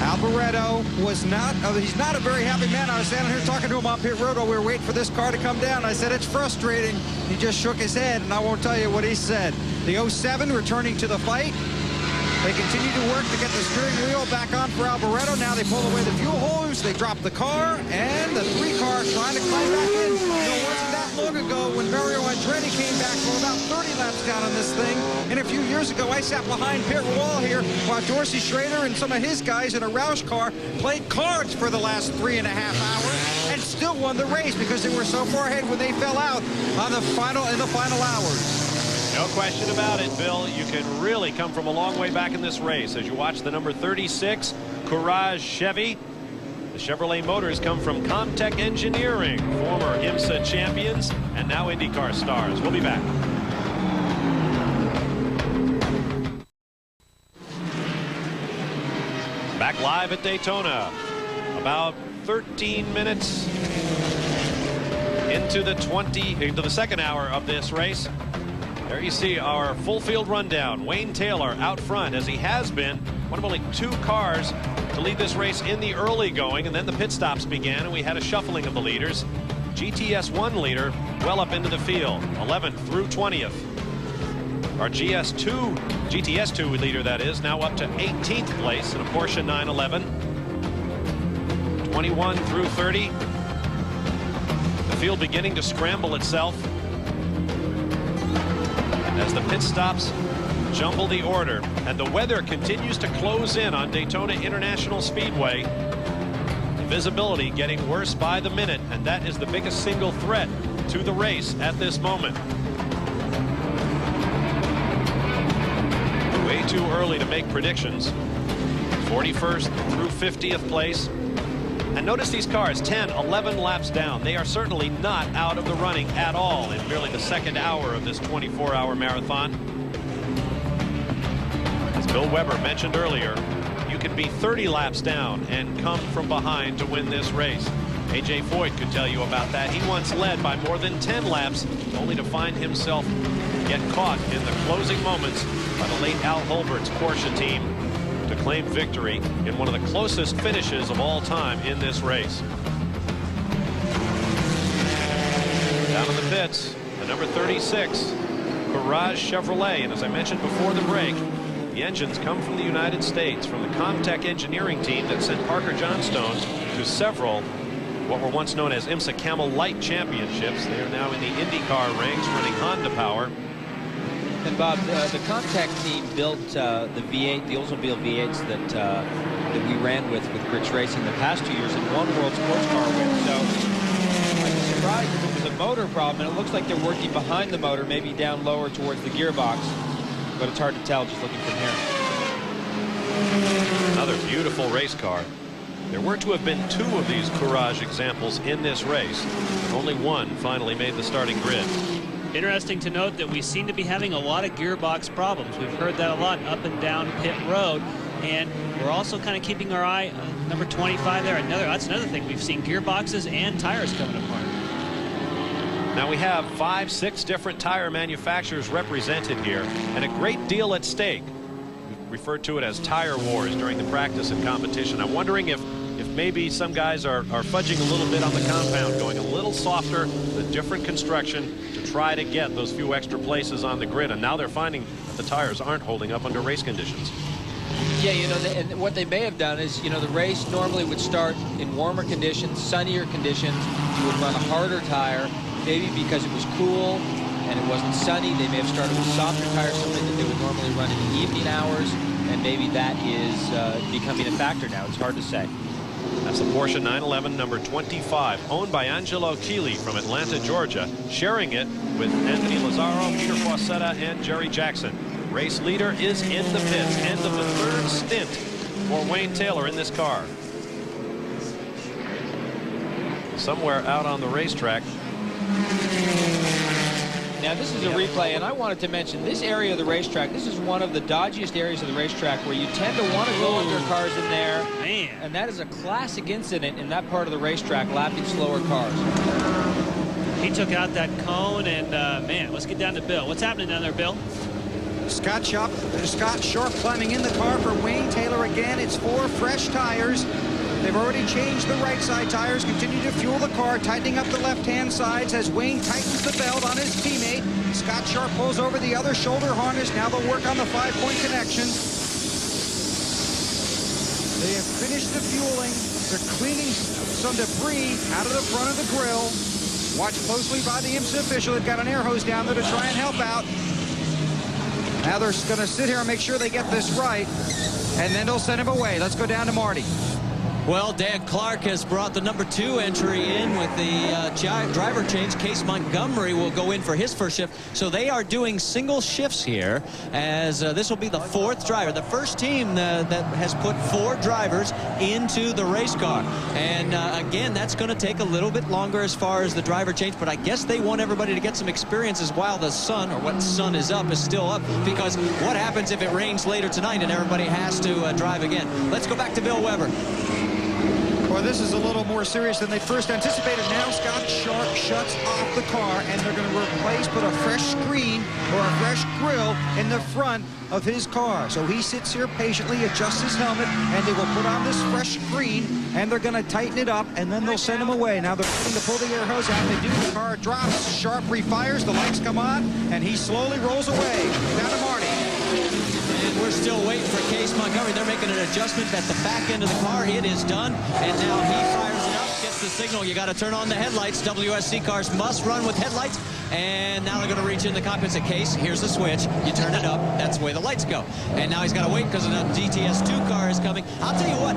C: Alboreto was not, he's not a very happy man. I was standing here talking to him on pit road while we were waiting for this car to come down. I said, it's frustrating. He just shook his head, and I won't tell you what he said. The 07 returning to the fight. They continue to work to get the steering wheel back on for Alboreto. Now they pull away the fuel hose, they drop the car, and the 3 car trying to climb back in. It wasn't that long ago when Mario Andretti came back from about 30 laps down on this thing. And a few years ago, I sat behind pit wall here while Dorsey Schrader and some of his guys in a Roush car played cards for the last 3.5 hours and still won the race because they were so far ahead when they fell out on the final hours.
A: No question about it, Bill. You can really come from a long way back in this race as you watch the number 36 Courage Chevy. The Chevrolet motors come from Comtech Engineering, former IMSA champions and now IndyCar stars. We'll be back. Back live at Daytona. About 13 minutes into the second hour of this race. There you see our full field rundown. Wayne Taylor out front, as he has been one of only 2 cars to lead this race in the early going, and then the pit stops began and we had a shuffling of the leaders. GTS1 leader well up into the field, 11th through 20th. Our GTS2 leader, that is, now up to 18th place in a Porsche 911. 21 through 30. The field beginning to scramble itself as the pit stops jumble the order, and the weather continues to close in on Daytona International Speedway. The visibility getting worse by the minute, and that is the biggest single threat to the race at this moment. Way too early to make predictions. 41st through 50th place. And notice these cars 10, 11 laps down. They are certainly not out of the running at all in merely the second hour of this 24-hour marathon. As Bill Weber mentioned earlier, you can be 30 laps down and come from behind to win this race. A.J. Foyt could tell you about that. He once led by more than 10 laps, only to find himself get caught in the closing moments by the late Al Holbert's Porsche team to claim victory in one of the closest finishes of all time in this race. Down in the pits, the number 36 Courage Chevrolet, and as I mentioned before the break, the engines come from the United States, from the Comtech Engineering team that sent Parker Johnstone to several what were once known as IMSA Camel Light Championships. They are now in the IndyCar ranks running Honda power.
N: And Bob, the Comtech team built the V8, the Oldsmobile V8s that we ran with Brits Racing the past 2 years and won World Sports Car with. So I'd be surprised if it was a motor problem, and it looks like they're working behind the motor, maybe down lower towards the gearbox, but it's hard to tell just looking from here.
A: Another beautiful race car. There were to have been 2 of these Courage examples in this race. Only one finally made the starting grid.
G: Interesting to note that we seem to be having a lot of gearbox problems. We've heard that a lot up and down pit road, and we're also kind of keeping our eye on number 25 there. That's another thing. We've seen gearboxes and tires coming apart.
A: Now we have 5, 6 different tire manufacturers represented here, and a great deal at stake. We referred to it as tire wars during the practice and competition. I'm wondering if maybe some guys are fudging a little bit on the compound, going a little softer, a different construction to try to get those few extra places on the grid. And now they're finding that the tires aren't holding up under race conditions.
N: Yeah, you know, and what they may have done is, you know, the race normally would start in warmer conditions, sunnier conditions. You would run a harder tire, maybe because it was cool and it wasn't sunny. They may have started with softer tires, something that they would normally run in the evening hours, and maybe that is becoming a factor now. It's hard to say.
A: That's the Porsche 911 number 25, owned by Angelo Keeley from Atlanta, Georgia, sharing it with Anthony Lazzaro, Peter Fossetta, and Jerry Jackson. Race leader is in the pits. End of the third stint for Wayne Taylor in this car. Somewhere out on the racetrack.
N: Now, this is a replay, and I wanted to mention this area of the racetrack. This is one of the dodgiest areas of the racetrack where you tend to want to go under cars in there.
G: Man.
N: And that is a classic incident in that part of the racetrack, lapping slower cars.
G: He took out that cone, and man, let's get down to Bill. What's happening down there, Bill?
C: Scott Sharp climbing in the car for Wayne Taylor again. It's 4 fresh tires. They've already changed the right side tires, continue to fuel the car, tightening up the left-hand sides as Wayne tightens the belt on his teammate. Scott Sharp pulls over the other shoulder harness. Now they'll work on the 5-point connection. They have finished the fueling. They're cleaning some debris out of the front of the grill. Watched closely by the IMSA official. They've got an air hose down there to try and help out. Now they're going to sit here and make sure they get this right, and then they'll send him away. Let's go down to Marty.
D: Well, Dan Clark has brought the number 2 entry in with the driver change. Case Montgomery will go in for his first shift. So they are doing single shifts here, as this will be the 4th driver. The first team that has put 4 drivers into the race car. And again, that's going to take a little bit longer as far as the driver change, but I guess they want everybody to get some experiences while the sun, or what sun is up, is still up, because what happens if it rains later tonight and everybody has to drive again? Let's go back to Bill Weber.
C: Well, this is a little more serious than they first anticipated. Now Scott Sharp shuts off the car, and they're going to put a fresh screen or a fresh grill in the front of his car. So he sits here patiently, adjusts his helmet, and they will put on this fresh screen, and they're going to tighten it up, and then they'll send him away. Now they're going to pull the air hose out. They do. The car drops. Sharp refires. The lights come on, and he slowly rolls away. Down to Marty.
D: And we're still waiting for Case Montgomery. They're making an adjustment at the back end of the car. It is done. And now he fires it up, gets the signal. You got to turn on the headlights. WSC cars must run with headlights. And now they're going to reach in the cockpit and say, Case, here's the switch. You turn it up. That's the way the lights go. And now he's got to wait because the GTS2 car is coming. I'll tell you what,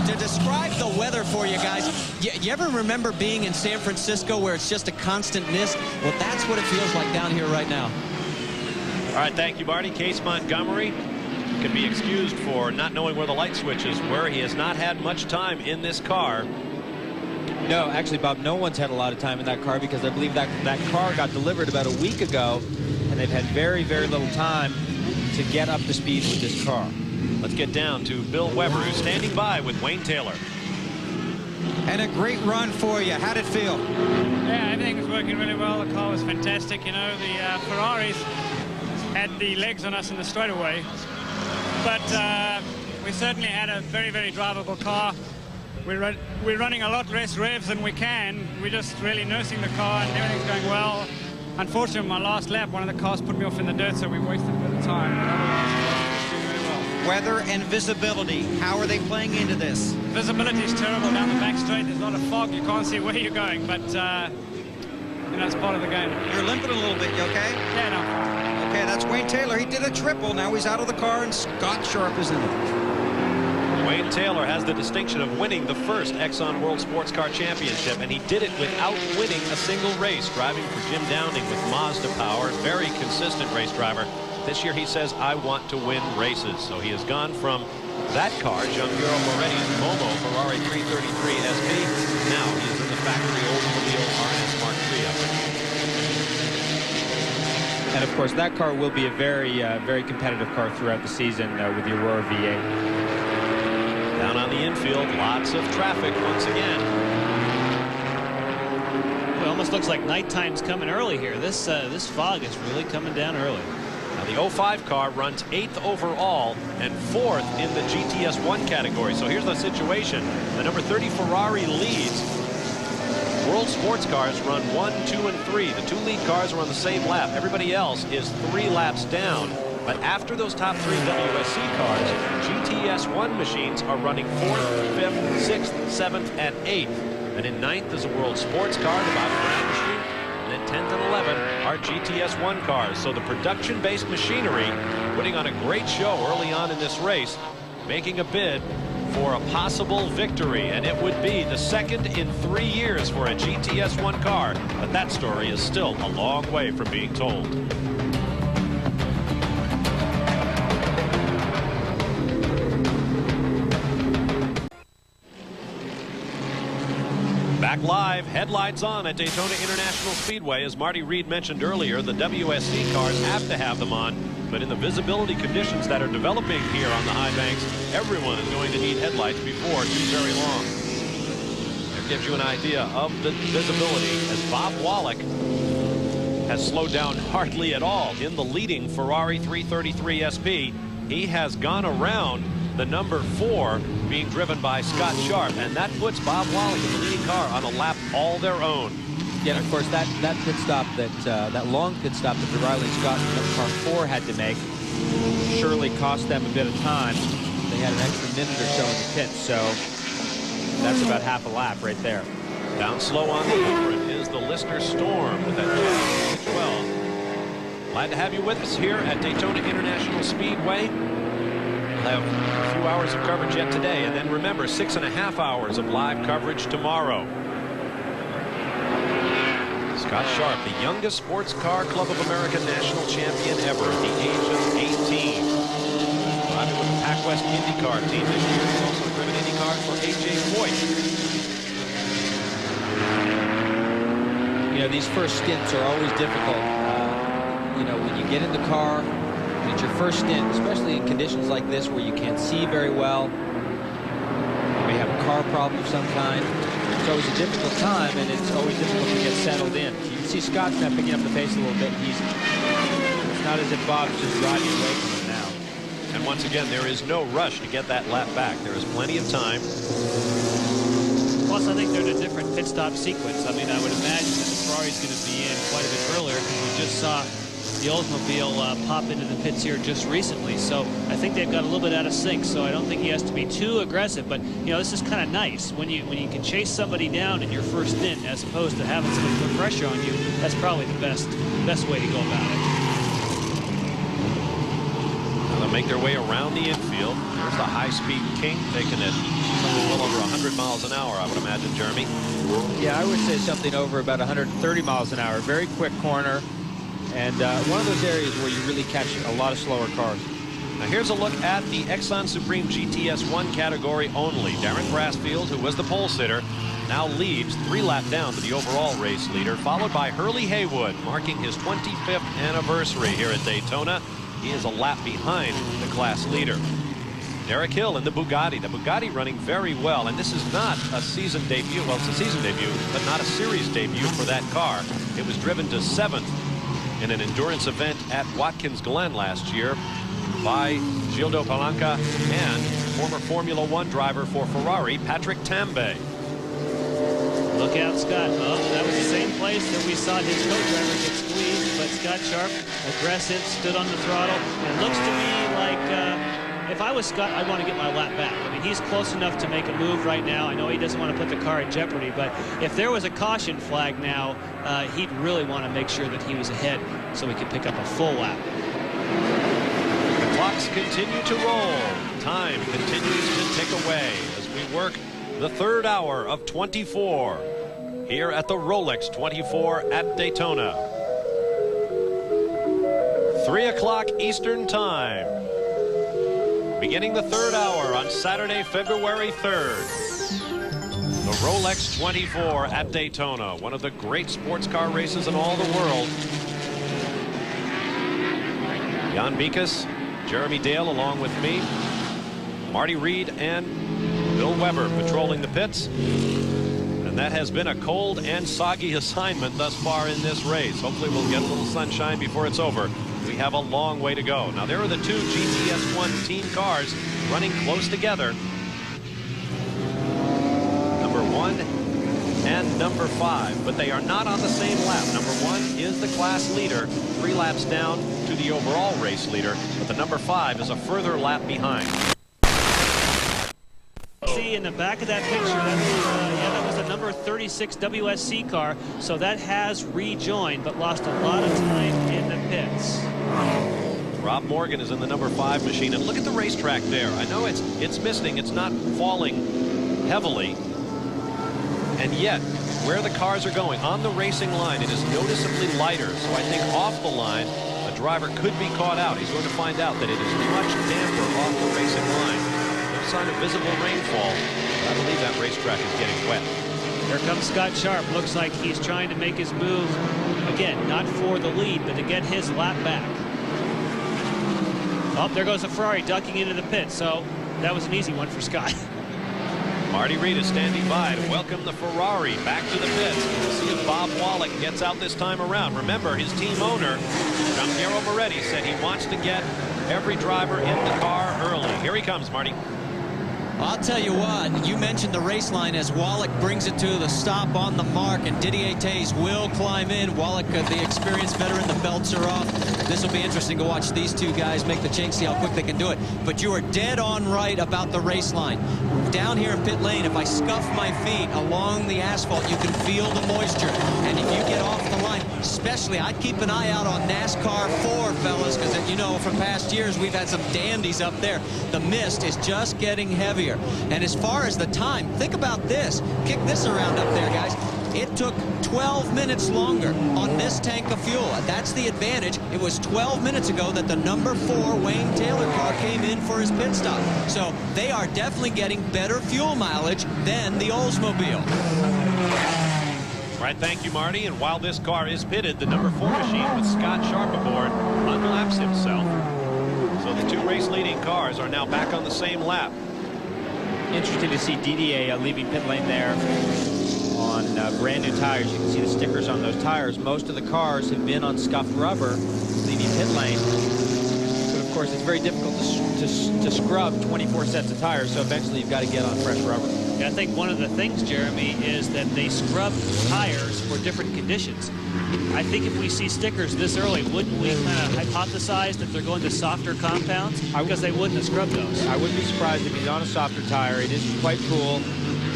D: to describe the weather for you guys, you ever remember being in San Francisco where it's just a constant mist? Well, that's what it feels like down here right now.
A: All right, thank you, Marty. Case Montgomery can be excused for not knowing where the light switches were. He has not had much time in this car.
N: No, actually, Bob, no one's had a lot of time in that car, because I believe that car got delivered about a week ago, and they've had very, very little time to get up to speed with this car.
A: Let's get down to Bill Weber, who's standing by with Wayne Taylor.
C: And a great run for you. How'd it feel?
R: Yeah, everything was working really well. The car was fantastic. You know, the Ferraris had the legs on us in the straightaway, but we certainly had a very, very drivable car. We're running a lot less revs than we can. We're just really nursing the car, and everything's going well. Unfortunately, my last lap, one of the cars put me off in the dirt, so we wasted a bit of time. Doing really well.
C: Weather and visibility, how are they playing into this?
R: Visibility is terrible down the back straight. There's a lot of fog. You can't see where you're going, but you know, it's part of the game.
C: You're limping a little bit, you okay?
R: Yeah, no.
C: Okay, that's Wayne Taylor. He did a triple. Now he's out of the car, and Scott Sharp is in it.
A: Wayne Taylor has the distinction of winning the first Exxon World Sports Car Championship, and he did it without winning a single race, driving for Jim Downing with Mazda Power. Very consistent race driver. This year he says, I want to win races. So he has gone from that car, Gianpiero Moretti's Momo Ferrari 333 SP. Now he is in the factory Oldsmobile RS Mark III up there.
N: And of course, that car will be a very, very competitive car throughout the season with the Aurora V8.
A: Down on the infield, lots of traffic once again.
G: It almost looks like nighttime's coming early here. This fog is really coming down early.
A: Now the 05 car runs 8th overall and 4th in the GTS1 category. So here's the situation. The number 30 Ferrari leads. World sports cars run 1, 2, and 3. The 2 lead cars are on the same lap. Everybody else is 3 laps down. But after those top 3 WSC cars, GTS1 machines are running 4th, 5th, 6th, 7th, and 8th. And in 9th is a World Sports Car, the Bobby Brown machine. And then 10th and 11th are GTS1 cars. So the production-based machinery putting on a great show early on in this race, making a bid for a possible victory, and it would be the second in 3 years for a GTS1 car. But that story is still a long way from being told. Back live, headlights on at Daytona International Speedway. As Marty Reed mentioned earlier, the WSC cars have to have them on, but in the visibility conditions that are developing here on the high banks, everyone is going to need headlights before too very long. That gives you an idea of the visibility, as Bob Wallach has slowed down hardly at all in the leading Ferrari 333 SP. He has gone around the number 4 being driven by Scott Sharp, and that puts Bob Wallach in the leading car on a lap all their own.
F: Yeah, and of course that pit stop, that long pit stop that Riley Scott in car 4 had to make surely cost them a bit of time. They had an extra minute or so in the pit, so that's about half a lap right there.
A: Down slow on the apron is the Lister Storm with that 12. Glad to have you with us here at Daytona International Speedway. We'll have a few hours of coverage yet today, and then remember, 6.5 hours of live coverage tomorrow. Scott Sharp, the youngest Sports Car Club of America national champion ever at the age of 18. Driving with the PacWest IndyCar team this year. He's also driven IndyCar for A.J. Foyt.
F: You know, these first stints are always difficult. You know, when you get in the car, it's your first stint, especially in conditions like this where you can't see very well. You may have a car problem of some kind. It's always a difficult time, and it's always difficult to get settled in. You can see Scott's now picking up the pace a little bit. It's not as if Bob's just driving away from him now.
A: And once again, there is no rush to get that lap back. There is plenty of time.
G: Plus, I think they're in a different pit stop sequence. I mean, I would imagine that the Ferrari's going to be in quite a bit earlier, because we just saw the Oldsmobile pop into the pits here just recently. So I think they've got a little bit out of sync, so I don't think he has to be too aggressive. But, you know, this is kind of nice. When you can chase somebody down in your first stint as opposed to having somebody put pressure on you, that's probably the best way to go about it.
A: Now they'll make their way around the infield. There's the high-speed King taking it a little over 100 miles an hour, I would imagine, Jeremy.
F: Yeah, I would say something over about 130 miles an hour. Very quick corner. And one of those areas where you really catch a lot of slower cars.
A: Now here's a look at the Exxon Supreme GTS1 category only. Darren Brassfield, who was the pole sitter, now leads 3 laps down to the overall race leader, followed by Hurley Haywood, marking his 25th anniversary here at Daytona. He is a lap behind the class leader. Derek Hill in the Bugatti running very well, and this is not a season debut. Well, it's a season debut, but not a series debut for that car. It was driven to 7th in an endurance event at Watkins Glen last year by Gildo Palanca and former Formula One driver for Ferrari, Patrick Tambay.
G: Look out, Scott. Oh, that was the same place that we saw his co-driver get squeezed, but Scott Sharp, aggressive, stood on the throttle, and it looks to me like if I was Scott, I'd want to get my lap back. I mean, he's close enough to make a move right now. I know he doesn't want to put the car in jeopardy, but if there was a caution flag now, he'd really want to make sure that he was ahead so he could pick up a full lap.
A: The clocks continue to roll. Time continues to tick away as we work the 3rd hour of 24 here at the Rolex 24 at Daytona. 3 o'clock Eastern Time. Beginning the 3rd hour on Saturday, February 3rd. The Rolex 24 at Daytona, one of the great sports car races in all the world. Jan Beekes, Jeremy Dale along with me, Marty Reed and Bill Weber patrolling the pits. And that has been a cold and soggy assignment thus far in this race. Hopefully we'll get a little sunshine before it's over. We have a long way to go. Now there are the 2 GTS1 team cars running close together. Number 1 and number 5, but they are not on the same lap. Number 1 is the class leader, 3 laps down to the overall race leader, but the number 5 is a further lap behind.
G: See in the back of that picture, that was the number 36 WSC car, so that has rejoined, but lost a lot of time in the pits.
A: Rob Morgan is in the number 5 machine, and look at the racetrack there. I know it's misting, it's not falling heavily, and yet where the cars are going on the racing line, it is noticeably lighter. So I think off the line, a driver could be caught out. He's going to find out that it is much damper off the racing line. No sign of visible rainfall, but I believe that racetrack is getting wet.
G: Here comes Scott Sharp. Looks like he's trying to make his move, again, not for the lead, but to get his lap back. Oh, there goes a Ferrari ducking into the pit, so that was an easy one for Scott.
A: Marty Reed is standing by to welcome the Ferrari back to the pits. We'll see if Bob Wallach gets out this time around. Remember, his team owner, Gianpiero Moretti, said he wants to get every driver in the car early. Here he comes, Marty.
D: I'll tell you what, you mentioned the race line as Wallach brings it to the stop on the mark, and Didier Tays will climb in. Wallach, the experienced veteran, the belts are off. This will be interesting to watch these two guys make the change, see how quick they can do it. But you are dead on right about the race line. Down here in pit lane, if I scuff my feet along the asphalt, you can feel the moisture. And if you get off the line, especially, I'd keep an eye out on NASCAR 4, fellas, because you know from past years we've had some dandies up there. The mist is just getting heavier. And as far as the time, think about this. Kick this around up there, guys. It took 12 minutes longer on this tank of fuel. That's the advantage. It was 12 minutes ago that the number 4 Wayne Taylor car came in for his pit stop. So they are definitely getting better fuel mileage than the Oldsmobile.
A: All right, thank you, Marty. And while this car is pitted, the number 4 machine with Scott Sharp aboard unlaps himself. So the 2 race-leading cars are now back on the same lap.
F: Interesting to see Didier leaving pit lane there on brand new tires. You can see the stickers on those tires. Most of the cars have been on scuffed rubber leaving pit lane. But of course, it's very difficult to scrub 24 sets of tires, so eventually you've got to get on fresh rubber.
G: Yeah, I think one of the things, Jeremy, is that they scrub tires for different conditions. I think if we see stickers this early, wouldn't we kind of hypothesize that they're going to softer compounds? Because they wouldn't have scrubbed those.
F: I wouldn't be surprised if he's on a softer tire. It is quite cool.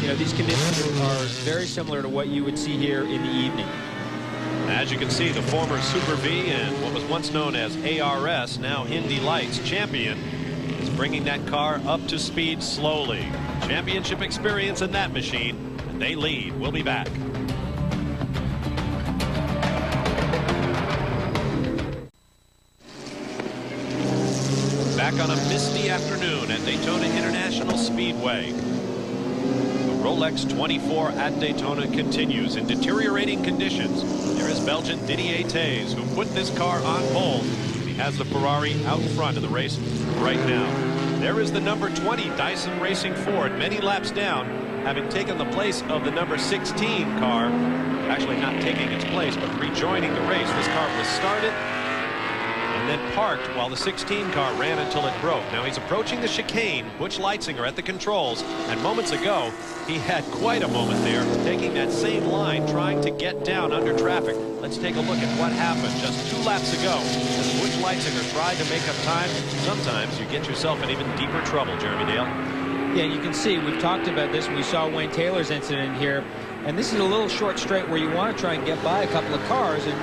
F: You know, these conditions are very similar to what you would see here in the evening.
A: As you can see, the former Super V and what was once known as ARS, now Indy Lights champion, is bringing that car up to speed slowly. Championship experience in that machine, and they lead. We'll be back. Back on a misty afternoon at Daytona International Speedway. The Rolex 24 at Daytona continues in deteriorating conditions. There is Belgian Didier Tays, who put this car on pole. He has the Ferrari out in front of the race right now. There is the number 20 Dyson Racing Ford, many laps down, having taken the place of the number 16 car. Actually not taking its place, but rejoining the race. This car was started and then parked while the 16 car ran until it broke. Now he's approaching the chicane. Butch Leitzinger at the controls, and moments ago he had quite a moment there, taking that same line, trying to get down under traffic. Let's take a look at what happened just 2 laps ago as Butch Leitzinger tried to make up time. Sometimes you get yourself in even deeper trouble, Jeremy Dale.
F: Yeah, you can see we've talked about this when we saw Wayne Taylor's incident here, and this is a little short straight where you want to try and get by a couple of cars, and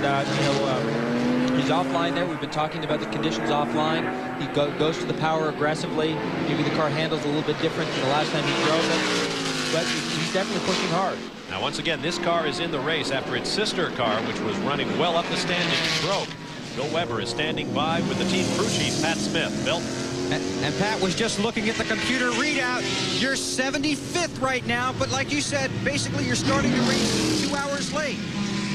F: he's offline there. We've been talking about the conditions offline. He goes to the power aggressively. Maybe the car handles a little bit different than the last time he drove it, but he's definitely pushing hard.
A: Now, once again, this car is in the race after its sister car, which was running well up the standings, broke. Bill Weber is standing by with the team crew chief, Pat Smith. Bill?
C: And Pat was just looking at the computer readout. You're 75th right now, but like you said, basically you're starting the race 2 hours late.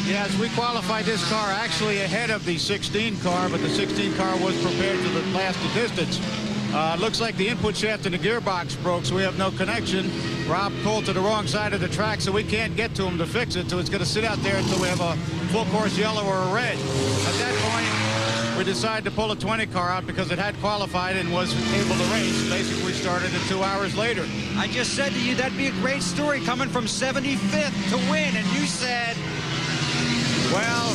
S: Yes, we qualified this car actually ahead of the 16 car, but the 16 car was prepared to last the distance. Looks like the input shaft in the gearbox broke, so we have no connection. Rob pulled to the wrong side of the track, so we can't get to him to fix it, so it's going to sit out there until we have a full course yellow or a red. At that point, we decided to pull a 20 car out because it had qualified and was able to race. Basically started it 2 hours later.
C: I just said to you that'd be a great story coming from 75th to win, and you said,
S: well,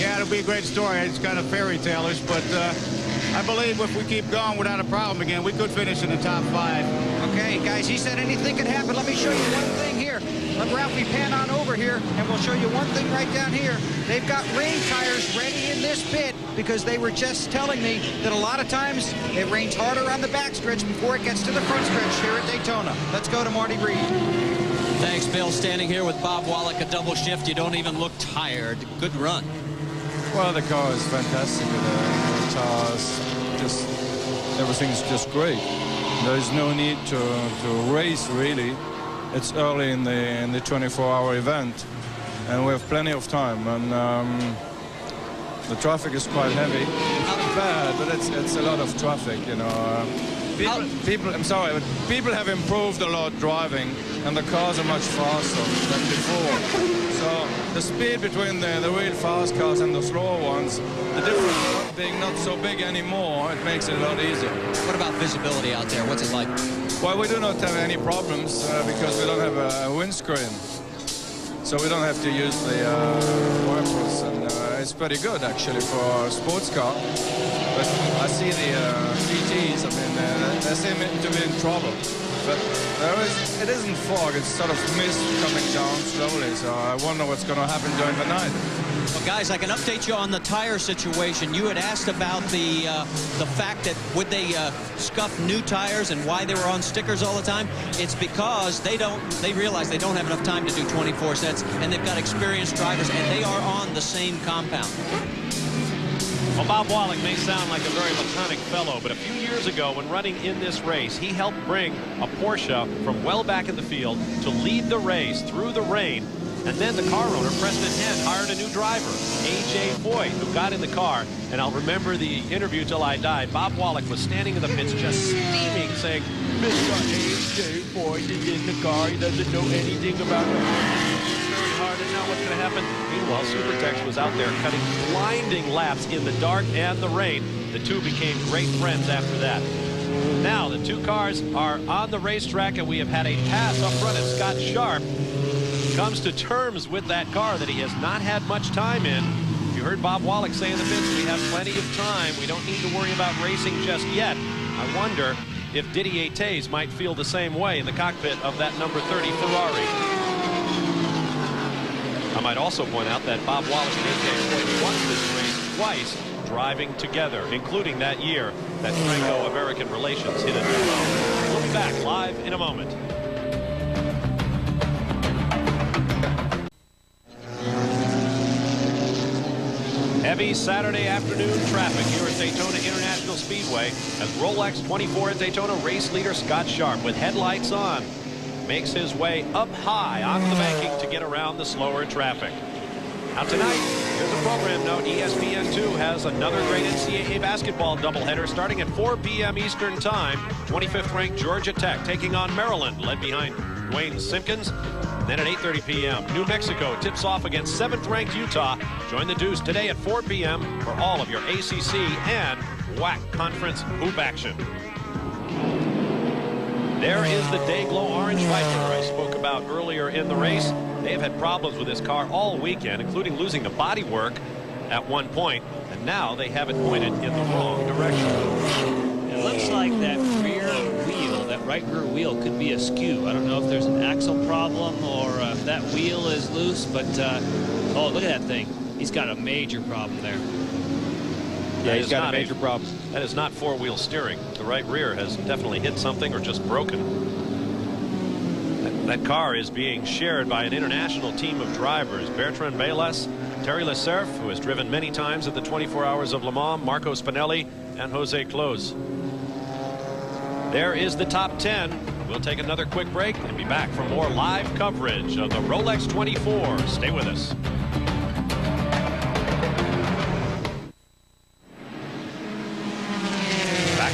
S: Yeah, it'll be a great story. It's kind of fairy tale-ish, but I believe if we keep going without a problem again, we could finish in the top 5.
C: Okay, guys, he said anything could happen. Let me show you one thing here. Let Ralphie pan on over here, and we'll show you one thing right down here. They've got rain tires ready in this pit because they were just telling me that a lot of times it rains harder on the backstretch before it gets to the front stretch here at Daytona. Let's go to Marty Reed.
D: Thanks, Bill. Standing here with Bob Wallach, a double shift. You don't even look tired. Good run.
T: Well, the car is fantastic. The tires, just everything's just great. There is no need to race really. It's early in the 24-hour event, and we have plenty of time. And the traffic is quite heavy. Not bad, but it's a lot of traffic, you know. People, I'm sorry, but people have improved a lot driving, and the cars are much faster than before. So the speed between the real fast cars and the slower ones, the difference being not so big anymore, it makes it a lot easier.
D: What about visibility out there? What's it like?
T: Well, we do not have any problems because we don't have a windscreen. So we don't have to use the wipers, and it's pretty good actually for a sports car. But I see the GTs, I mean, they seem to be in trouble. But it isn't fog, it's sort of mist coming down slowly, so I wonder what's going to happen during the night.
D: Well, guys, I can update you on the tire situation. You had asked about the fact that would they scuff new tires and why they were on stickers all the time. It's because they realize they don't have enough time to do 24 sets, and they've got experienced drivers, and they are on the same compound.
A: Well, Bob Wallach may sound like a very laconic fellow, but a few years ago when running in this race, he helped bring a Porsche from well back in the field to lead the race through the rain. And then the car owner, Preston Hent, hired a new driver, A.J. Foyt, who got in the car. And I'll remember the interview till I died. Bob Wallach was standing in the pits just steaming, saying, Mr. A.J. Foyt is in the car. He doesn't know anything about it. Very hard, and now what's going to happen? Meanwhile, Supertex was out there cutting blinding laps in the dark and the rain. The two became great friends after that. Now the two cars are on the racetrack, and we have had a pass up front, and Scott Sharp comes to terms with that car that he has not had much time in. You heard Bob Wallach say in the pits, we have plenty of time. We don't need to worry about racing just yet. I wonder if Didier Taze might feel the same way in the cockpit of that number 30 Ferrari. I might also point out that Bob Wallach and A.J. Foyt won this race twice driving together, including that year that Franco-American relations hit a new low. We'll be back live in a moment. Heavy Saturday afternoon traffic here at Daytona International Speedway as Rolex 24 at Daytona race leader Scott Sharp, with headlights on, makes his way up high onto the banking to get around the slower traffic. Now tonight, here's a program note. ESPN2 has another great NCAA basketball doubleheader starting at 4 p.m. Eastern Time. 25th ranked Georgia Tech taking on Maryland, led behind Dwayne Simpkins. Then at 8:30 p.m., New Mexico tips off against 7th ranked Utah. Join the Deuce today at 4 p.m. for all of your ACC and WAC conference hoop action. There is the Dayglow Orange Viper I spoke about earlier in the race. They have had problems with this car all weekend, including losing the bodywork at one point, and now they have it pointed in the wrong direction.
G: It looks like that rear wheel, that right rear wheel, could be askew. I don't know if there's an axle problem or if that wheel is loose, but oh, look at that thing. He's got a major problem there.
F: Yeah, he's got a major problem.
A: That is not four-wheel steering. The right rear has definitely hit something or just broken. That car is being shared by an international team of drivers. Bertrand Bayless, Terry Lecerf, who has driven many times at the 24 Hours of Le Mans, Marco Spinelli, and Jose Close. There is the top 10. We'll take another quick break and be back for more live coverage of the Rolex 24. Stay with us.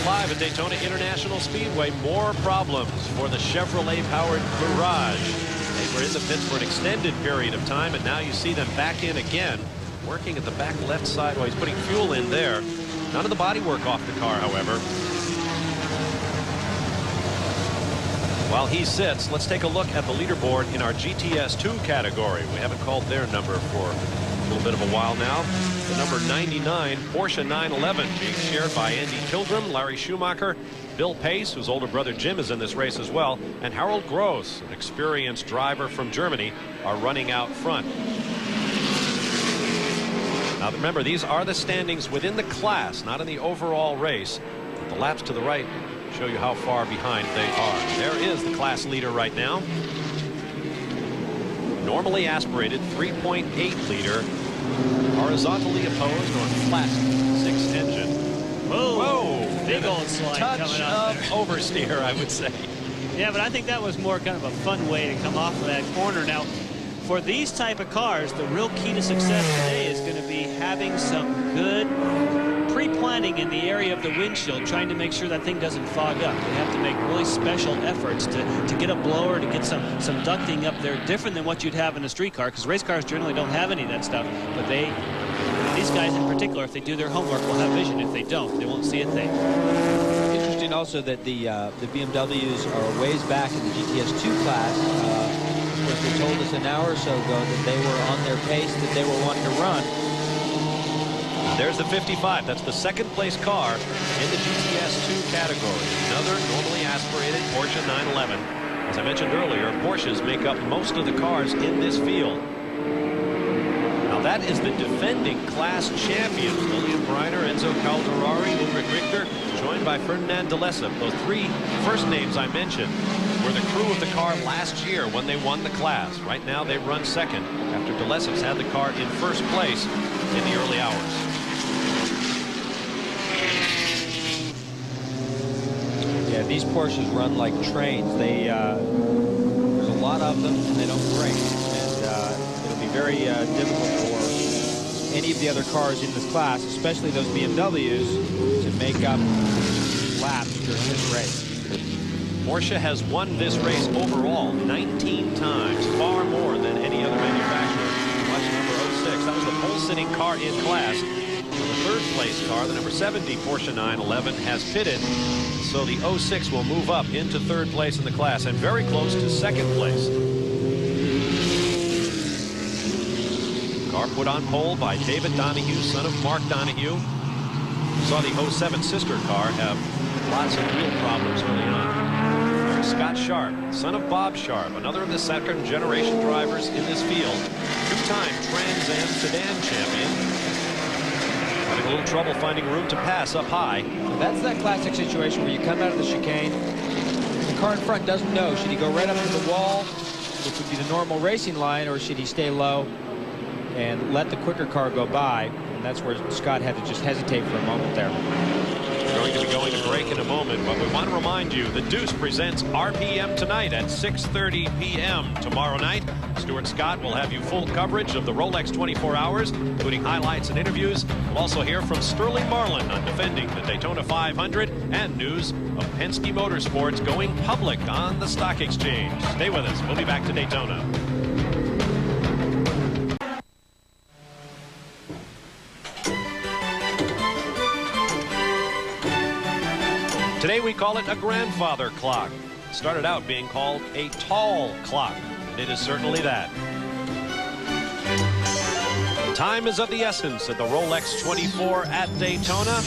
A: Live at Daytona International Speedway, more problems for the Chevrolet-powered Garage. They were in the pits for an extended period of time, and now you see them back in again, working at the back left side while he's putting fuel in there. None of the bodywork off the car, however. While he sits, let's take a look at the leaderboard in our GTS2 category. We haven't called their number for a little bit of a while now. The number 99 Porsche 911 being shared by Andy Pilgrim, Larry Schumacher, Bill Pace, whose older brother Jim is in this race as well, and Harold Gross, an experienced driver from Germany, are running out front. Now remember, these are the standings within the class, not in the overall race. The laps to the right show you how far behind they are. There is the class leader right now. Normally aspirated 3.8 liter, horizontally opposed or flat 6 engine.
G: Whoa, big old slide
A: touch
G: coming out
A: of
G: there.
A: oversteer, I would say.
G: Yeah, but I think that was more kind of a fun way to come off of that corner. Now, for these type of cars, the real key to success today is going to be having some good pre-planning in the area of the windshield, trying to make sure that thing doesn't fog up. They have to make really special efforts to get a blower, to get some ducting up there, different than what you'd have in a street car, because race cars generally don't have any of that stuff. But these guys in particular, if they do their homework, will have vision. If they don't, they won't see a thing.
N: Interesting also that the BMWs are ways back in the GTS2 class. Of course, they told us an hour or so ago that they were on their pace, that they were wanting to run.
A: There's the 55. That's the second place car in the GTS2 category. Another normally aspirated Porsche 911. As I mentioned earlier, Porsches make up most of the cars in this field. Now that is the defending class champions. William Breiner, Enzo Calderari, Ulrich Richter, joined by Ferdinand de Lesseps. Those three first names I mentioned were the crew of the car last year when they won the class. Right now they run second after de Lesseps had the car in first place in the early hours.
N: Yeah, these Porsches run like trains. There's a lot of them, and they don't break. And it'll be very difficult for any of the other cars in this class, especially those BMWs, to make up laps during this race.
A: Porsche has won this race overall 19 times, far more than any other manufacturer. Watch number 06. That was the pole-sitting car in class. The third place car, the number 70 Porsche 911, has pitted. So the 06 will move up into third place in the class and very close to second place. Car put on pole by David Donahue, son of Mark Donahue. Saw the 07 sister car have lots of wheel problems early on. Scott Sharp, son of Bob Sharp, another of the second generation drivers in this field. Two-time Trans Am sedan champion. Having a little trouble finding room to pass up high.
N: That's that classic situation where you come out of the chicane, the car in front doesn't know. Should he go right up to the wall, which would be the normal racing line, or should he stay low and let the quicker car go by? And that's where Scott had to just hesitate for a moment there.
A: We're going to be going to break in a moment, but we want to remind you the Deuce presents RPM tonight at 6:30 p.m. tomorrow night. Stuart Scott will have you full coverage of the Rolex 24 Hours, including highlights and interviews. We'll also hear from Sterling Marlin on defending the Daytona 500 and news of Penske Motorsports going public on the stock exchange. Stay with us. We'll be back to Daytona. Today we call it a grandfather clock. It started out being called a tall clock, and it is certainly that. Time is of the essence at the Rolex 24 at Daytona.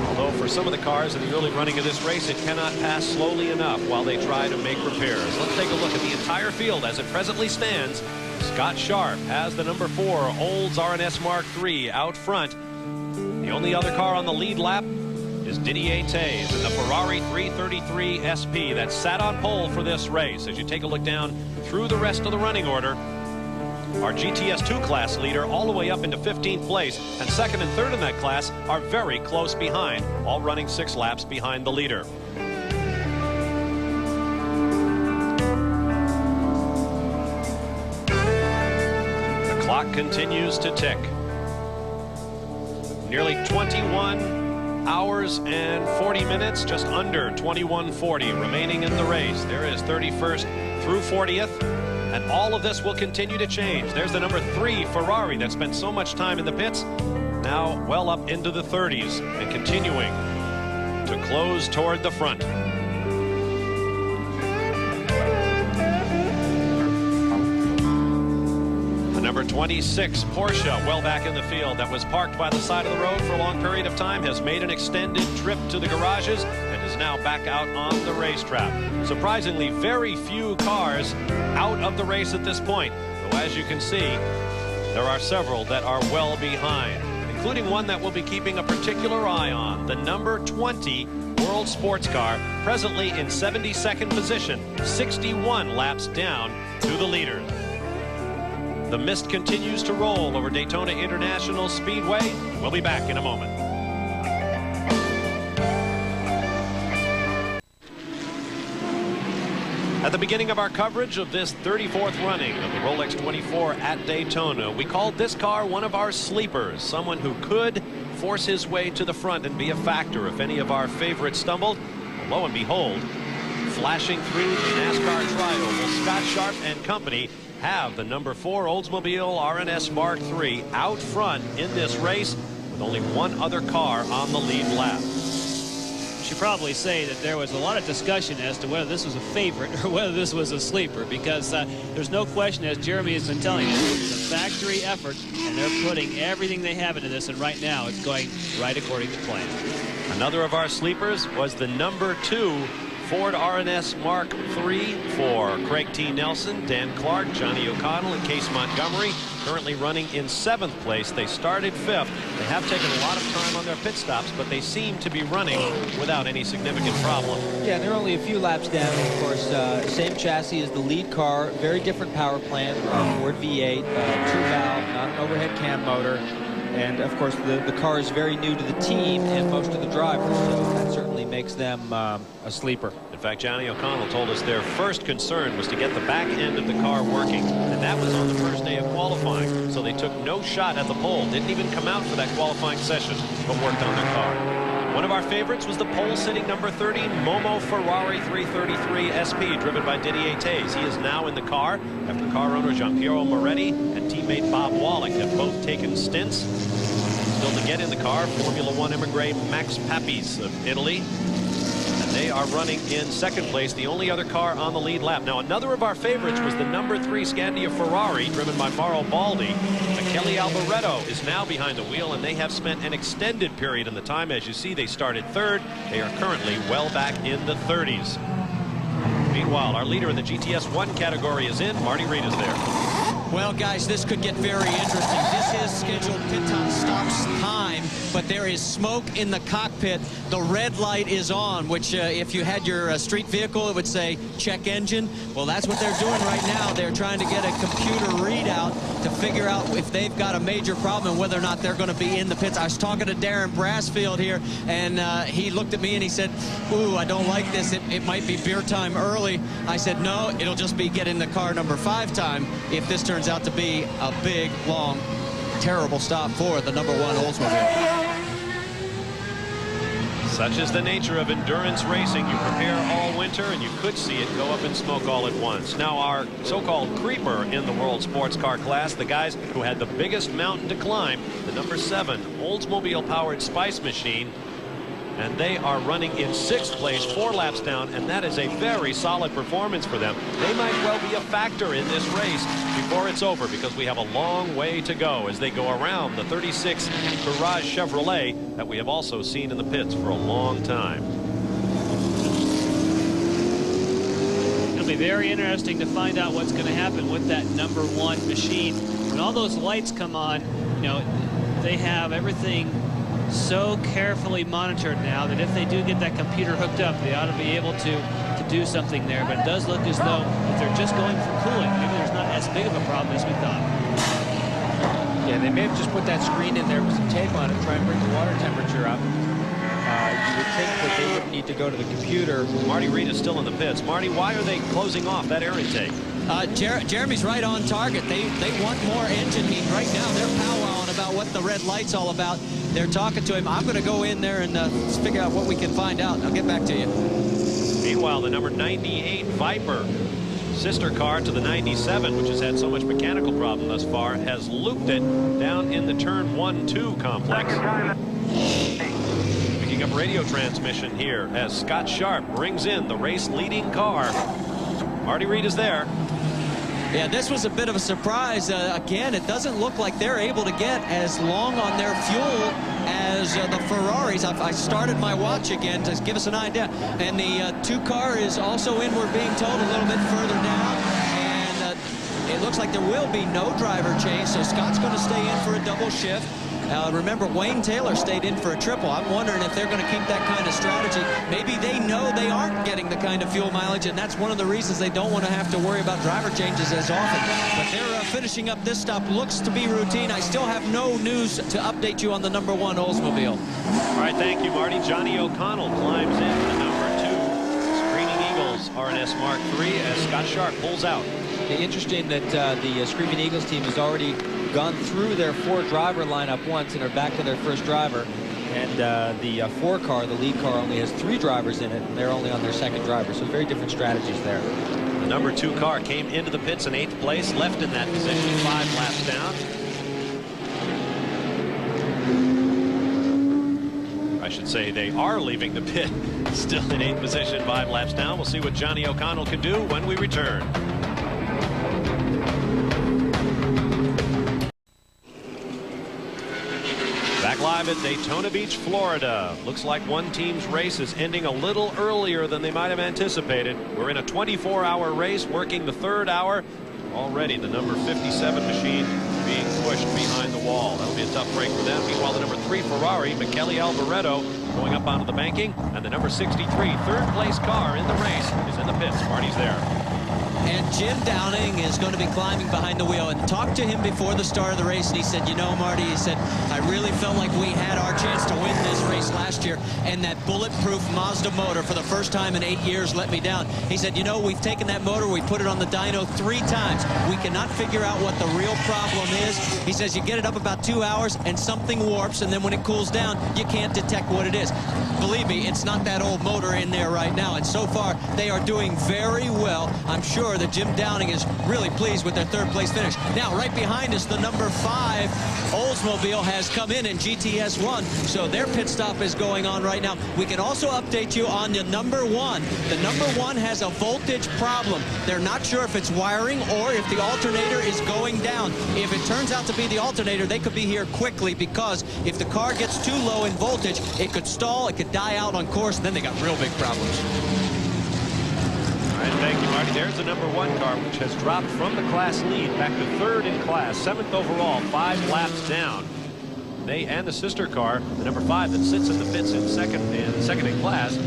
A: Although for some of the cars in the early running of this race, it cannot pass slowly enough while they try to make repairs. Let's take a look at the entire field as it presently stands. Scott Sharp has the number 4 Olds R&S Mark III out front. The only other car on the lead lap is Didier Taze in the Ferrari 333 SP that sat on pole for this race. As you take a look down through the rest of the running order, our GTS2 class leader all the way up into 15th place, and second and third in that class are very close behind, all running 6 laps behind the leader. The clock continues to tick. Nearly 21 hours and 40 minutes, just under 21:40 remaining in the race. There is 31st through 40th, and all of this will continue to change. There's the number 3 Ferrari that spent so much time in the pits, now well up into the 30s and continuing to close toward the front. The number 26 Porsche, well back in the field, that was parked by the side of the road for a long period of time, has made an extended trip to the garages and is now back out on the racetrack. Surprisingly, very few cars out of the race at this point. Though, as you can see, there are several that are well behind, including one that we'll be keeping a particular eye on, the number 20 World Sports Car, presently in 72nd position, 61 laps down to the leader. The mist continues to roll over Daytona International Speedway. We'll be back in a moment. At the beginning of our coverage of this 34th running of the Rolex 24 at Daytona, we called this car one of our sleepers, someone who could force his way to the front and be a factor if any of our favorites stumbled. Lo and behold, flashing through the NASCAR trioval, Scott Sharp and company have the number 4 Oldsmobile RNS Mark III out front in this race with only one other car on the lead lap.
G: We should probably say that there was a lot of discussion as to whether this was a favorite or whether this was a sleeper, because there's no question, as Jeremy has been telling us, it's a factory effort and they're putting everything they have into this, and right now it's going right according to plan.
A: Another of our sleepers was the number 2 Ford RNS Mark III for Craig T. Nelson, Dan Clark, Johnny O'Connell, and Case Montgomery, currently running in 7th place. They started 5th. They have taken a lot of time on their pit stops, but they seem to be running without any significant problem.
N: Yeah, they're only a few laps down. Of course, same chassis as the lead car, very different power plant, Ford V8, 2-valve, not an overhead cam motor. And, of course, the car is very new to the team and most of the drivers, so that certainly makes them a sleeper.
A: In fact, Johnny O'Connell told us their first concern was to get the back end of the car working, and that was on the first day of qualifying. So they took no shot at the pole, didn't even come out for that qualifying session, but worked on their car. One of our favorites was the pole-sitting number 30 Momo Ferrari 333 SP, driven by Didier Tays. He is now in the car after car owner Giampiero Moretti and teammate Bob Wallach have both taken stints. Still to get in the car, Formula One emigre Max Papis of Italy. And they are running in 2nd place, the only other car on the lead lap. Now, another of our favorites was the number 3 Scandia Ferrari, driven by Mauro Baldi. Kelly Alvaretto is now behind the wheel, and they have spent an extended period in the time. As you see, they started 3rd. They are currently well back in the 30s. Meanwhile, our leader in the GTS 1 category is in. Marty Reed is there.
D: Well, guys, this could get very interesting. This is scheduled pit stops time, but there is smoke in the cockpit. The red light is on, which if you had your street vehicle, it would say check engine. Well, that's what they're doing right now. They're trying to get a computer readout to figure out if they've got a major problem and whether or not they're going to be in the pits. I was talking to Darren Brassfield here, and he looked at me and he said, ooh, I don't like this. It might be beer time early. I said, no, it'll just be get in the car number 5 time if this turns out to be a big, long, terrible stop for the number 1 Oldsmobile.
A: Such is the nature of endurance racing. You prepare all winter, and you could see it go up in smoke all at once. Now, our so-called creeper in the World Sports Car class, the guys who had the biggest mountain to climb, the number 7 Oldsmobile-powered Spice Machine, and they are running in 6th place, 4 laps down, and that is a very solid performance for them. They might well be a factor in this race before it's over, because we have a long way to go as they go around the 36 Courage Chevrolet that we have also seen in the pits for a long time.
G: It'll be very interesting to find out what's going to happen with that number 1 machine. When all those lights come on, you know, they have everything so carefully monitored now that if they do get that computer hooked up, they ought to be able to do something there. But it does look as though if they're just going for cooling, maybe there's not as big of a problem as we thought.
N: Yeah, they may have just put that screen in there with some tape on it, try and bring the water temperature up. You would think that they would need to go to the computer.
A: Marty Reed is still in the pits. Marty, why are they closing off that air intake?
D: Jeremy's right on target. They want more engine heat. Right now, they're powwowing about what the red light's all about. They're talking to him. I'm going to go in there and figure out what we can find out. I'll get back to you.
A: Meanwhile, the number 98 Viper, sister car to the 97, which has had so much mechanical problem thus far, has looped it down in the turn 1-2 complex. Picking up radio transmission here as Scott Sharp brings in the race leading car. Marty Reed is there.
D: Yeah, this was a bit of a surprise. Again, it doesn't look like they're able to get as long on their fuel as the Ferraris. I started my watch again to give us an idea. And the 2 car is also in, we're being told, a little bit further down. And it looks like there will be no driver change, so Scott's going to stay in for a double shift. Remember, Wayne Taylor stayed in for a triple. I'm wondering if they're going to keep that kind of strategy. Maybe they know they aren't getting the kind of fuel mileage, and that's one of the reasons they don't want to have to worry about driver changes as often. But they're finishing up this stop. Looks to be routine. I still have no news to update you on the number 1 Oldsmobile.
A: All right, thank you, Marty. Johnny O'Connell climbs in for the number 2 Screaming Eagles RNS Mark III as Scott Sharp pulls out.
N: Interesting that the Screaming Eagles team has already gone through their 4-driver lineup once and are back to their first driver. And the 4 car, the lead car, only has 3 drivers in it, and they're only on their 2nd driver. So very different strategies there.
A: The number 2 car came into the pits in 8th place, left in that position 5 laps down. I should say they are leaving the pit still in 8th position 5 laps down. We'll see what Johnny O'Connell can do when we return. Live at Daytona Beach, Florida. Looks like one team's race is ending a little earlier than they might have anticipated. We're in a 24-hour race, working the 3rd hour. Already the number 57 machine being pushed behind the wall. That'll be a tough break for them. Meanwhile, the number 3 Ferrari, Michele Alboreto, going up onto the banking. And the number 63, 3rd place car in the race, is in the pits. Marty's there.
D: And Jim Downing is going to be climbing behind the wheel. And talked to him before the start of the race, and he said, you know, Marty, he said, I really felt like we had our chance to win this race last year, and that bulletproof Mazda motor for the first time in 8 years let me down. He said, you know, we've taken that motor, we put it on the dyno 3 times. We cannot figure out what the real problem is. He says you get it up about 2 hours and something warps, and then when it cools down, you can't detect what it is. Believe me, it's not that old motor in there right now, and so far they are doing very well. I'm sure that Jim Downing is really pleased with their 3rd place finish. Now, right behind us, the number 5 Oldsmobile has come in GTS1, so their pit stop is going on right now. We can also update you on the number 1. The number 1 has a voltage problem. They're not sure if it's wiring or if the alternator is going down. If it turns out to be the alternator, they could be here quickly, because if the car gets too low in voltage, it could stall, it could die out on course, and then they got real big problems.
A: All right, thank you, Marty. There's the number 1 car, which has dropped from the class lead back to 3rd in class, 7th overall, 5 laps down. They and the sister car, the number 5 that sits in the pits in second in class,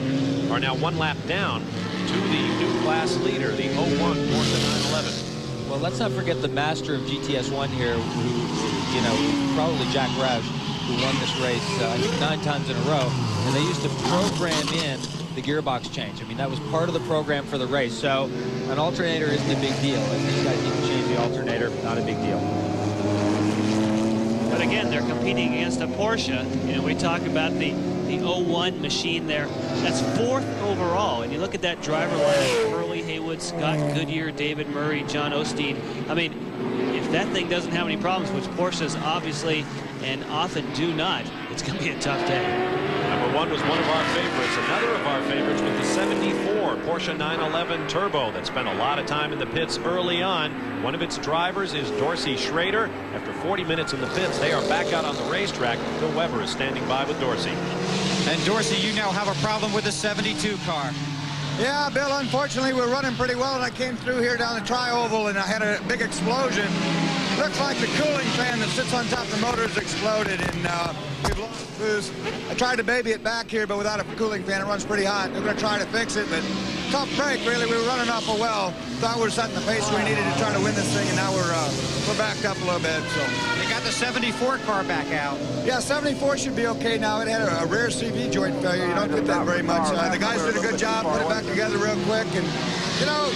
A: are now 1 lap down to the new class leader, the 01 Porsche 911.
N: Well, let's not forget the master of GTS1 here, who, you know, probably Jack Roush, who won this race, I think 9 times in a row. And they used to program in the gearbox change. I mean, that was part of the program for the race. So an alternator isn't a big deal. If these guys need to change the alternator, not a big deal.
G: But again, they're competing against a Porsche. You know, we talk about the 01 machine there. That's 4th overall. And you look at that driver line: Hurley Haywood, Scott Goodyear, David Murray, John Osteen. I mean, if that thing doesn't have any problems, which Porsches obviously and often do not, it's going to be a tough day.
A: Number 1 was one of our favorites. Another of our favorites was the 74 Porsche 911 Turbo that spent a lot of time in the pits early on. One of its drivers is Dorsey Schrader. After 40 minutes in the pits, they are back out on the racetrack. Bill Weber is standing by with Dorsey.
C: And Dorsey, you now have a problem with the 72 car.
U: Yeah, Bill, unfortunately, we're running pretty well, and I came through here down the tri-oval, and I had a big explosion. Looks like the cooling fan that sits on top of the motor has exploded, and we've lost boost. I tried to baby it back here, but without a cooling fan, it runs pretty hot. We're going to try to fix it, but tough break, really. We were running awful well. Thought we were setting the pace we needed to try to win this thing, and now we're backed up a little bit. So
C: they got the 74 car back out.
U: Yeah, 74 should be okay now. It had a rare CV joint failure. You don't get that very much. The guys did a good job, put it back together real quick, and you know,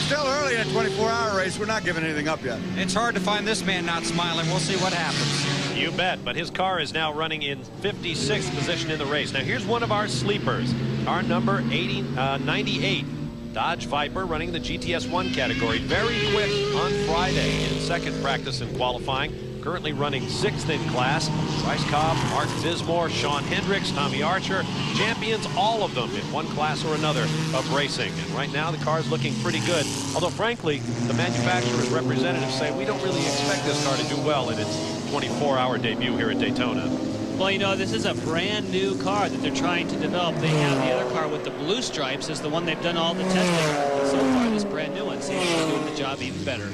U: still early in a 24-hour race. We're not giving anything up yet.
C: It's hard to find this man not smiling. We'll see what happens.
A: You bet, but his car is now running in 56th position in the race. Now here's one of our sleepers, our number 98 Dodge Viper, running the GTS1 category. Very quick on Friday in 2nd practice and qualifying. currently running 6th in class. Bryce Cobb, Mark Dismore, Sean Hendricks, Tommy Archer, champions, all of them in one class or another of racing. And right now the car's looking pretty good. Although frankly, the manufacturer's representatives say we don't really expect this car to do well in its 24-hour debut here at Daytona.
G: Well, you know, this is a brand new car that they're trying to develop. They have the other car with the blue stripes is the one they've done all the testing. But so far, this brand new one seems to be doing the job even better.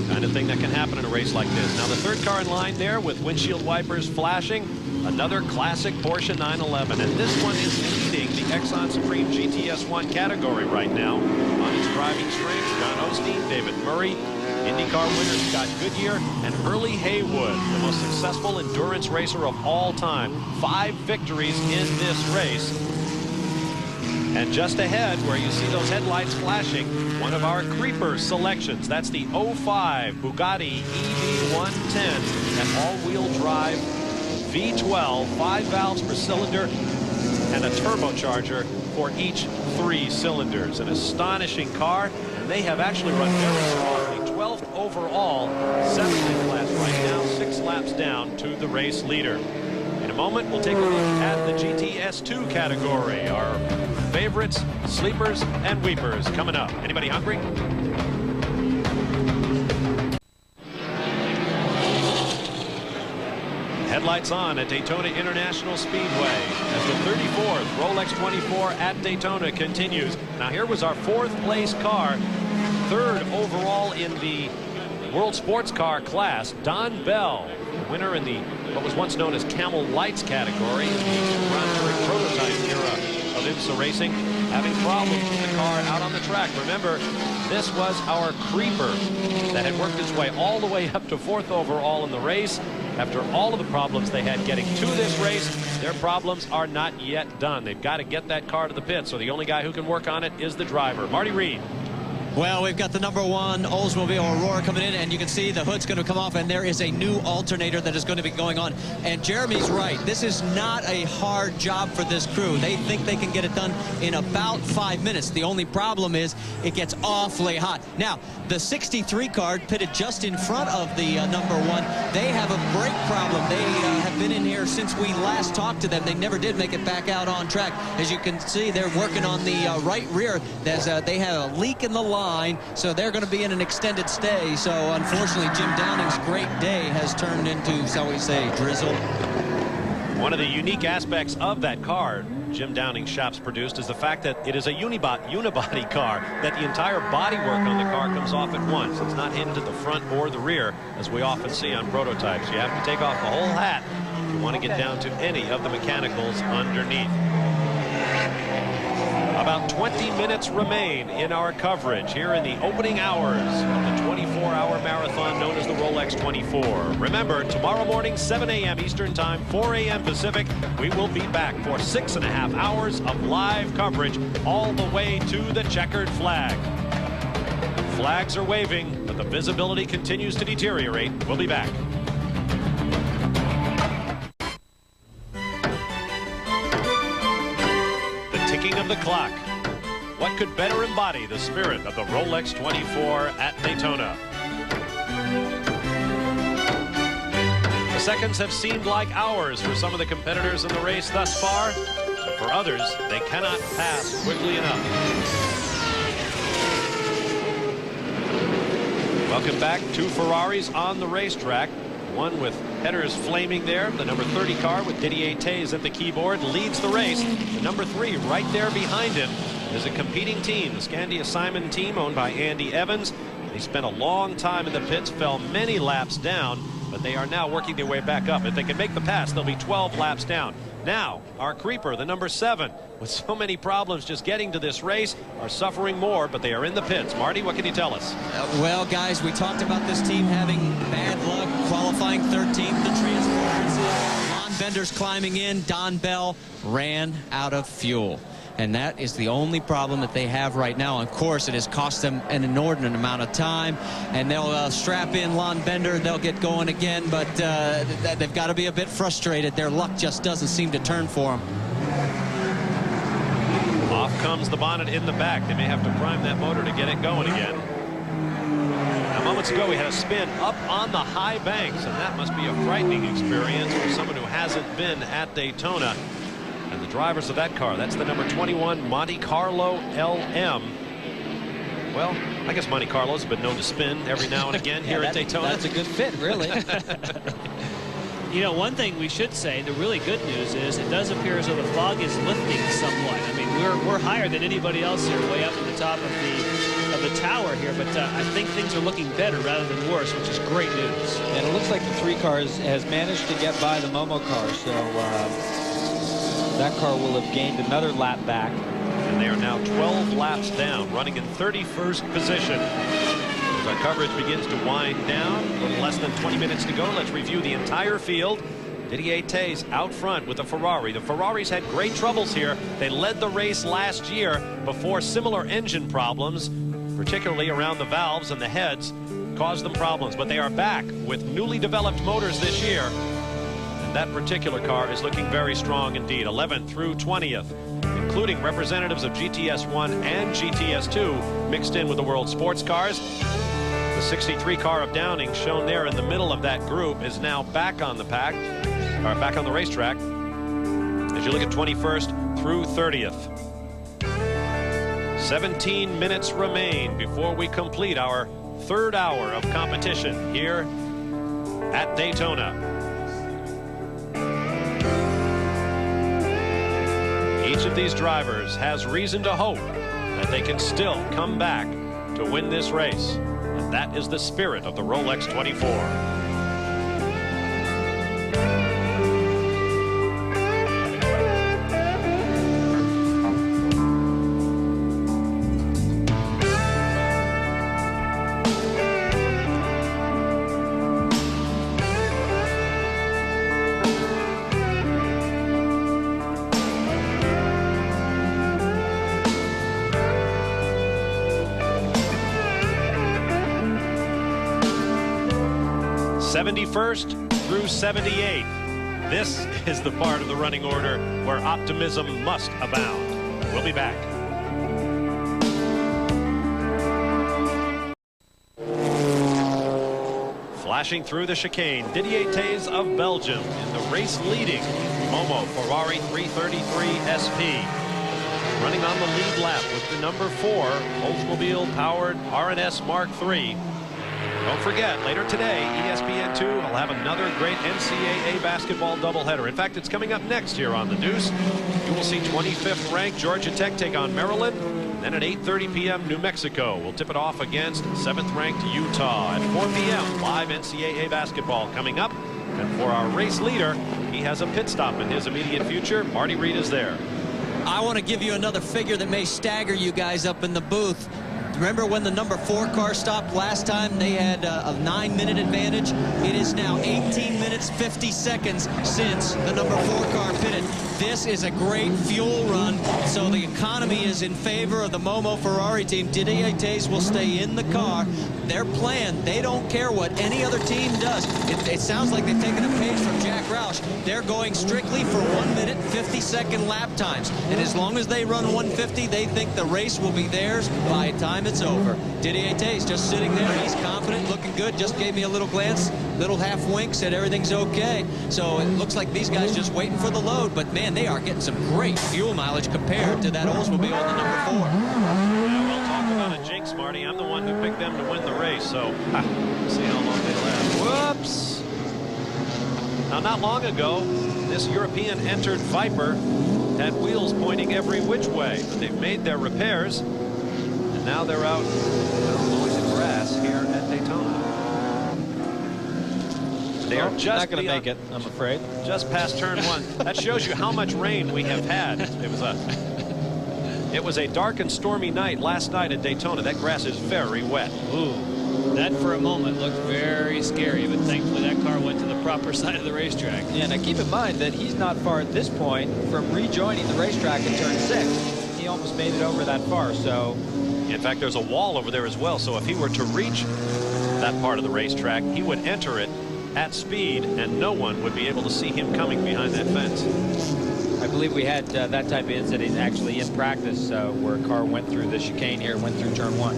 A: Kind of thing that can happen in a race like this. Now the third car in line there with windshield wipers flashing. Another classic Porsche 911. And this one is leading the Exxon Supreme GTS1 category right now. On its driving strength, John Osteen, David Murray, IndyCar winner Scott Goodyear, and Hurley Haywood, the most successful endurance racer of all time. 5 victories in this race. And just ahead, where you see those headlights flashing, one of our creeper selections. That's the 05 Bugatti EV110, an all-wheel drive V12, 5 valves per cylinder, and a turbocharger for each 3 cylinders. An astonishing car, and they have actually run very strongly. 12th overall, 7th in class right now, 6 laps down to the race leader. In a moment, we'll take a look at the GTS2 category. Our favorites, sleepers, and weepers coming up. Anybody hungry? Headlights on at Daytona International Speedway as the 34th Rolex 24 at Daytona continues. Now here was our 4th place car, 3rd overall in the World Sports Car class, Don Bell, winner in the what was once known as Camel Lights category in the Grand Prix prototype era of IMSA racing, having problems with the car out on the track. Remember, this was our creeper that had worked its way all the way up to 4th overall in the race. After all of the problems they had getting to this race, their problems are not yet done. They've got to get that car to the pit, so the only guy who can work on it is the driver. Marty Reed.
D: Well, we've got the #1 Oldsmobile Aurora coming in, and you can see the hood's going to come off, and there is a new alternator that is going to be going on. And Jeremy's right. This is not a hard job for this crew. They think they can get it done in about 5 minutes. The only problem is it gets awfully hot. Now, the 63 car pitted just in front of the #1. They have a brake problem. They have been in here since we last talked to them. They never did make it back out on track. As you can see, they're working on the right rear. They have a leak in the line. So they're going to be in an extended stay. So unfortunately, Jim Downing's great day has turned into, shall we say, drizzle.
A: One of the unique aspects of that car Jim Downing's shops produced is the fact that it is a unibody car, that the entire bodywork on the car comes off at once. It's not hidden to the front or the rear, as we often see on prototypes. You have to take off the whole hat if you want to get down to any of the mechanicals underneath. About 20 minutes remain in our coverage here in the opening hours of the 24-hour marathon known as the Rolex 24. Remember, tomorrow morning, 7 a.m. Eastern Time, 4 a.m. Pacific, we will be back for 6.5 hours of live coverage all the way to the checkered flag. Flags are waving, but the visibility continues to deteriorate. We'll be back. Of the clock. What could better embody the spirit of the Rolex 24 at Daytona? The seconds have seemed like hours for some of the competitors in the race thus far. For others, they cannot pass quickly enough. Welcome back. 2 Ferraris on the racetrack. One with headers flaming there. The number 30 car with Didier Taze at the keyboard leads the race. The number 3 right there behind him is a competing team, the Scandia Simon team owned by Andy Evans. They spent a long time in the pits, fell many laps down, but they are now working their way back up. If they can make the pass, they'll be 12 laps down. Now, our creeper, the number 7, with so many problems just getting to this race, are suffering more, but they are in the pits. Marty, what can you tell us?
D: Well, guys, we talked about this team having bad luck, qualifying 13th, the transporters. Lon Bender's climbing in. Don Bell ran out of fuel. And that is the only problem that they have right now. Of course, it has cost them an inordinate amount of time. And they'll strap in Lon Bender. They'll get going again. But they've got to be a bit frustrated. Their luck just doesn't seem to turn for them.
A: Off comes the bonnet in the back. They may have to prime that motor to get it going again. A moment Moments ago, we had a spin up on the high banks, and that must be a frightening experience for someone who hasn't been at Daytona. And the drivers of that car, that's the number 21 Monte Carlo LM. Well, I guess Monte Carlo's been known to spin every now and again here at Daytona.
D: That's a good fit, really.
G: You know, one thing we should say, the really good news is it does appear as though the fog is lifting somewhat. I mean, we're higher than anybody else here, way up at the top of the tower here, but I think things are looking better rather than worse, which is great news.
N: And it looks like the 3 cars has managed to get by the Momo car, so that car will have gained another lap back.
A: And they are now 12 laps down, running in 31st position. As our coverage begins to wind down, a little less than 20 minutes to go, let's review the entire field. Didier Tays out front with the Ferrari. The Ferraris had great troubles here. They led the race last year before similar engine problems, particularly around the valves and the heads, caused them problems. But they are back with newly developed motors this year. And that particular car is looking very strong indeed. 11th through 20th. Including representatives of GTS1 and GTS2 mixed in with the world sports cars. The 63 car of Downing, shown there in the middle of that group, is now back on the pack, or back on the racetrack. As you look at 21st through 30th. 17 minutes remain before we complete our 3rd hour of competition here at Daytona. Each of these drivers has reason to hope that they can still come back to win this race. And that is the spirit of the Rolex 24. '71st through '78. This is the part of the running order where optimism must abound. We'll be back. Flashing through the chicane, Didier Tays of Belgium in the race-leading Momo Ferrari 333 SP. Running on the lead lap with the number 4 Oldsmobile-powered RNS Mark III. Don't forget, later today, ESPN2 will have another great NCAA basketball doubleheader. In fact, it's coming up next here on The Deuce. You will see 25th ranked Georgia Tech take on Maryland. Then at 8:30 p.m., New Mexico will tip it off against 7th ranked Utah. At 4 p.m., live NCAA basketball coming up. And for our race leader, he has a pit stop in his immediate future. Marty Reed is there.
D: I want to give you another figure that may stagger you guys up in the booth. Remember when the number 4 car stopped last time? They had a 9-minute advantage. It is now 18 minutes, 50 seconds since the number 4 car pitted. This is a great fuel run, so the economy is in favor of the Momo Ferrari team. Didier Tays will stay in the car. Their plan, they don't care what any other team does. It sounds like they've taken a page from Jack Roush. They're going strictly for 1 minute, 50-second lap times. And as long as they run 150, they think the race will be theirs by the time it's over. Didier Tays just sitting there. He's confident, looking good. Just gave me a little glance, little half wink, said everything's okay. So it looks like these guys just waiting for the load. But man, they are getting some great fuel mileage compared to that Oldsmobile on the number 4.
A: Yeah, well, talk about a jinx, Marty. I'm the one who picked them to win the race, so we'll see how long they last. Whoops! Now, not long ago, this European entered Viper had wheels pointing every which way, but they've made their repairs, and now they're out blowing the grass here at Daytona. They are just
N: not going to make it, I'm afraid.
A: Just past turn 1. That shows you how much rain we have had. It was a dark and stormy night last night at Daytona. That grass is very wet.
G: Ooh, that for a moment looked very scary, but thankfully that car went to the proper side of the racetrack.
N: Yeah, now keep in mind that he's not far at this point from rejoining the racetrack at turn 6. He almost made it over that far, so...
A: In fact, there's a wall over there as well, so if he were to reach that part of the racetrack, he would enter it at speed, and no one would be able to see him coming behind that fence.
N: I believe we had that type of incident actually in practice where a car went through the chicane here, went through turn 1.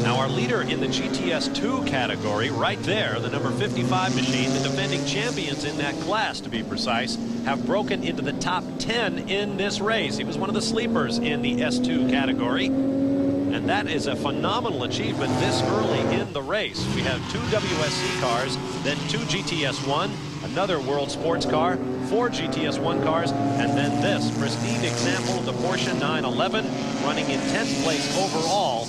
A: Now our leader in the GTS2 category, right there, the number 55 machine, the defending champions in that class, to be precise, have broken into the top 10 in this race. He was one of the sleepers in the S2 category. And that is a phenomenal achievement this early in the race. We have 2 WSC cars, then 2 GTS1, another World Sports car, 4 GTS1 cars, and then this pristine example of the Porsche 911 running in 10th place overall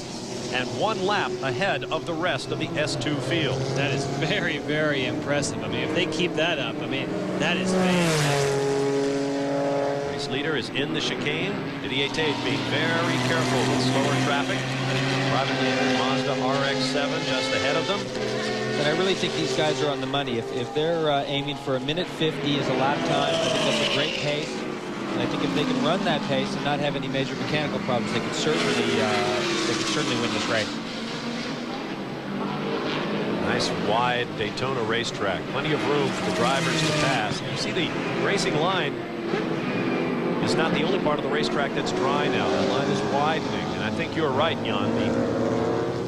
A: and 1 lap ahead of the rest of the S2 field.
G: That is very, very impressive. I mean, if they keep that up, I mean, that is fantastic.
A: Race leader is in the chicane. Didier Tage being very careful with slower traffic. Driving the Mazda RX-7 just ahead of them.
N: But I really think these guys are on the money. If they're aiming for a minute 50 as a lap time, I think that's a great pace. And I think if they can run that pace and not have any major mechanical problems, they could certainly win this race.
A: Nice wide Daytona racetrack. Plenty of room for the drivers to pass. You see the racing line is not the only part of the racetrack that's dry now. The line is widening, and I think you're right, Jan.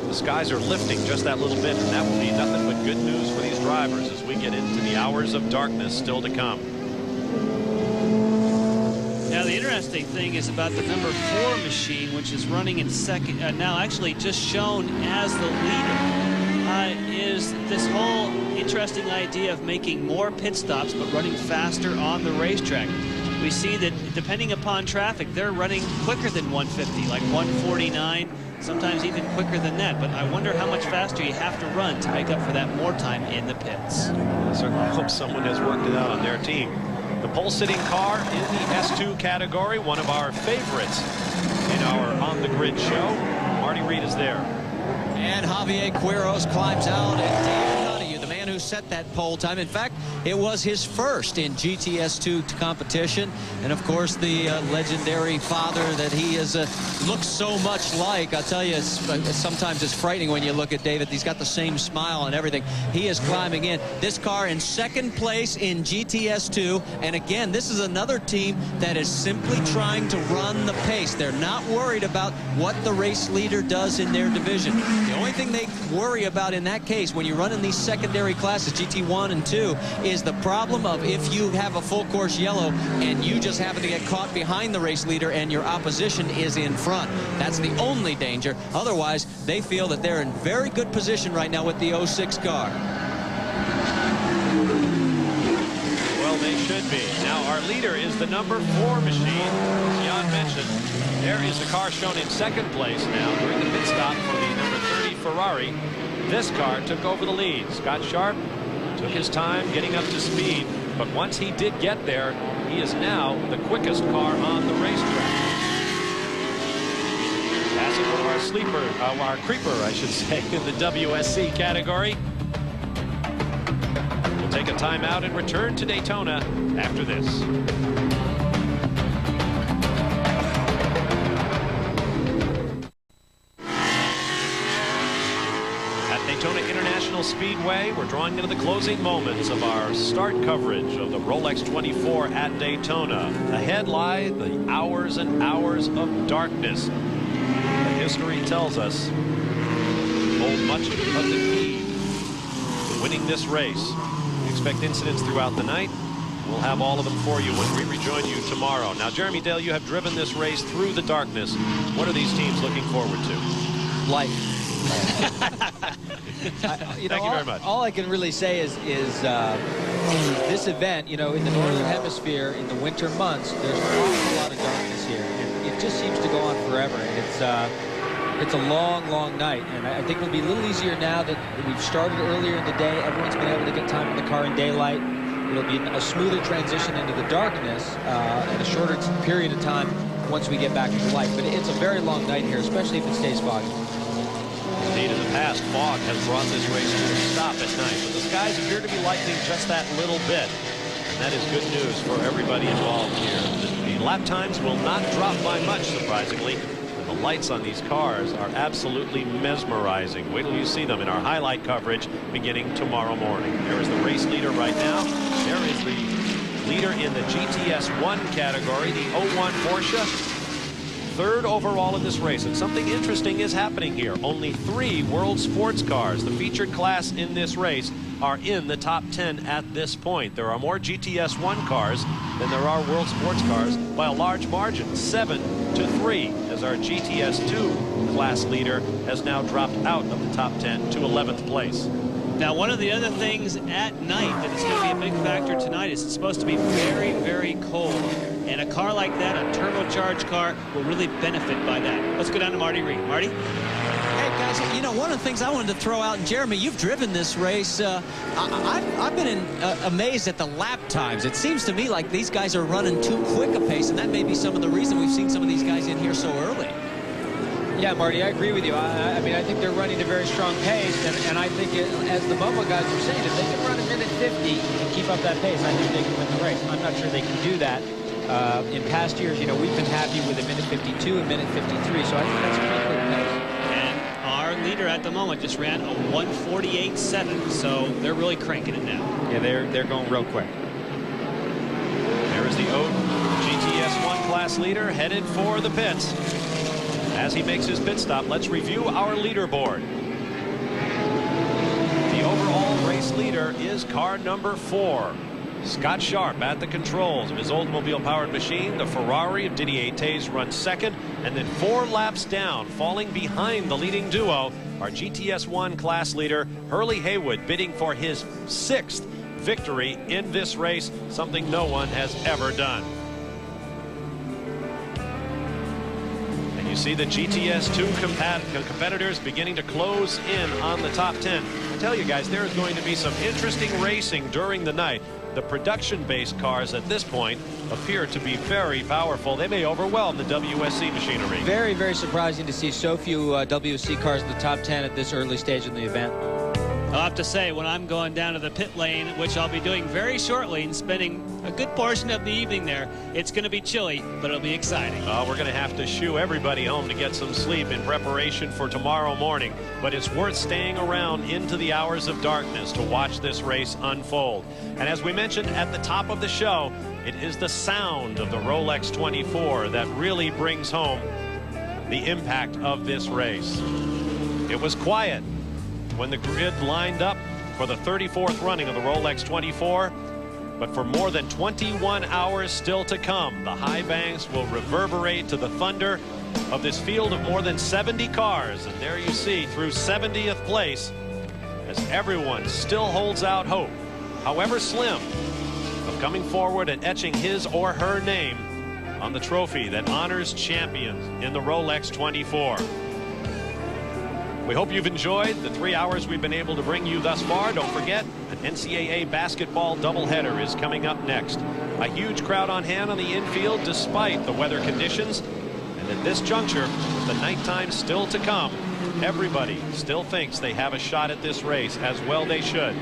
A: The skies are lifting just that little bit, and that will be nothing but good news for these drivers as we get into the hours of darkness still to come.
G: Now, the interesting thing is about the number 4 machine, which is running in second, now actually just shown as the leader, is this whole interesting idea of making more pit stops but running faster on the racetrack. We see that depending upon traffic, they're running quicker than 150, like 149, sometimes even quicker than that. But I wonder how much faster you have to run to make up for that more time in the pits.
A: I certainly hope someone has worked it out on their team. The pole-sitting car in the S2 category, one of our favorites in our on-the-grid show. Marty Reed is there.
D: And Javier Quiros climbs out, and Dave Donahue, the man who set that pole time. In fact, it was his first in GTS2 competition. And, of course, the legendary father that he is looks so much like. I'll tell you, sometimes it's frightening when you look at David. He's got the same smile and everything. He is climbing in. This car in second place in GTS2. And, again, this is another team that is simply trying to run the pace. They're not worried about what the race leader does in their division. The only thing they worry about in that case when you run in these secondary classes, GT1 and 2, is the problem of if you have a full course yellow and you just happen to get caught behind the race leader and your opposition is in front. That's the only danger. Otherwise, they feel that they're in very good position right now with the 06 car.
A: Well, they should be. Now, our leader is the number 4 machine, as Jan mentioned. There is the car shown in second place now during the pit stop for the number 30 Ferrari. This car took over the lead. Scott Sharp took his time getting up to speed, but once he did get there, he is now the quickest car on the racetrack. Passing one of our sleeper, our creeper, I should say, in the WSC category. We'll take a timeout and return to Daytona after this. Daytona International Speedway, we're drawing into the closing moments of our start coverage of the Rolex 24 at Daytona. Ahead lie the hours and hours of darkness that history tells us hold much of the key to winning this race. We expect incidents throughout the night. We'll have all of them for you when we rejoin you tomorrow. Now, Jeremy Dale, you have driven this race through the darkness. What are these teams looking forward to?
N: Life.
A: Thank you very much.
N: All I can really say is this event, you know, in the northern hemisphere in the winter months, there's an awful lot of darkness here, and it just seems to go on forever. And it's a long, long night, and I think it'll be a little easier now that we've started earlier in the day. Everyone's been able to get time in the car in daylight. It'll be a smoother transition into the darkness and a shorter period of time once we get back to the light. But it's a very long night here, especially if it stays foggy.
A: Indeed, in the past, fog has brought this race to a stop at night, but the skies appear to be lightening just that little bit. And that is good news for everybody involved here. The lap times will not drop by much, surprisingly. And the lights on these cars are absolutely mesmerizing. Wait till you see them in our highlight coverage beginning tomorrow morning. There is the race leader right now. There is the leader in the GTS1 category, the 01 Porsche. 3rd overall in this race. And something interesting is happening here. Only 3 world sports cars, the featured class in this race, are in the top 10 at this point. There are more GTS 1 cars than there are world sports cars by a large margin, 7-3, as our GTS 2 class leader has now dropped out of the top 10 to 11th place.
G: Now, one of the other things at night that is going to be a big factor tonight is it's supposed to be very, very cold. And a car like that, a turbocharged car, will really benefit by that. Let's go down to Marty Reed. Marty?
D: Hey, guys, you know, one of the things I wanted to throw out, and Jeremy, you've driven this race. I've been amazed at the lap times. It seems to me like these guys are running too quick a pace, and that may be some of the reason we've seen some of these guys in here so early.
N: Yeah, Marty, I agree with you. I mean, I think they're running a very strong pace, and I think, as the Bubba guys were saying, if they can run a minute 50 and keep up that pace, I think they can win the race. I'm not sure they can do that. In past years, you know, we've been happy with a minute 52 and minute 53, so I think that's a pretty quick pace.
G: And our leader at the moment just ran a 1:48.7, so they're really cranking it now.
F: Yeah, they're going real quick.
A: There is the GTS 1 class leader headed for the pits. As he makes his pit stop, let's review our leaderboard. The overall race leader is car number 4. Scott Sharp at the controls of his Oldsmobile-powered machine. The Ferrari of Didier Taze runs 2nd, and then 4 laps down, falling behind the leading duo, our GTS 1 class leader, Hurley Haywood, bidding for his 6th victory in this race, something no one has ever done. You see the GTS 2 competitors beginning to close in on the top 10. I tell you guys, there is going to be some interesting racing during the night. The production-based cars at this point appear to be very powerful. They may overwhelm the WSC machinery.
N: Very, very surprising to see so few WSC cars in the top 10 at this early stage in the event.
G: I'll have to say, when I'm going down to the pit lane, which I'll be doing very shortly and spending a good portion of the evening there, it's going to be chilly, but it'll be exciting.
A: We're going to have to shoo everybody home to get some sleep in preparation for tomorrow morning. But it's worth staying around into the hours of darkness to watch this race unfold. And as we mentioned at the top of the show, it is the sound of the Rolex 24 that really brings home the impact of this race. It was quiet when the grid lined up for the 34th running of the Rolex 24, but for more than 21 hours still to come, the high banks will reverberate to the thunder of this field of more than 70 cars. And there you see, through 70th place, as everyone still holds out hope, however slim, of coming forward and etching his or her name on the trophy that honors champions in the Rolex 24. We hope you've enjoyed the 3 hours we've been able to bring you thus far. Don't forget, an NCAA basketball doubleheader is coming up next. A huge crowd on hand on the infield despite the weather conditions. And at this juncture, with the nighttime still to come, everybody still thinks they have a shot at this race, as well they should.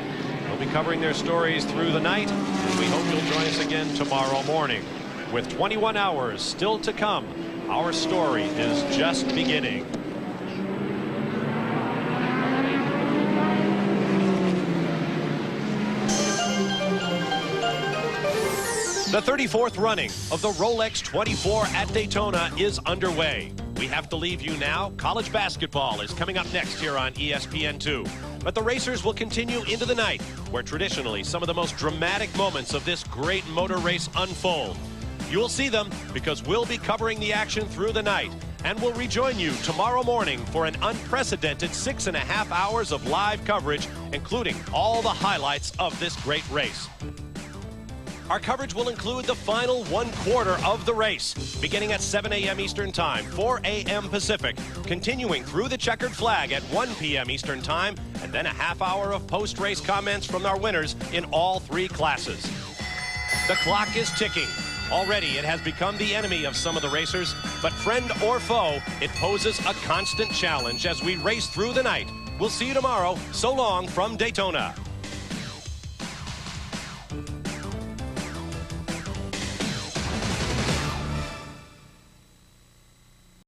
A: We'll be covering their stories through the night, and we hope you'll join us again tomorrow morning. With 21 hours still to come, our story is just beginning. The 34th running of the Rolex 24 at Daytona is underway. We have to leave you now. College basketball is coming up next here on ESPN2. But the racers will continue into the night, where traditionally some of the most dramatic moments of this great motor race unfold. You will see them because we'll be covering the action through the night, and we'll rejoin you tomorrow morning for an unprecedented 6.5 hours of live coverage, including all the highlights of this great race. Our coverage will include the final 1/4 of the race, beginning at 7 a.m. Eastern Time, 4 a.m. Pacific, continuing through the checkered flag at 1 p.m. Eastern Time, and then a half hour of post-race comments from our winners in all 3 classes. The clock is ticking. Already, it has become the enemy of some of the racers, but friend or foe, it poses a constant challenge as we race through the night. We'll see you tomorrow. So long from Daytona.